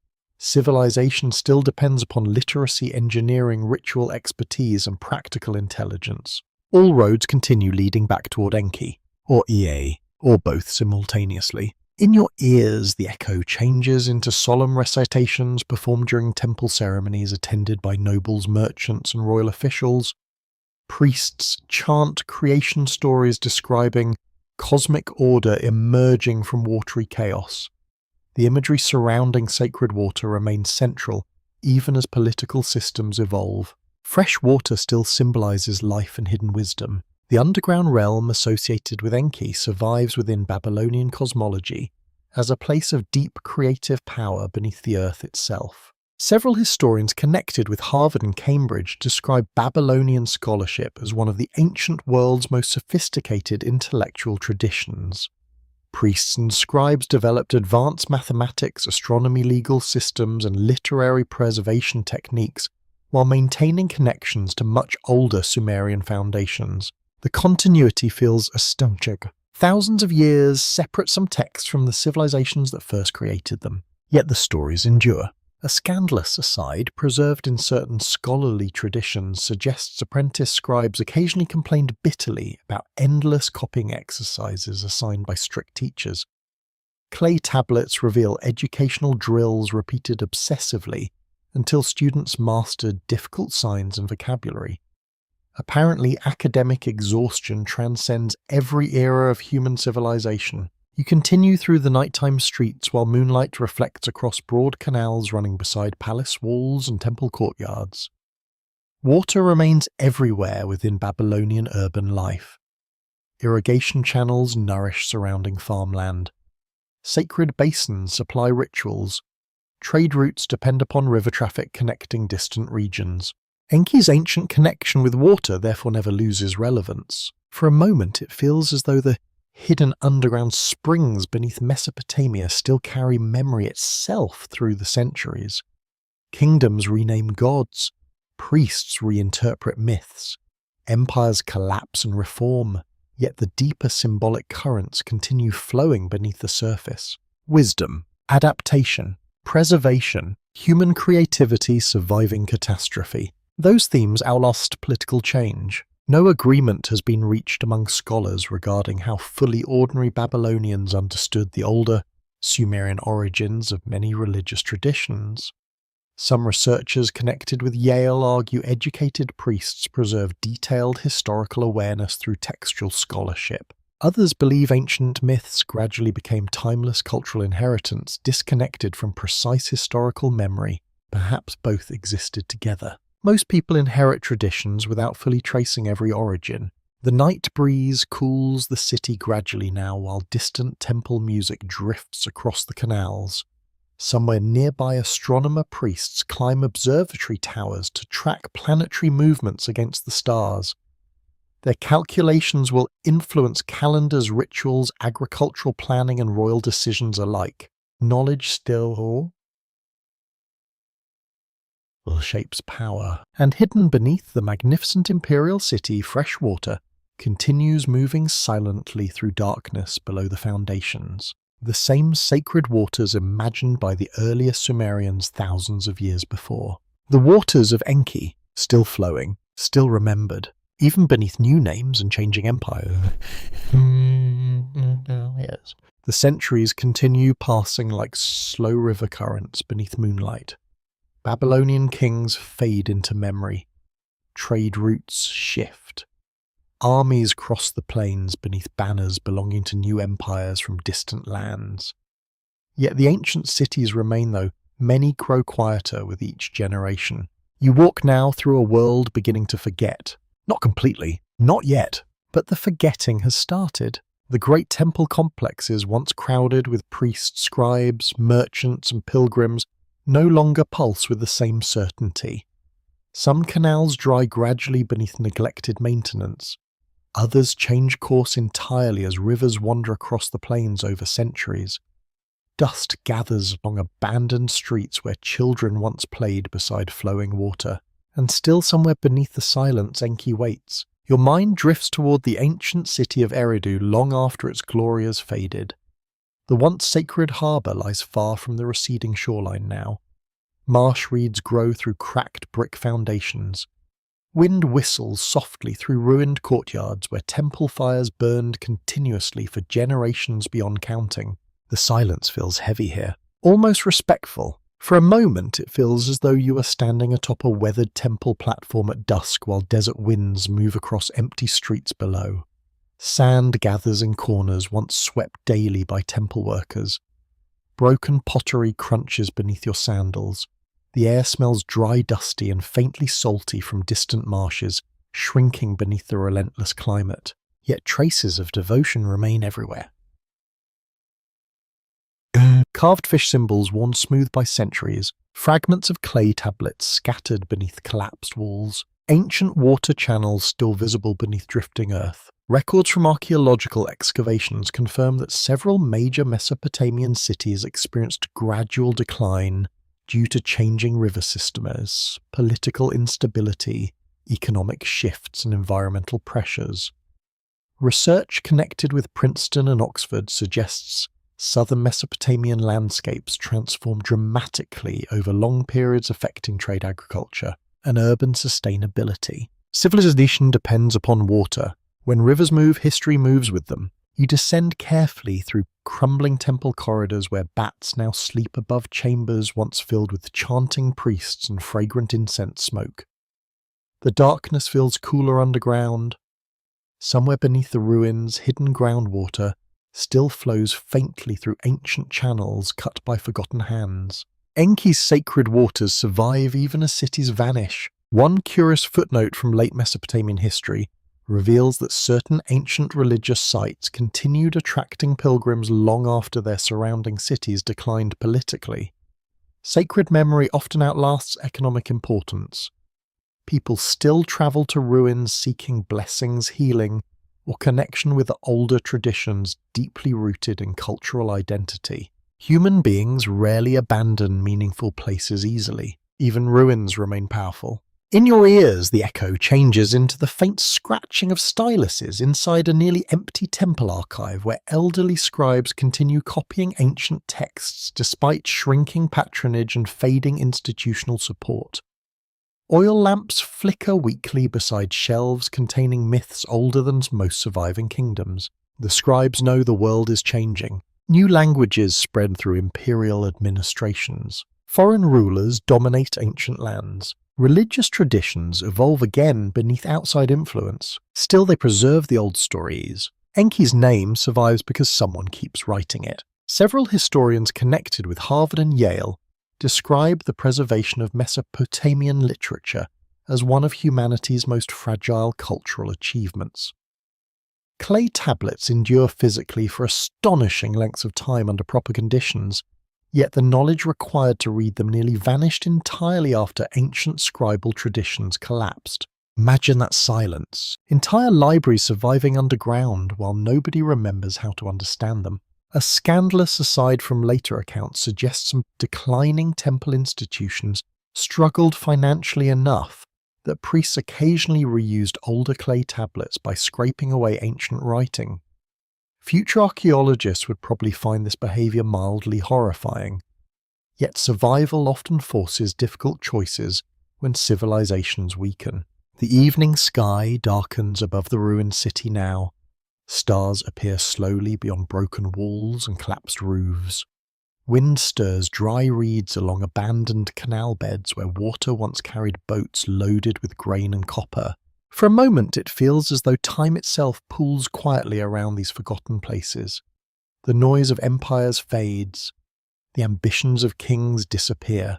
Civilization still depends upon literacy, engineering, ritual expertise, and practical intelligence. All roads continue leading back toward Enki, or Ea, or both simultaneously. In your ears, the echo changes into solemn recitations performed during temple ceremonies attended by nobles, merchants, and royal officials. Priests chant creation stories describing cosmic order emerging from watery chaos. The imagery surrounding sacred water remains central, even as political systems evolve. Fresh water still symbolizes life and hidden wisdom. The underground realm associated with Enki survives within Babylonian cosmology as a place of deep creative power beneath the earth itself. Several historians connected with Harvard and Cambridge describe Babylonian scholarship as one of the ancient world's most sophisticated intellectual traditions. Priests and scribes developed advanced mathematics, astronomy, legal systems, and literary preservation techniques while maintaining connections to much older Sumerian foundations. The continuity feels astonishing. Thousands of years separate some texts from the civilizations that first created them, yet the stories endure. A scandalous aside preserved in certain scholarly traditions suggests apprentice scribes occasionally complained bitterly about endless copying exercises assigned by strict teachers. Clay tablets reveal educational drills repeated obsessively until students mastered difficult signs and vocabulary. Apparently, academic exhaustion transcends every era of human civilization. You continue through the nighttime streets while moonlight reflects across broad canals running beside palace walls and temple courtyards. Water remains everywhere within Babylonian urban life. Irrigation channels nourish surrounding farmland. Sacred basins supply rituals. Trade routes depend upon river traffic connecting distant regions. Enki's ancient connection with water therefore never loses relevance. For a moment it feels as though the hidden underground springs beneath Mesopotamia still carry memory itself through the centuries. Kingdoms rename gods, priests reinterpret myths, empires collapse and reform, yet the deeper symbolic currents continue flowing beneath the surface. Wisdom, adaptation, preservation, human creativity surviving catastrophe. Those themes outlast political change. No agreement has been reached among scholars regarding how fully ordinary Babylonians understood the older Sumerian origins of many religious traditions. Some researchers connected with Yale argue educated priests preserve detailed historical awareness through textual scholarship. Others believe ancient myths gradually became timeless cultural inheritance disconnected from precise historical memory. Perhaps both existed together. Most people inherit traditions without fully tracing every origin. The night breeze cools the city gradually now while distant temple music drifts across the canals. Somewhere nearby, astronomer priests climb observatory towers to track planetary movements against the stars. Their calculations will influence calendars, rituals, agricultural planning, and royal decisions alike. Knowledge still shapes power. And hidden beneath the magnificent imperial city, fresh water continues moving silently through darkness below the foundations. The same sacred waters imagined by the earlier Sumerians thousands of years before. The waters of Enki, still flowing, still remembered, even beneath new names and changing empires. Yes. The centuries continue passing like slow river currents beneath moonlight. Babylonian kings fade into memory. Trade routes shift. Armies cross the plains beneath banners belonging to new empires from distant lands. Yet the ancient cities remain, though many grow quieter with each generation. You walk now through a world beginning to forget. Not completely, not yet, but the forgetting has started. The great temple complexes, once crowded with priests, scribes, merchants, and pilgrims, no longer pulse with the same certainty. Some canals dry gradually beneath neglected maintenance. Others change course entirely as rivers wander across the plains over centuries. Dust gathers along abandoned streets where children once played beside flowing water. And still somewhere beneath the silence Enki waits. Your mind drifts toward the ancient city of Eridu long after its glory has faded. The once sacred harbour lies far from the receding shoreline now. Marsh reeds grow through cracked brick foundations. Wind whistles softly through ruined courtyards where temple fires burned continuously for generations beyond counting. The silence feels heavy here, almost respectful. For a moment it feels as though you are standing atop a weathered temple platform at dusk while desert winds move across empty streets below. Sand gathers in corners once swept daily by temple workers. Broken pottery crunches beneath your sandals. The air smells dry, dusty, and faintly salty from distant marshes, shrinking beneath the relentless climate. Yet traces of devotion remain everywhere. Carved fish symbols worn smooth by centuries, fragments of clay tablets scattered beneath collapsed walls, ancient water channels still visible beneath drifting earth. Records from archaeological excavations confirm that several major Mesopotamian cities experienced gradual decline due to changing river systems, political instability, economic shifts, and environmental pressures. Research connected with Princeton and Oxford suggests southern Mesopotamian landscapes transformed dramatically over long periods, affecting trade, agriculture, and urban sustainability. Civilization depends upon water. When rivers move, history moves with them. You descend carefully through crumbling temple corridors where bats now sleep above chambers once filled with chanting priests and fragrant incense smoke. The darkness feels cooler underground. Somewhere beneath the ruins, hidden groundwater still flows faintly through ancient channels cut by forgotten hands. Enki's sacred waters survive even as cities vanish. One curious footnote from late Mesopotamian history reveals that certain ancient religious sites continued attracting pilgrims long after their surrounding cities declined politically. Sacred memory often outlasts economic importance. People still travel to ruins seeking blessings, healing, or connection with older traditions deeply rooted in cultural identity. Human beings rarely abandon meaningful places easily. Even ruins remain powerful. In your ears, the echo changes into the faint scratching of styluses inside a nearly empty temple archive where elderly scribes continue copying ancient texts despite shrinking patronage and fading institutional support. Oil lamps flicker weakly beside shelves containing myths older than most surviving kingdoms. The scribes know the world is changing. New languages spread through imperial administrations. Foreign rulers dominate ancient lands. Religious traditions evolve again beneath outside influence. Still, they preserve the old stories. Enki's name survives because someone keeps writing it. Several historians connected with Harvard and Yale describe the preservation of Mesopotamian literature as one of humanity's most fragile cultural achievements. Clay tablets endure physically for astonishing lengths of time under proper conditions, yet the knowledge required to read them nearly vanished entirely after ancient scribal traditions collapsed. Imagine that silence. Entire libraries surviving underground while nobody remembers how to understand them. A scandalous aside from later accounts suggests some declining temple institutions struggled financially enough that priests occasionally reused older clay tablets by scraping away ancient writing. Future archaeologists would probably find this behaviour mildly horrifying. Yet survival often forces difficult choices when civilizations weaken. The evening sky darkens above the ruined city now. Stars appear slowly beyond broken walls and collapsed roofs. Wind stirs dry reeds along abandoned canal beds where water once carried boats loaded with grain and copper. For a moment it feels as though time itself pools quietly around these forgotten places. The noise of empires fades. The ambitions of kings disappear.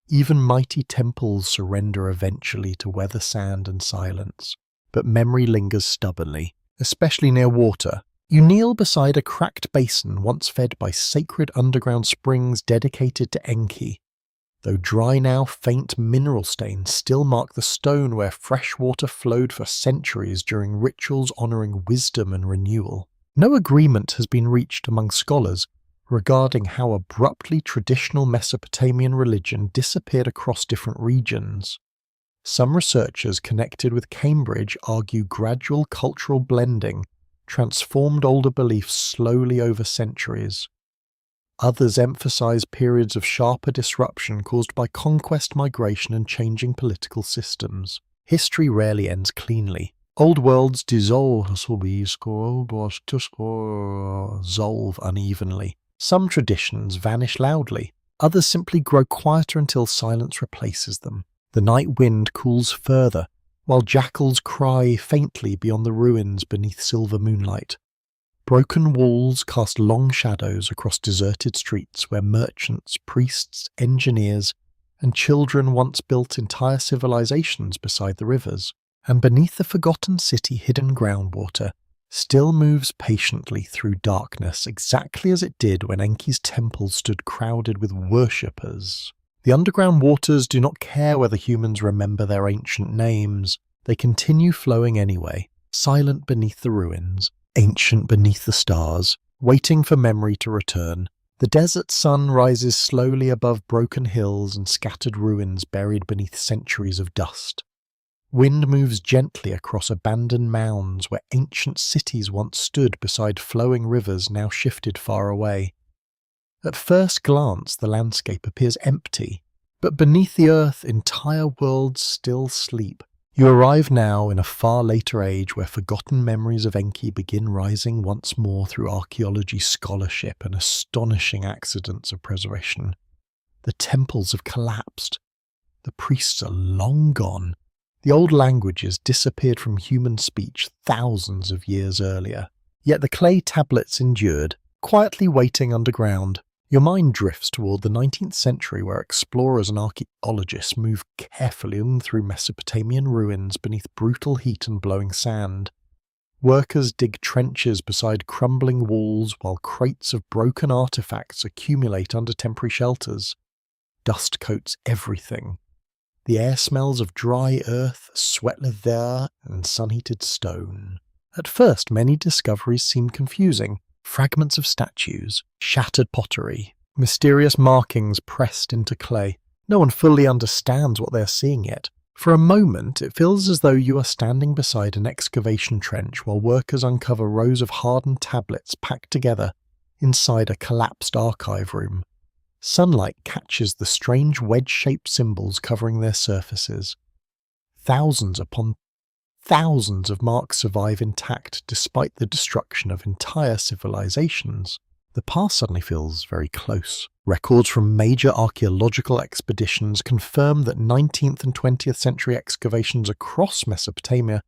Even mighty temples surrender eventually to weather sand and silence. But memory lingers stubbornly, especially near water. You kneel beside a cracked basin once fed by sacred underground springs dedicated to Enki. Though dry now, faint mineral stains still mark the stone where fresh water flowed for centuries during rituals honouring wisdom and renewal. No agreement has been reached among scholars regarding how abruptly traditional Mesopotamian religion disappeared across different regions. Some researchers connected with Cambridge argue gradual cultural blending transformed older beliefs slowly over centuries. Others emphasize periods of sharper disruption caused by conquest, migration, and changing political systems. History rarely ends cleanly. Old worlds dissolve unevenly. Some traditions vanish loudly. Others simply grow quieter until silence replaces them. The night wind cools further, while jackals cry faintly beyond the ruins beneath silver moonlight. Broken walls cast long shadows across deserted streets where merchants, priests, engineers, and children once built entire civilizations beside the rivers. And beneath the forgotten city hidden groundwater still moves patiently through darkness exactly as it did when Enki's temple stood crowded with worshippers. The underground waters do not care whether humans remember their ancient names. They continue flowing anyway, silent beneath the ruins, ancient beneath the stars, waiting for memory to return. The desert sun rises slowly above broken hills and scattered ruins buried beneath centuries of dust. Wind moves gently across abandoned mounds where ancient cities once stood beside flowing rivers now shifted far away. At first glance, the landscape appears empty, but beneath the earth, entire worlds still sleep. You arrive now in a far later age where forgotten memories of Enki begin rising once more through archaeology scholarship and astonishing accidents of preservation. The temples have collapsed. The priests are long gone. The old languages disappeared from human speech thousands of years earlier. Yet the clay tablets endured, quietly waiting underground. Your mind drifts toward the 19th century where explorers and archaeologists move carefully through Mesopotamian ruins beneath brutal heat and blowing sand. Workers dig trenches beside crumbling walls while crates of broken artifacts accumulate under temporary shelters. Dust coats everything. The air smells of dry earth, sweat leather, and sun-heated stone. At first, many discoveries seem confusing. Fragments of statues, shattered pottery, mysterious markings pressed into clay. No one fully understands what they are seeing yet. For a moment, it feels as though you are standing beside an excavation trench while workers uncover rows of hardened tablets packed together inside a collapsed archive room. Sunlight catches the strange wedge-shaped symbols covering their surfaces. Thousands upon thousands of marks survive intact despite the destruction of entire civilizations. The past suddenly feels very close. Records from major archaeological expeditions confirm that 19th and 20th century excavations across Mesopotamia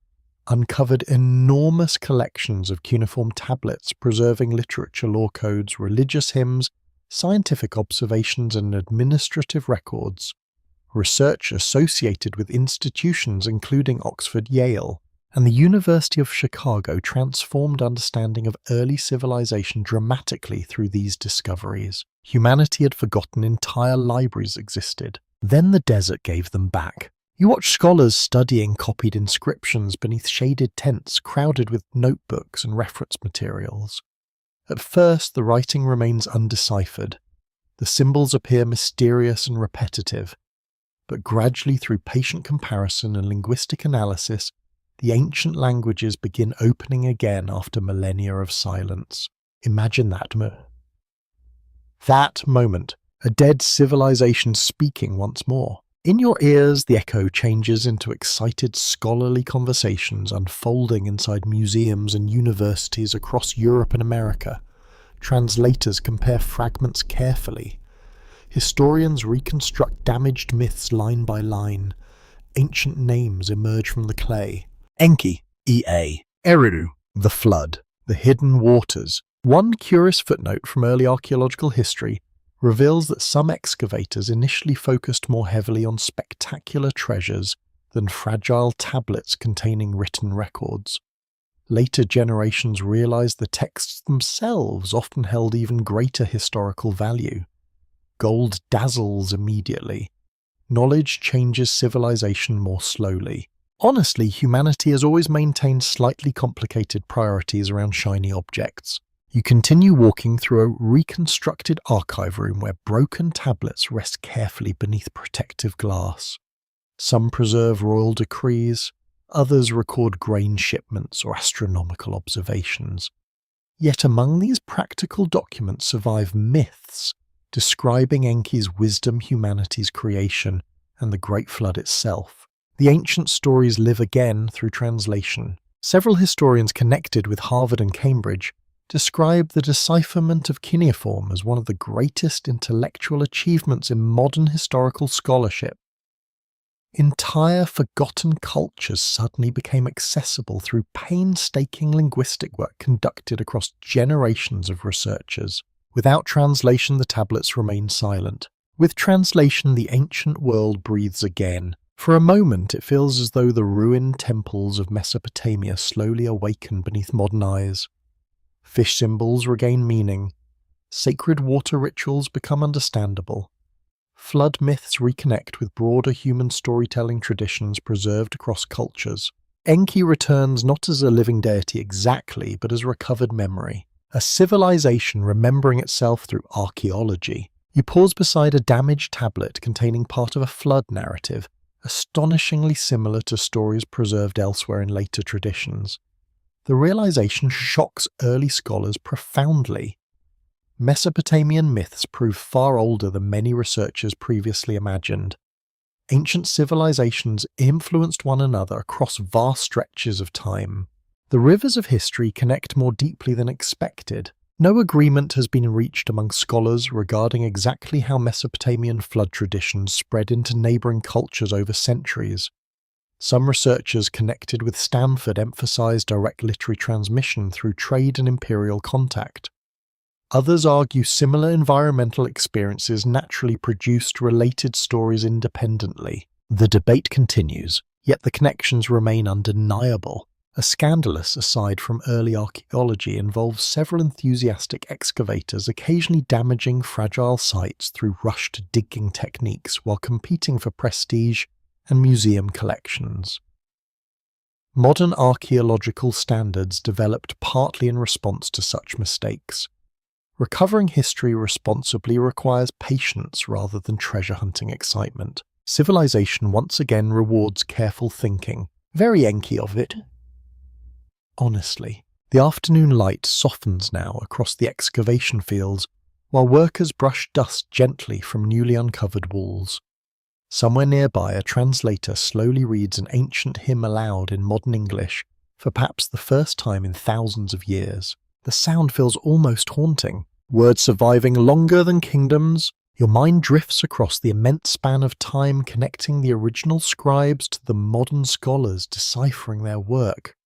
uncovered enormous collections of cuneiform tablets preserving literature, law codes, religious hymns, scientific observations, and administrative records. Research associated with institutions including Oxford, Yale, and the University of Chicago transformed understanding of early civilization dramatically through these discoveries. Humanity had forgotten entire libraries existed. Then the desert gave them back. You watch scholars studying copied inscriptions beneath shaded tents crowded with notebooks and reference materials. At first, the writing remains undeciphered. The symbols appear mysterious and repetitive, but gradually through patient comparison and linguistic analysis, the ancient languages begin opening again after millennia of silence. Imagine that moment, a dead civilization speaking once more. In your ears, the echo changes into excited scholarly conversations unfolding inside museums and universities across Europe and America. Translators compare fragments carefully. Historians reconstruct damaged myths line by line. Ancient names emerge from the clay. Enki, E.A. Eridu, the flood, the hidden waters. One curious footnote from early archaeological history reveals that some excavators initially focused more heavily on spectacular treasures than fragile tablets containing written records. Later generations realized the texts themselves often held even greater historical value. Gold dazzles immediately. Knowledge changes civilization more slowly. Honestly, humanity has always maintained slightly complicated priorities around shiny objects. You continue walking through a reconstructed archive room where broken tablets rest carefully beneath protective glass. Some preserve royal decrees, others record grain shipments or astronomical observations. Yet among these practical documents survive myths describing Enki's wisdom, humanity's creation, and the Great Flood itself. The ancient stories live again through translation. Several historians connected with Harvard and Cambridge describe the decipherment of cuneiform as one of the greatest intellectual achievements in modern historical scholarship. Entire forgotten cultures suddenly became accessible through painstaking linguistic work conducted across generations of researchers. Without translation, the tablets remain silent. With translation, the ancient world breathes again. For a moment, it feels as though the ruined temples of Mesopotamia slowly awaken beneath modern eyes. Fish symbols regain meaning. Sacred water rituals become understandable. Flood myths reconnect with broader human storytelling traditions preserved across cultures. Enki returns not as a living deity exactly, but as recovered memory. A civilization remembering itself through archaeology. You pause beside a damaged tablet containing part of a flood narrative, astonishingly similar to stories preserved elsewhere in later traditions. The realization shocks early scholars profoundly. Mesopotamian myths prove far older than many researchers previously imagined. Ancient civilizations influenced one another across vast stretches of time. The rivers of history connect more deeply than expected. No agreement has been reached among scholars regarding exactly how Mesopotamian flood traditions spread into neighboring cultures over centuries. Some researchers connected with Stanford emphasize direct literary transmission through trade and imperial contact. Others argue similar environmental experiences naturally produced related stories independently. The debate continues, yet the connections remain undeniable. A scandalous aside from early archaeology involves several enthusiastic excavators occasionally damaging fragile sites through rushed digging techniques while competing for prestige and museum collections. Modern archaeological standards developed partly in response to such mistakes. Recovering history responsibly requires patience rather than treasure-hunting excitement. Civilization once again rewards careful thinking. Very Enki of it. Honestly, the afternoon light softens now across the excavation fields, while workers brush dust gently from newly uncovered walls. Somewhere nearby, a translator slowly reads an ancient hymn aloud in modern English for perhaps the first time in thousands of years. The sound feels almost haunting. Words surviving longer than kingdoms. Your mind drifts across the immense span of time connecting the original scribes to the modern scholars deciphering their work.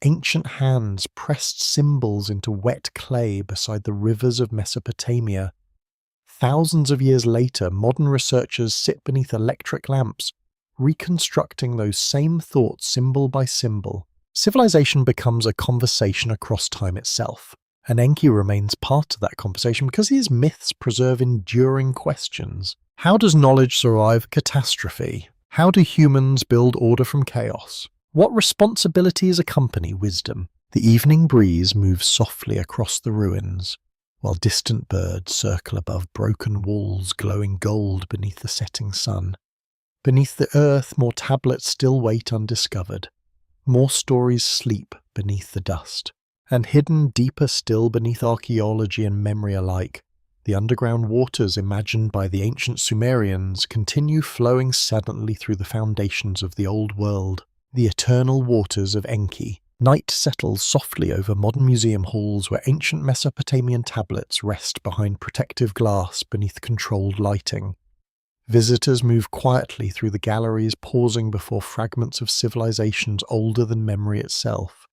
Ancient hands pressed symbols into wet clay beside the rivers of Mesopotamia. Thousands of years later, modern researchers sit beneath electric lamps, reconstructing those same thoughts symbol by symbol. Civilization becomes a conversation across time itself, and Enki remains part of that conversation because his myths preserve enduring questions. How does knowledge survive catastrophe? How do humans build order from chaos? What responsibilities accompany wisdom? The evening breeze moves softly across the ruins, while distant birds circle above broken walls glowing gold beneath the setting sun. Beneath the earth, more tablets still wait undiscovered. More stories sleep beneath the dust. And hidden deeper still beneath archaeology and memory alike, the underground waters imagined by the ancient Sumerians continue flowing silently through the foundations of the old world. The eternal waters of Enki. Night settles softly over modern museum halls where ancient Mesopotamian tablets rest behind protective glass beneath controlled lighting. Visitors move quietly through the galleries, pausing before fragments of civilizations older than memory itself.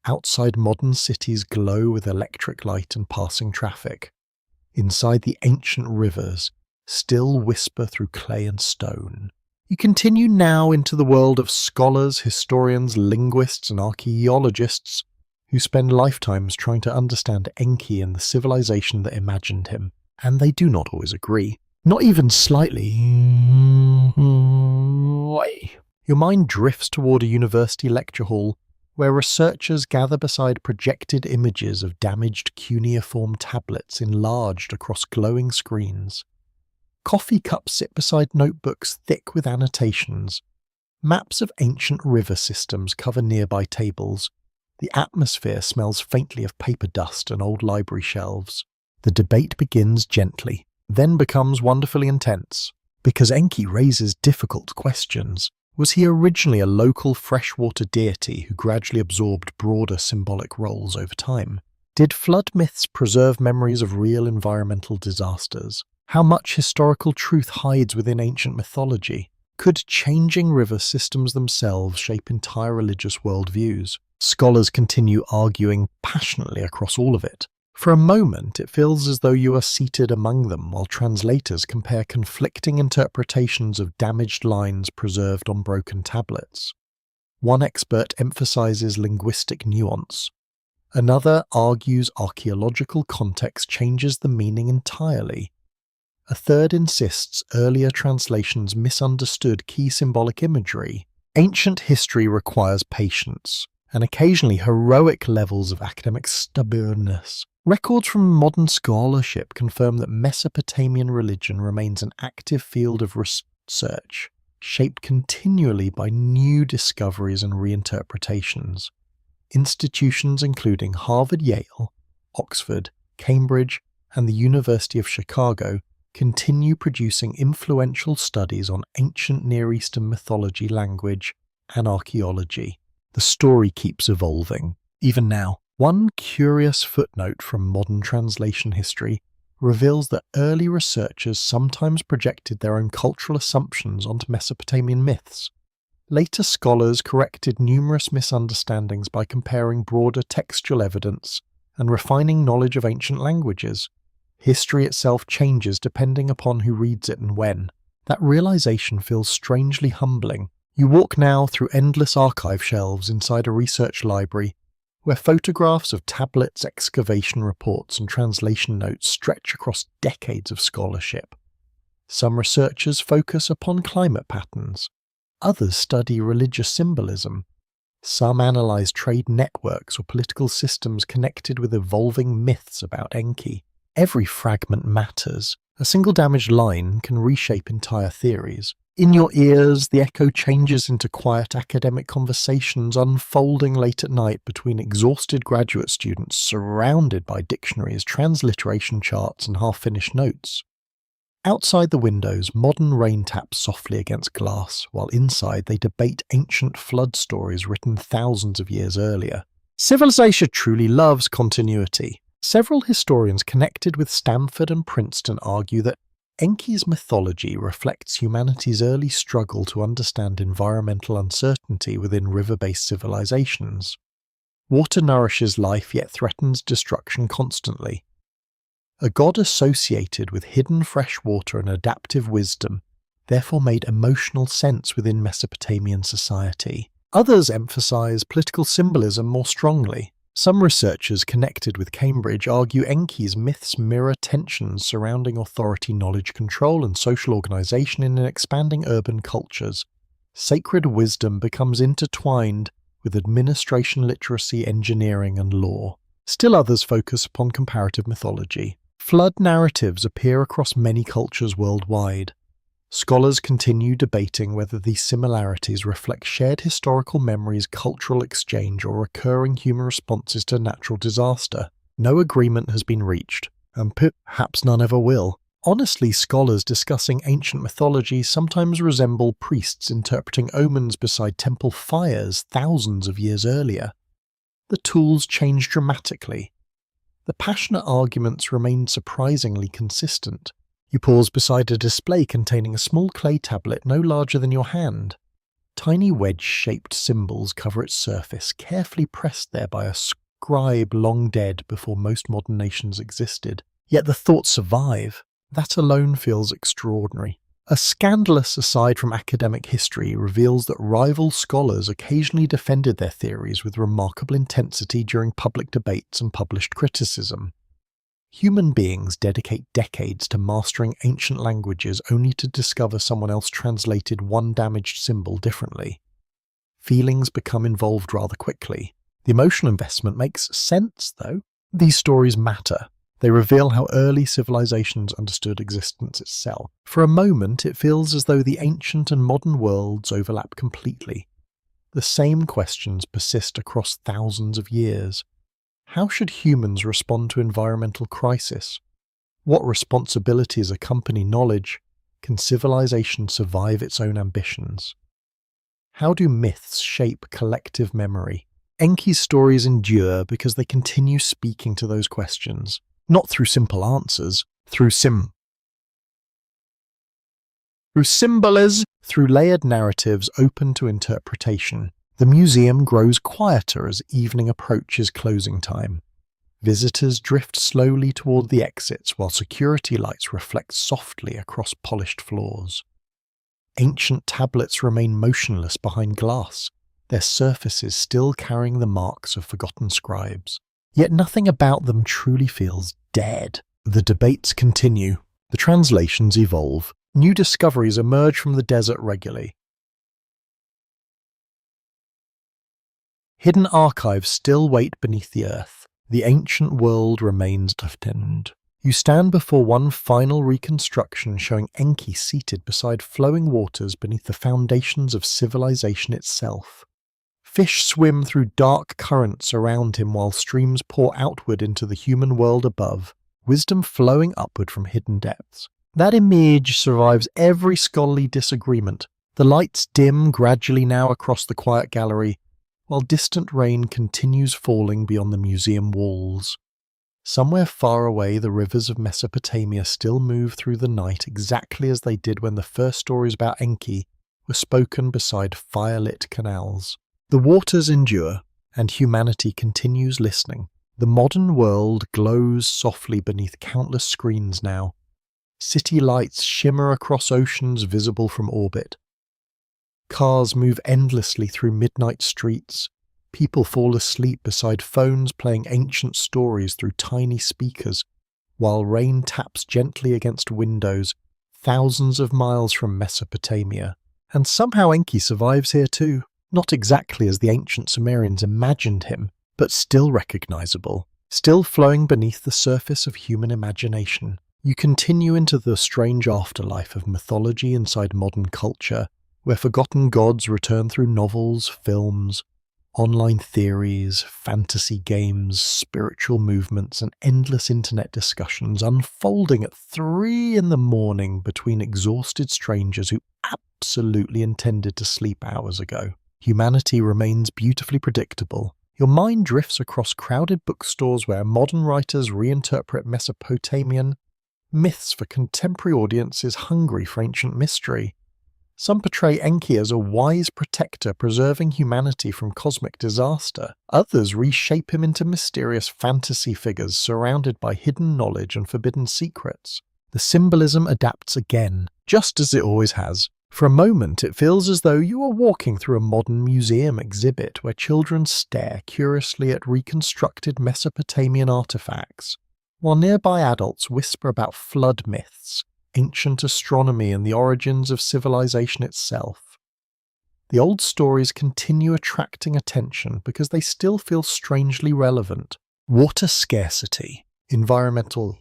Outside, modern cities glow with electric light and passing traffic. Inside, the ancient rivers still whisper through clay and stone. You continue now into the world of scholars, historians, linguists, and archaeologists who spend lifetimes trying to understand Enki and the civilization that imagined him. And they do not always agree. Not even slightly. Your mind drifts toward a university lecture hall where researchers gather beside projected images of damaged cuneiform tablets enlarged across glowing screens. Coffee cups sit beside notebooks thick with annotations. Maps of ancient river systems cover nearby tables. The atmosphere smells faintly of paper dust and old library shelves. The debate begins gently, then becomes wonderfully intense, because Enki raises difficult questions. Was he originally a local freshwater deity who gradually absorbed broader symbolic roles over time? Did flood myths preserve memories of real environmental disasters? How much historical truth hides within ancient mythology? Could changing river systems themselves shape entire religious worldviews? Scholars continue arguing passionately across all of it. For a moment, it feels as though you are seated among them while translators compare conflicting interpretations of damaged lines preserved on broken tablets. One expert emphasizes linguistic nuance. Another argues archaeological context changes the meaning entirely. A third insists earlier translations misunderstood key symbolic imagery. Ancient history requires patience, and occasionally heroic levels of academic stubbornness. Records from modern scholarship confirm that Mesopotamian religion remains an active field of research, shaped continually by new discoveries and reinterpretations. Institutions including Harvard, Yale, Oxford, Cambridge, and the University of Chicago continue producing influential studies on ancient Near Eastern mythology, language, and archaeology. The story keeps evolving, even now. One curious footnote from modern translation history reveals that early researchers sometimes projected their own cultural assumptions onto Mesopotamian myths. Later scholars corrected numerous misunderstandings by comparing broader textual evidence and refining knowledge of ancient languages. History itself changes depending upon who reads it and when. That realization feels strangely humbling. You walk now through endless archive shelves inside a research library, where photographs of tablets, excavation reports, and translation notes stretch across decades of scholarship. Some researchers focus upon climate patterns. Others study religious symbolism. Some analyze trade networks or political systems connected with evolving myths about Enki. Every fragment matters. A single damaged line can reshape entire theories. In your ears, the echo changes into quiet academic conversations unfolding late at night between exhausted graduate students surrounded by dictionaries, transliteration charts, and half-finished notes. Outside the windows, modern rain taps softly against glass, while inside they debate ancient flood stories written thousands of years earlier. Civilization truly loves continuity. Several historians connected with Stanford and Princeton argue that Enki's mythology reflects humanity's early struggle to understand environmental uncertainty within river-based civilizations. Water nourishes life yet threatens destruction constantly. A god associated with hidden fresh water and adaptive wisdom, therefore made emotional sense within Mesopotamian society. Others emphasize political symbolism more strongly. Some researchers connected with Cambridge argue Enki's myths mirror tensions surrounding authority, knowledge control, and social organization in expanding urban cultures. Sacred wisdom becomes intertwined with administration, literacy, engineering, and law. Still others focus upon comparative mythology. Flood narratives appear across many cultures worldwide. Scholars continue debating whether these similarities reflect shared historical memories, cultural exchange, or recurring human responses to natural disaster. No agreement has been reached, and perhaps none ever will. Honestly, scholars discussing ancient mythology sometimes resemble priests interpreting omens beside temple fires thousands of years earlier. The tools change dramatically. The passionate arguments remain surprisingly consistent. You pause beside a display containing a small clay tablet no larger than your hand. Tiny wedge-shaped symbols cover its surface, carefully pressed there by a scribe long dead before most modern nations existed. Yet the thoughts survive. That alone feels extraordinary. A scandalous aside from academic history reveals that rival scholars occasionally defended their theories with remarkable intensity during public debates and published criticism. Human beings dedicate decades to mastering ancient languages only to discover someone else translated one damaged symbol differently. Feelings become involved rather quickly. The emotional investment makes sense, though. These stories matter. They reveal how early civilizations understood existence itself. For a moment, it feels as though the ancient and modern worlds overlap completely. The same questions persist across thousands of years. How should humans respond to environmental crisis? What responsibilities accompany knowledge? Can civilization survive its own ambitions? How do myths shape collective memory? Enki's stories endure because they continue speaking to those questions, not through simple answers, through symbolism, through layered narratives open to interpretation. The museum grows quieter as evening approaches closing time. Visitors drift slowly toward the exits while security lights reflect softly across polished floors. Ancient tablets remain motionless behind glass, their surfaces still carrying the marks of forgotten scribes. Yet nothing about them truly feels dead. The debates continue. The translations evolve. New discoveries emerge from the desert regularly. Hidden archives still wait beneath the earth. The ancient world remains unattended. You stand before one final reconstruction showing Enki seated beside flowing waters beneath the foundations of civilization itself. Fish swim through dark currents around him while streams pour outward into the human world above, wisdom flowing upward from hidden depths. That image survives every scholarly disagreement. The lights dim gradually now across the quiet gallery, while distant rain continues falling beyond the museum walls. Somewhere far away, the rivers of Mesopotamia still move through the night exactly as they did when the first stories about Enki were spoken beside fire-lit canals. The waters endure, and humanity continues listening. The modern world glows softly beneath countless screens now. City lights shimmer across oceans visible from orbit. Cars move endlessly through midnight streets. People fall asleep beside phones playing ancient stories through tiny speakers, while rain taps gently against windows thousands of miles from Mesopotamia. And somehow Enki survives here too, not exactly as the ancient Sumerians imagined him, but still recognizable, still flowing beneath the surface of human imagination. You continue into the strange afterlife of mythology inside modern culture, where forgotten gods return through novels, films, online theories, fantasy games, spiritual movements, and endless internet discussions unfolding at 3 a.m. between exhausted strangers who absolutely intended to sleep hours ago. Humanity remains beautifully predictable. Your mind drifts across crowded bookstores where modern writers reinterpret Mesopotamian myths for contemporary audiences hungry for ancient mystery. Some portray Enki as a wise protector preserving humanity from cosmic disaster. Others reshape him into mysterious fantasy figures surrounded by hidden knowledge and forbidden secrets. The symbolism adapts again, just as it always has. For a moment, it feels as though you are walking through a modern museum exhibit where children stare curiously at reconstructed Mesopotamian artifacts, while nearby adults whisper about flood myths, ancient astronomy, and the origins of civilization itself. The old stories continue attracting attention because they still feel strangely relevant. Water scarcity, environmental,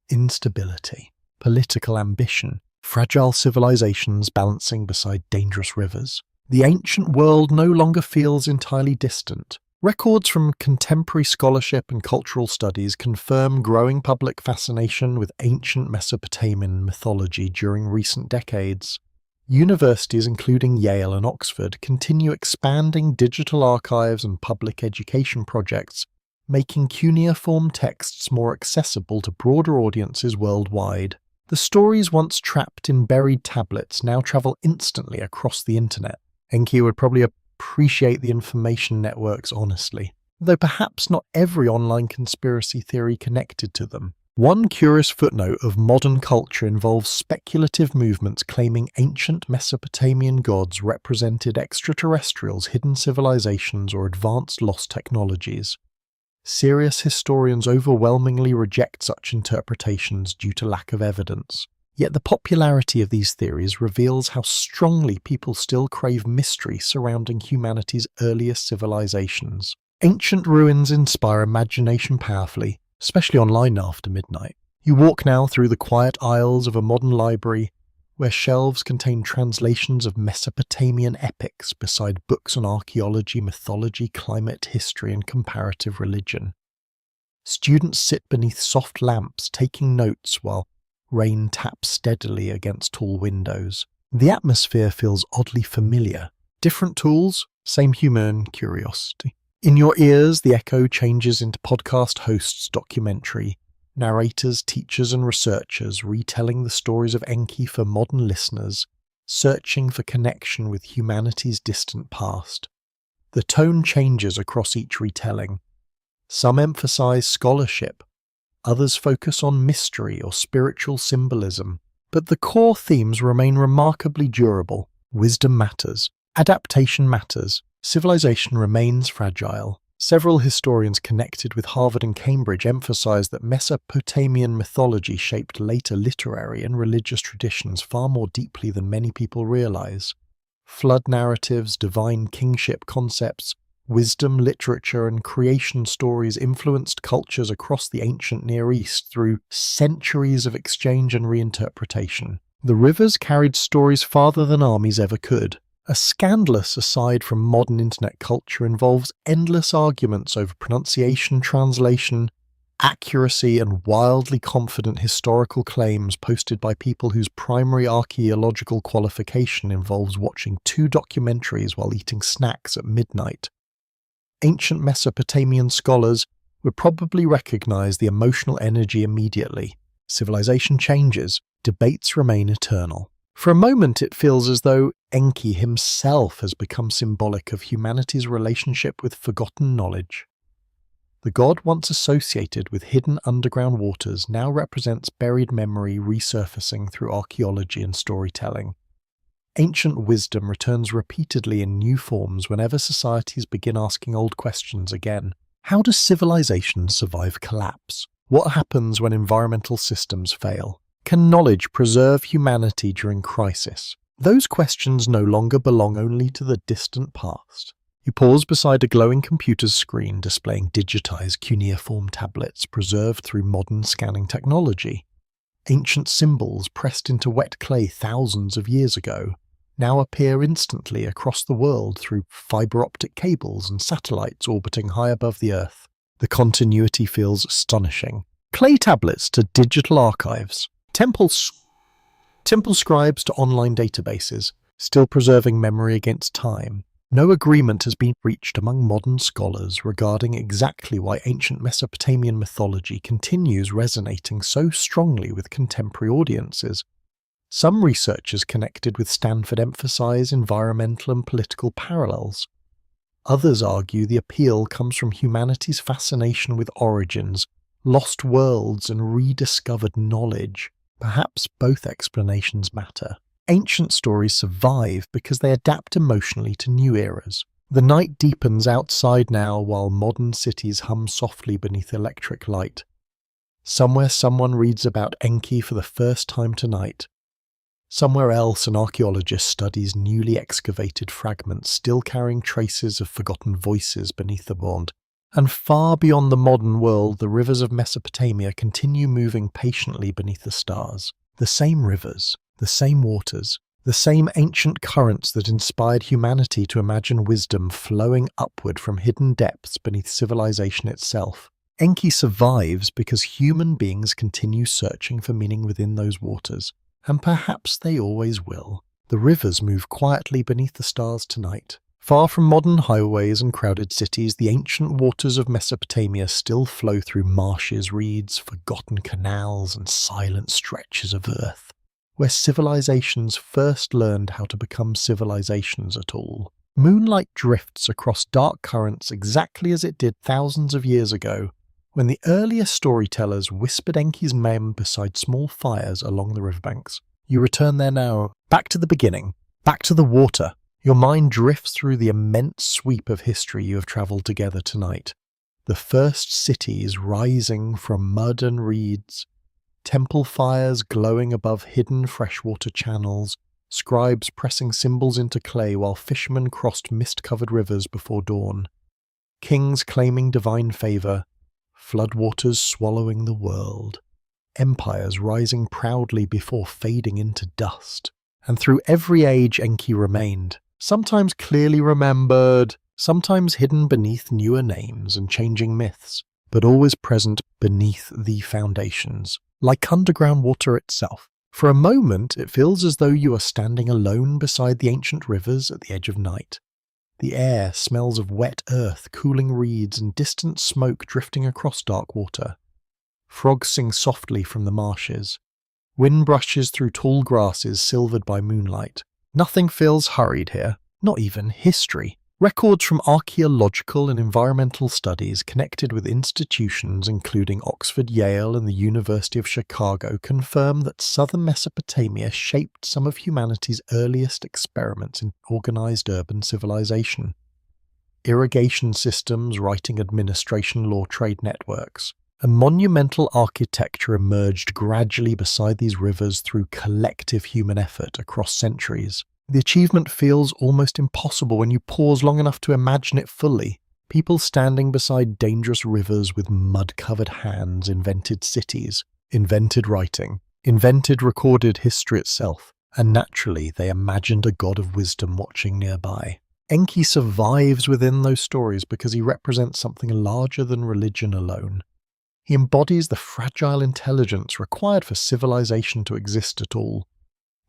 instability, political ambition, fragile civilizations balancing beside dangerous rivers. The ancient world no longer feels entirely distant. Records from contemporary scholarship and cultural studies confirm growing public fascination with ancient Mesopotamian mythology during recent decades. Universities including Yale and Oxford continue expanding digital archives and public education projects, making cuneiform texts more accessible to broader audiences worldwide. The stories once trapped in buried tablets now travel instantly across the internet. Enki would probably appreciate the information networks honestly, though perhaps not every online conspiracy theory connected to them. One curious footnote of modern culture involves speculative movements claiming ancient Mesopotamian gods represented extraterrestrials, hidden civilizations, or advanced lost technologies. Serious historians overwhelmingly reject such interpretations due to lack of evidence. Yet the popularity of these theories reveals how strongly people still crave mystery surrounding humanity's earliest civilizations. Ancient ruins inspire imagination powerfully, especially online after midnight. You walk now through the quiet aisles of a modern library, where shelves contain translations of Mesopotamian epics beside books on archaeology, mythology, climate, history, and comparative religion. Students sit beneath soft lamps taking notes while rain taps steadily against tall windows. The atmosphere feels oddly familiar. Different tools, same humour and curiosity. In your ears, the echo changes into podcast hosts' documentary, narrators, teachers and researchers retelling the stories of Enki for modern listeners, searching for connection with humanity's distant past. The tone changes across each retelling. Some emphasize scholarship, others focus on mystery or spiritual symbolism, but the core themes remain remarkably durable. Wisdom matters, adaptation matters, civilization remains fragile. Several historians connected with Harvard and Cambridge emphasize that Mesopotamian mythology shaped later literary and religious traditions far more deeply than many people realize. Flood narratives, divine kingship concepts, wisdom literature, and creation stories influenced cultures across the ancient Near East through centuries of exchange and reinterpretation. The rivers carried stories farther than armies ever could. A scandalous aside from modern internet culture involves endless arguments over pronunciation, translation, accuracy, and wildly confident historical claims posted by people whose primary archaeological qualification involves watching 2 documentaries while eating snacks at midnight. Ancient Mesopotamian scholars would probably recognize the emotional energy immediately. Civilization changes, debates remain eternal. For a moment it feels as though Enki himself has become symbolic of humanity's relationship with forgotten knowledge. The god once associated with hidden underground waters now represents buried memory resurfacing through archaeology and storytelling. Ancient wisdom returns repeatedly in new forms whenever societies begin asking old questions again. How does civilization survive collapse? What happens when environmental systems fail? Can knowledge preserve humanity during crisis? Those questions no longer belong only to the distant past. You pause beside a glowing computer's screen displaying digitized cuneiform tablets preserved through modern scanning technology. Ancient symbols pressed into wet clay thousands of years ago now appear instantly across the world through fiber optic cables and satellites orbiting high above the Earth. The continuity feels astonishing. Clay tablets to digital archives. Temple scribes to online databases, still preserving memory against time. No agreement has been reached among modern scholars regarding exactly why ancient Mesopotamian mythology continues resonating so strongly with contemporary audiences. Some researchers connected with Stanford emphasize environmental and political parallels. Others argue the appeal comes from humanity's fascination with origins, lost worlds, and rediscovered knowledge. Perhaps both explanations matter. Ancient stories survive because they adapt emotionally to new eras. The night deepens outside now while modern cities hum softly beneath electric light. Somewhere someone reads about Enki for the first time tonight. Somewhere else an archaeologist studies newly excavated fragments still carrying traces of forgotten voices beneath the mound. And far beyond the modern world, the rivers of Mesopotamia continue moving patiently beneath the stars. The same rivers, the same waters, the same ancient currents that inspired humanity to imagine wisdom flowing upward from hidden depths beneath civilization itself. Enki survives because human beings continue searching for meaning within those waters. And perhaps they always will. The rivers move quietly beneath the stars tonight. Far from modern highways and crowded cities, the ancient waters of Mesopotamia still flow through marshes, reeds, forgotten canals, and silent stretches of earth, where civilizations first learned how to become civilizations at all. Moonlight drifts across dark currents exactly as it did thousands of years ago, when the earliest storytellers whispered Enki's name beside small fires along the riverbanks. You return there now, back to the beginning, back to the water. Your mind drifts through the immense sweep of history you have travelled together tonight. The first cities rising from mud and reeds, temple fires glowing above hidden freshwater channels, scribes pressing symbols into clay while fishermen crossed mist-covered rivers before dawn, kings claiming divine favour, floodwaters swallowing the world, empires rising proudly before fading into dust. And through every age Enki remained, sometimes clearly remembered, sometimes hidden beneath newer names and changing myths, but always present beneath the foundations, like underground water itself. For a moment it feels as though you are standing alone beside the ancient rivers at the edge of night. The air smells of wet earth, cooling reeds, and distant smoke drifting across dark water. Frogs sing softly from the marshes. Wind brushes through tall grasses silvered by moonlight. Nothing feels hurried here, not even history. Records from archaeological and environmental studies connected with institutions including Oxford, Yale, and the University of Chicago confirm that southern Mesopotamia shaped some of humanity's earliest experiments in organized urban civilization. Irrigation systems, writing administration law trade networks, and monumental architecture emerged gradually beside these rivers through collective human effort across centuries. The achievement feels almost impossible when you pause long enough to imagine it fully. People standing beside dangerous rivers with mud-covered hands invented cities, invented writing, invented recorded history itself, and naturally they imagined a god of wisdom watching nearby. Enki survives within those stories because he represents something larger than religion alone. He embodies the fragile intelligence required for civilization to exist at all.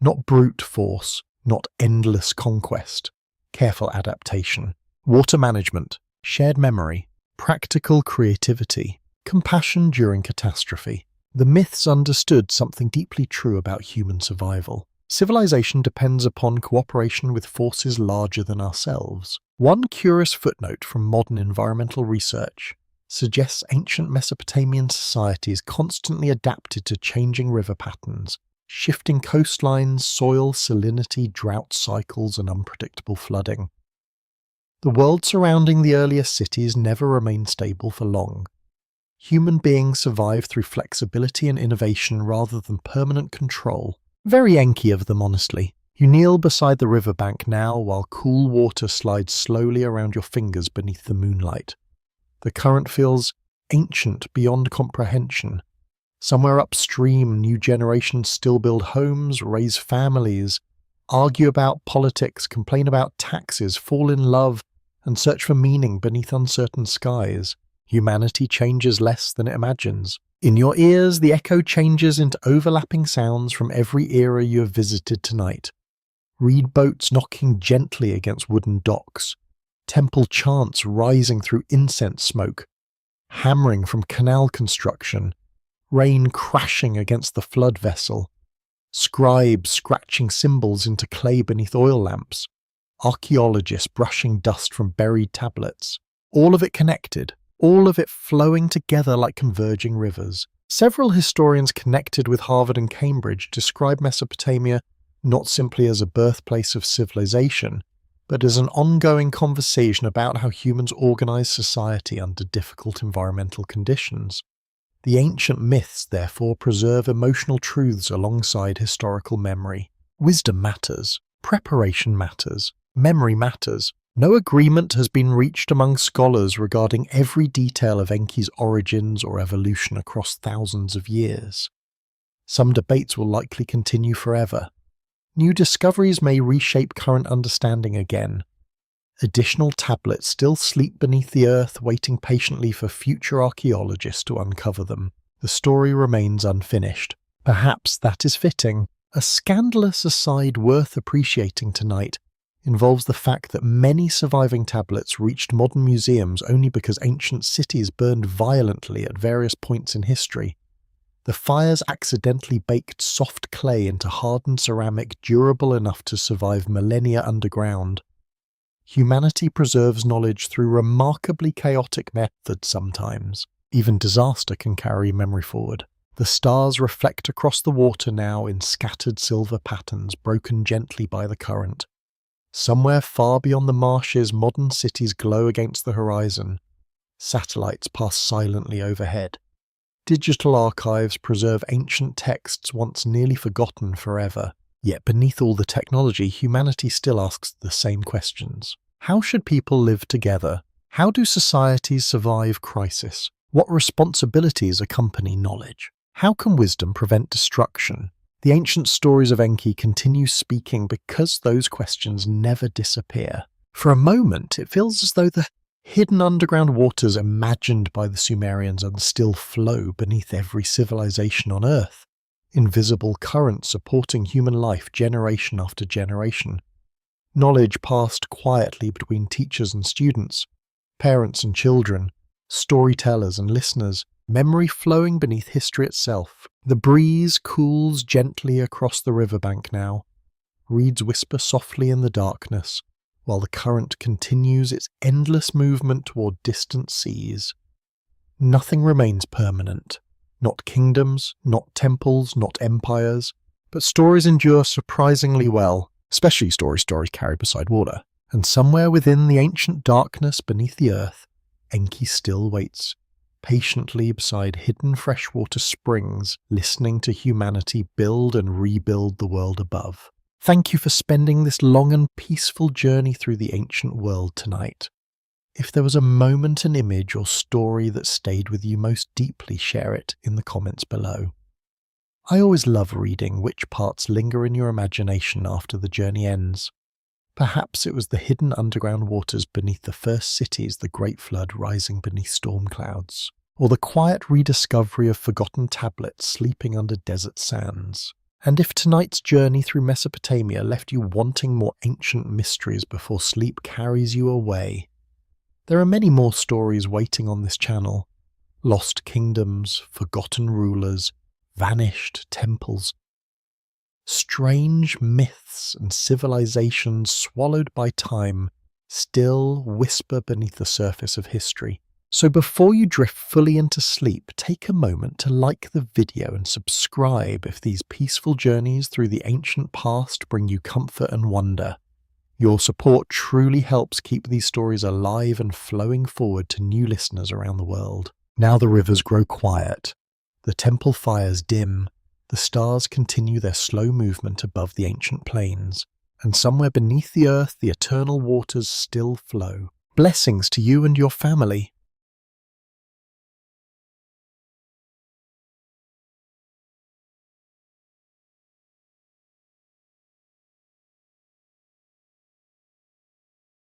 Not brute force, not endless conquest, careful adaptation, water management, shared memory, practical creativity, compassion during catastrophe. The myths understood something deeply true about human survival. Civilization depends upon cooperation with forces larger than ourselves. One curious footnote from modern environmental research suggests ancient Mesopotamian societies constantly adapted to changing river patterns, shifting coastlines, soil salinity, drought cycles, and unpredictable flooding. The world surrounding the earliest cities never remained stable for long. Human beings survive through flexibility and innovation rather than permanent control. Very Enki of them, honestly. You kneel beside the riverbank now while cool water slides slowly around your fingers beneath the moonlight. The current feels ancient beyond comprehension. Somewhere upstream, new generations still build homes, raise families, argue about politics, complain about taxes, fall in love, and search for meaning beneath uncertain skies. Humanity changes less than it imagines. In your ears, the echo changes into overlapping sounds from every era you have visited tonight. Reed boats knocking gently against wooden docks, temple chants rising through incense smoke, hammering from canal construction, rain crashing against the flood vessel, scribes scratching symbols into clay beneath oil lamps, archaeologists brushing dust from buried tablets. All of it connected, all of it flowing together like converging rivers. Several historians connected with Harvard and Cambridge describe Mesopotamia not simply as a birthplace of civilization, but as an ongoing conversation about how humans organize society under difficult environmental conditions. The ancient myths, therefore, preserve emotional truths alongside historical memory. Wisdom matters, preparation matters, memory matters. No agreement has been reached among scholars regarding every detail of Enki's origins or evolution across thousands of years. Some debates will likely continue forever. New discoveries may reshape current understanding again. Additional tablets still sleep beneath the earth, waiting patiently for future archaeologists to uncover them. The story remains unfinished. Perhaps that is fitting. A scandalous aside worth appreciating tonight involves the fact that many surviving tablets reached modern museums only because ancient cities burned violently at various points in history. The fires accidentally baked soft clay into hardened ceramic durable enough to survive millennia underground. Humanity preserves knowledge through remarkably chaotic methods sometimes. Even disaster can carry memory forward. The stars reflect across the water now in scattered silver patterns broken gently by the current. Somewhere far beyond the marshes, modern cities glow against the horizon. Satellites pass silently overhead. Digital archives preserve ancient texts once nearly forgotten forever. Yet beneath all the technology, humanity still asks the same questions. How should people live together? How do societies survive crisis? What responsibilities accompany knowledge? How can wisdom prevent destruction? The ancient stories of Enki continue speaking because those questions never disappear. For a moment, it feels as though the hidden underground waters imagined by the Sumerians still flow beneath every civilization on Earth. Invisible currents supporting human life generation after generation. Knowledge passed quietly between teachers and students, parents and children, storytellers and listeners, memory flowing beneath history itself. The breeze cools gently across the riverbank now. Reeds whisper softly in the darkness, while the current continues its endless movement toward distant seas. Nothing remains permanent. Not kingdoms, not temples, not empires, but stories endure surprisingly well, especially stories carried beside water. And somewhere within the ancient darkness beneath the earth, Enki still waits, patiently beside hidden freshwater springs, listening to humanity build and rebuild the world above. Thank you for spending this long and peaceful journey through the ancient world tonight. If there was a moment, an image, or story that stayed with you most deeply, share it in the comments below. I always love reading which parts linger in your imagination after the journey ends. Perhaps it was the hidden underground waters beneath the first cities, the Great Flood rising beneath storm clouds, or the quiet rediscovery of forgotten tablets sleeping under desert sands. And if tonight's journey through Mesopotamia left you wanting more ancient mysteries before sleep carries you away, there are many more stories waiting on this channel. Lost kingdoms, forgotten rulers, vanished temples. Strange myths and civilizations swallowed by time still whisper beneath the surface of history. So before you drift fully into sleep, take a moment to like the video and subscribe if these peaceful journeys through the ancient past bring you comfort and wonder. Your support truly helps keep these stories alive and flowing forward to new listeners around the world. Now the rivers grow quiet, the temple fires dim, the stars continue their slow movement above the ancient plains, and somewhere beneath the earth the eternal waters still flow. Blessings to you and your family.